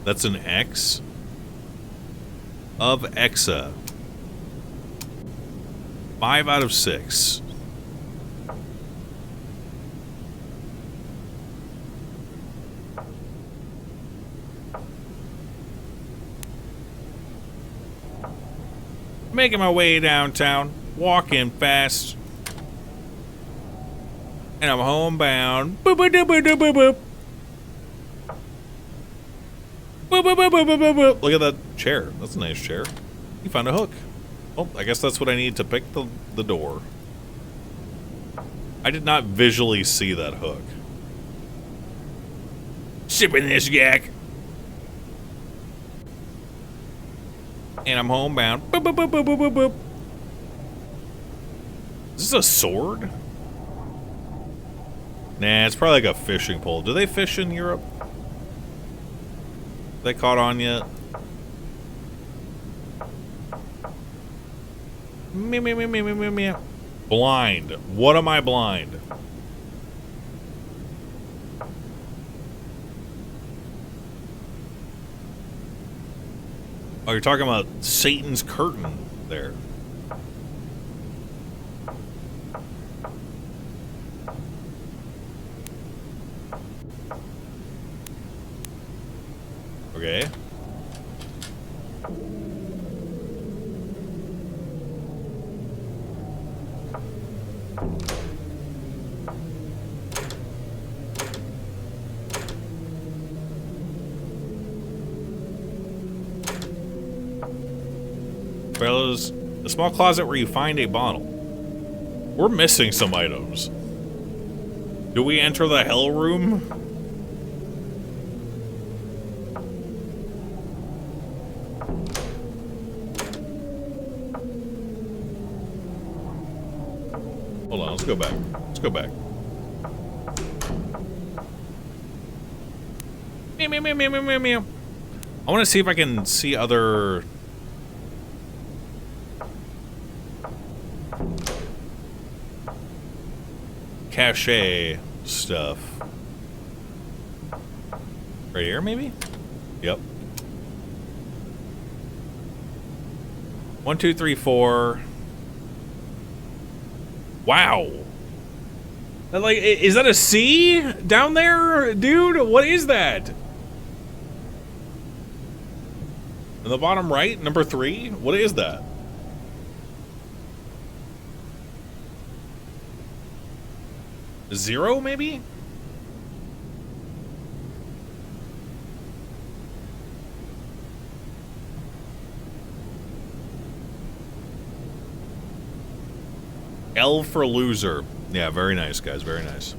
That's an X. Of Exa. 5 out of 6. Making my way downtown, walking fast. And I'm homebound. Boop, boop, boop, boop, boop, boop. Boop, boop, boop, boop, boop, boop, boop. Look at that chair. That's a nice chair. You found a hook. Oh, I guess that's what I need to pick the door. I did not visually see that hook. Sipping this yak. And I'm homebound. Boop, boop, boop, boop, boop, boop, boop. Is this a sword? Nah, it's probably like a fishing pole. Do they fish in Europe? They caught on yet? Me, me, me, me, me, me, me. Blind. What am I blind? Oh, you're talking about Satan's curtain there. Okay. Fellas, a small closet where you find a bottle. We're missing some items. Do we enter the hell room? Hold on, let's go back. Let's go back. Meow, meow, meow, meow, meow, meow, meow. I want to see if I can see other... cache stuff. Right here, maybe? Yep. 1, 2, 3, 4. Wow. Like, is that a C down there, dude? What is that? In the bottom right, number 3? What is that? Zero, maybe? L for loser. Yeah, very nice, guys. Very nice.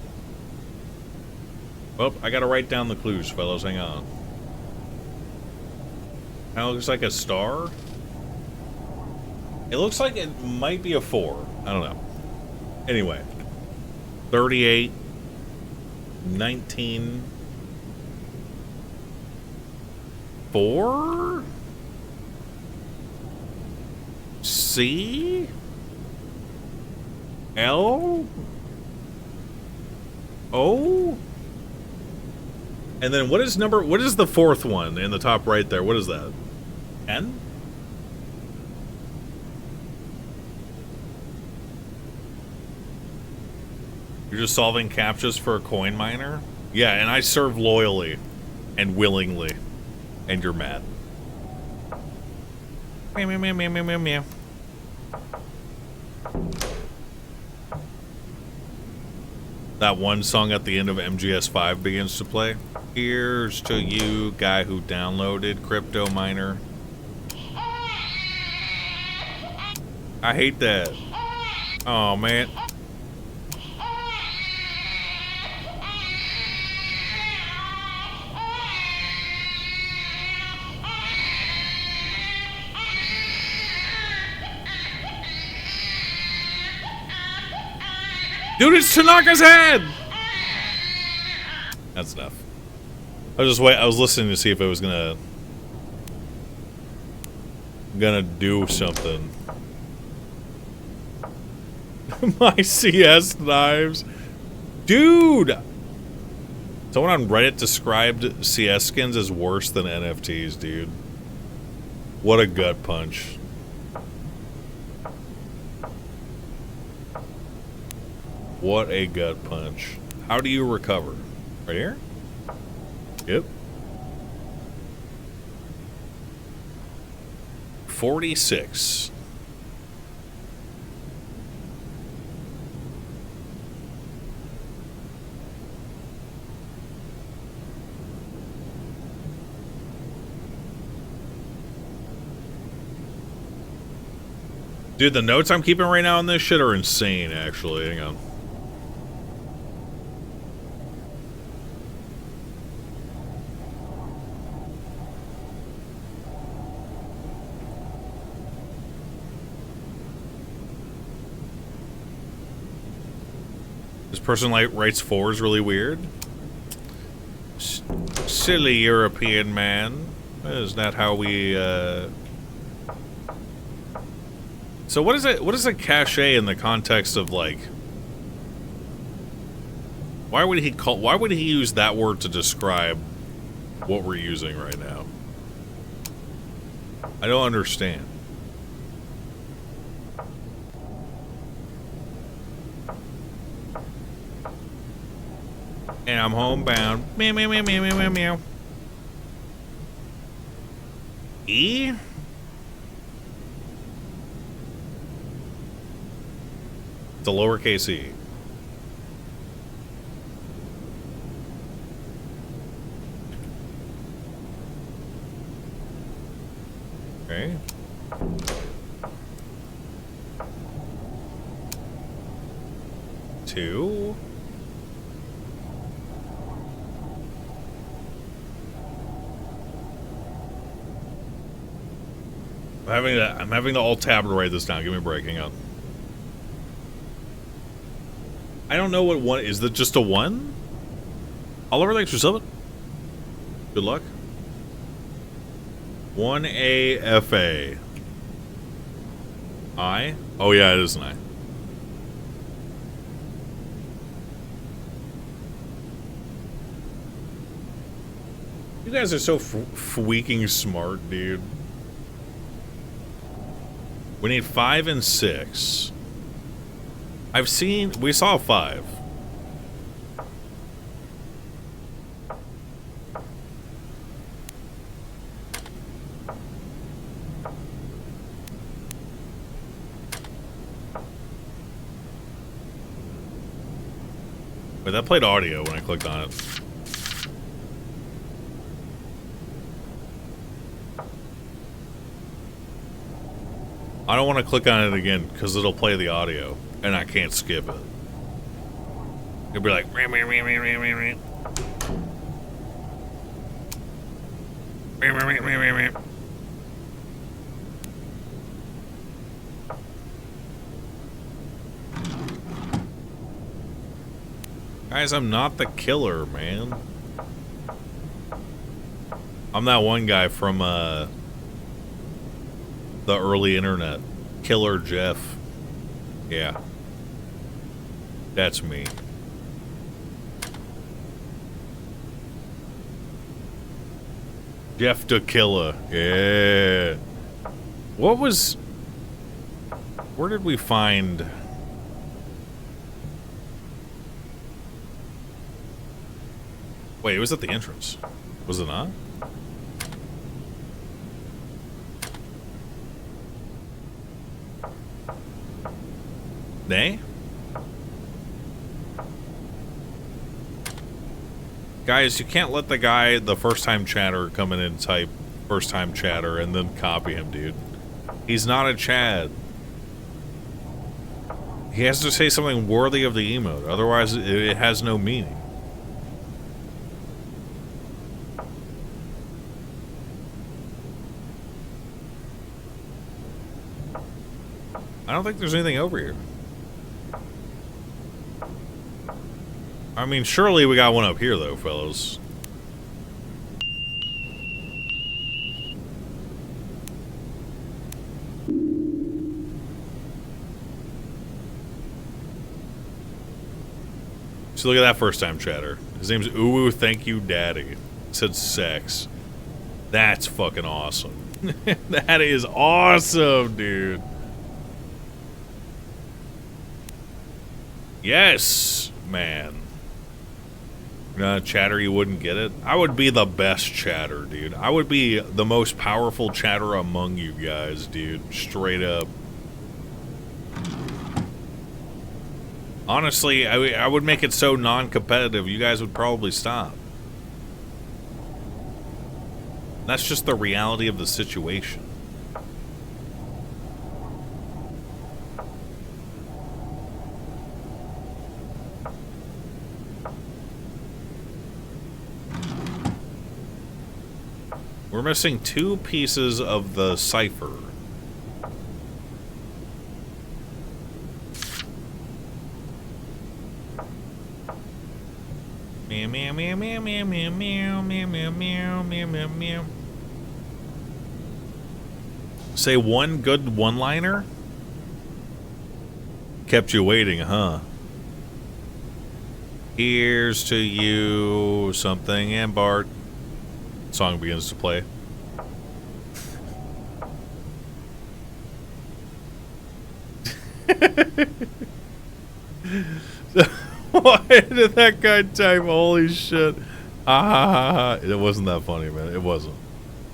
Well, I gotta write down the clues, fellas. Hang on. That looks like a star. It looks like it might be a 4. I don't know. Anyway. 38. 19. 4? C? L? O? And then what is the 4th one in the top right there? What is that? N? You're just solving captchas for a coin miner? Yeah, and I serve loyally and willingly. And you're mad. Meow, meow, meow, meow, meow, meow, meow. That one song at the end of MGS5 begins to play. Here's to you, guy who downloaded Crypto Miner. I hate that. Oh, man. Dude, it's Tanaka's head! That's enough. I was listening to see if it was gonna do something. My CS knives. Dude! Someone on Reddit described CS skins as worse than NFTs, dude. What a gut punch. What a gut punch. How do you recover? Right here? Yep. 46. Dude, the notes I'm keeping right now on this shit are insane, actually. Hang on. This person like writes 4 is really weird. Silly European man. Is that how we So what is it? What is a cache in the context of like? Why would he use that word to describe what we're using right now? I don't understand. And I'm homebound. Meow, meow, meow, meow, meow, meow, meow. E? It's a lowercase e. Okay. Two. I'm having the alt tab to write this down. Give me a break. Hang on. I don't know what one is. That just a one? Oliver, thanks for subbing. Good luck. 1AFA. I? Oh yeah, it is an I. You guys are so freaking smart, dude. We need 5 and 6. We saw 5. Wait, that played audio when I clicked on it. I don't want to click on it again because it'll play the audio and I can't skip it. It'll be like guys, I'm not the killer, man. I'm that one guy from the early internet. Killer Jeff. Yeah. That's me. Jeff the Killer. Yeah. What was... Where did we find... Wait, it was at the entrance. Was it not? Nay? Guys, you can't let the guy, the first-time chatter, come in and type first-time chatter and then copy him, dude. He's not a Chad. He has to say something worthy of the emote, otherwise it has no meaning. I don't think there's anything over here. I mean, surely we got one up here, though, fellas. So look at that first-time chatter. His name's Uwu Thank You Daddy. He said sex. That's fucking awesome. That is awesome, dude. Yes, man. Chatter, you wouldn't get it? I would be the best chatter, dude. I would be the most powerful chatter among you guys, dude. Straight up. Honestly, I would make it so non-competitive, you guys would probably stop. That's just the reality of the situation. We're missing 2 pieces of the cipher. Meow meow meow meow meow meow meow meow meow meow meow meow. Say one good one-liner? Kept you waiting, huh? Here's to you, something, and Bart. Song begins to play. Why did that guy type holy shit? It wasn't that funny, man. It wasn't.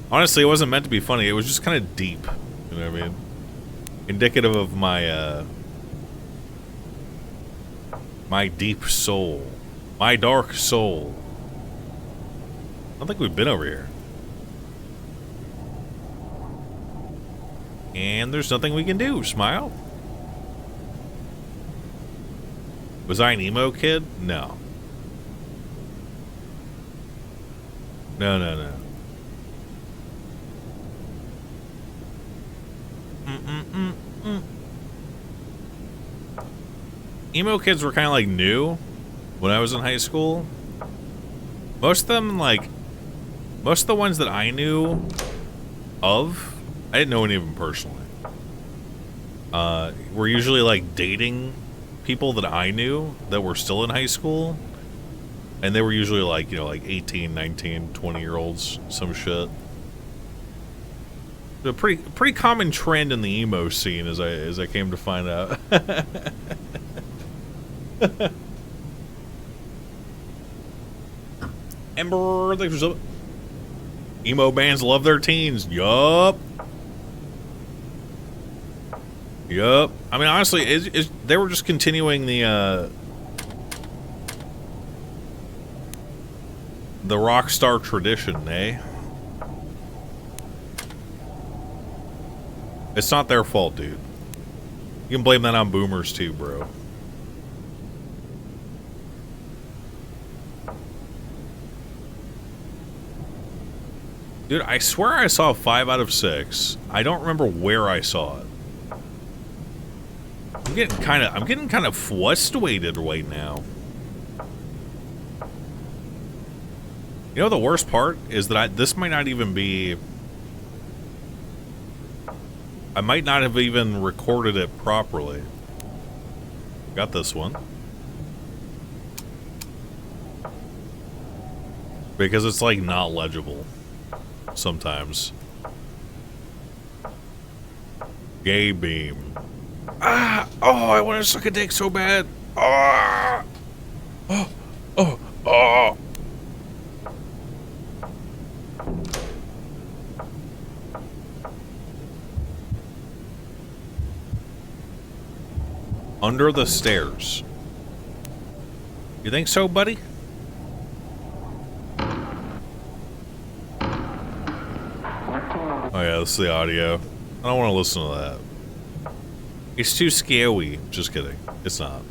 Honestly, it wasn't meant to be funny. It was just kind of deep. You know what I mean? Indicative of my my deep soul. My dark soul. I don't think we've been over here. And there's nothing we can do. Smile. Was I an emo kid? No. No, no, no. emo kids were kind of like new when I was in high school. Most of them, like, most of the ones that I knew of, I didn't know any of them personally. Were usually like dating people that I knew that were still in high school. And they were usually like, you know, like 18, 19, 20-year-olds, some shit. A pretty common trend in the emo scene, as I came to find out. Ember, thanks for something. Emo bands love their teens. Yup. Yup. I mean, honestly, they were just continuing the rock star tradition, eh? It's not their fault, dude. You can blame that on boomers too, bro. Dude, I swear I saw 5 out of 6. I don't remember where I saw it. I'm getting kind of frustrated right now. You know, the worst part is that this might not even be... I might not have even recorded it properly. Got this one. Because it's, like, not legible. Sometimes. Gay beam. Ah! Oh, I want to suck a dick so bad. Ah! Oh! Oh! Oh! Under the stairs. You think so, buddy? Oh yeah, this is the audio. I don't want to listen to that. It's too scary. Just kidding. It's not.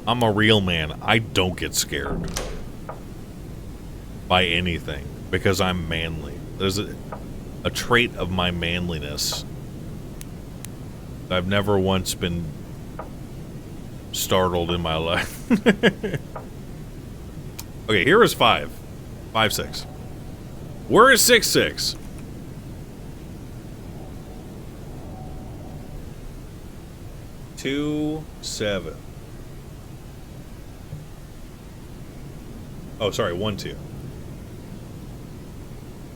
I'm a real man. I don't get scared by anything because I'm manly. There's a trait of my manliness. I've never once been startled in my life. Okay, here is 5. 5, 6. Where is 6, 6? Two, 7. Oh, sorry, 1, 2.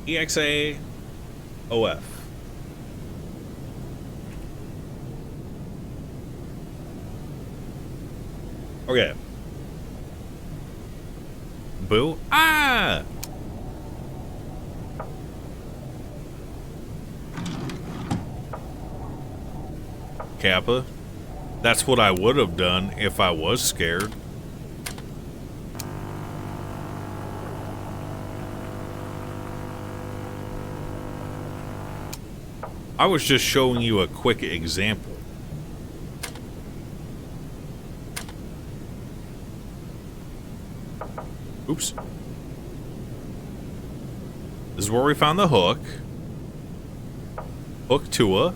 EXA OF. Okay. Boo. Ah! Kappa. That's what I would have done if I was scared. I was just showing you a quick example. Oops. This is where we found the hook. Hook Tua.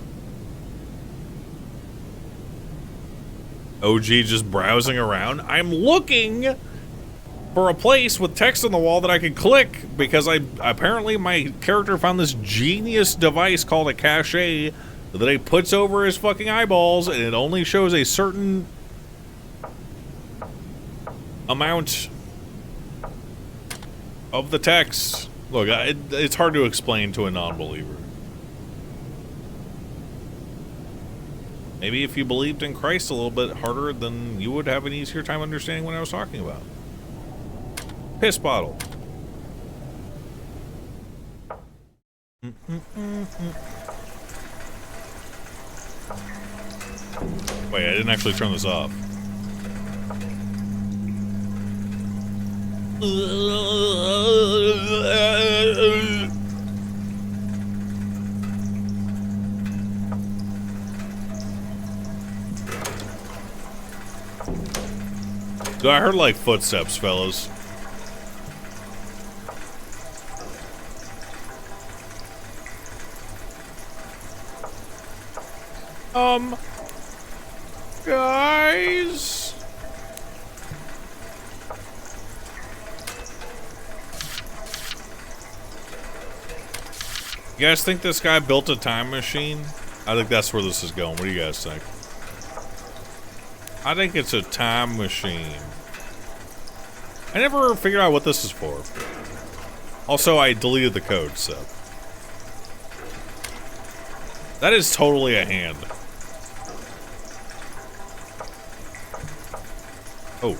OG just browsing around. I'm looking for a place with text on the wall that I can click because apparently my character found this genius device called a cache that he puts over his fucking eyeballs and it only shows a certain amount of the text. Look, it's hard to explain to a non-believer. Maybe if you believed in Christ a little bit harder, then you would have an easier time understanding what I was talking about. Piss bottle. Wait, I didn't actually turn this off. Dude, I heard like footsteps, fellas. Guys. You guys think this guy built a time machine? I think that's where this is going. What do you guys think? I think it's a time machine. I never figured out what this is for. Also, I deleted the code, so. That is totally a hand. Oh.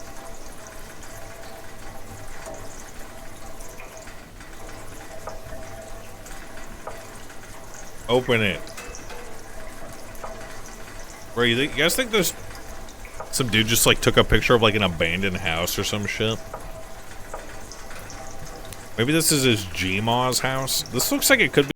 Open it. Bro, you guys think there's some dude just like took a picture of like an abandoned house or some shit? Maybe this is his Gmaw's house? This looks like it could be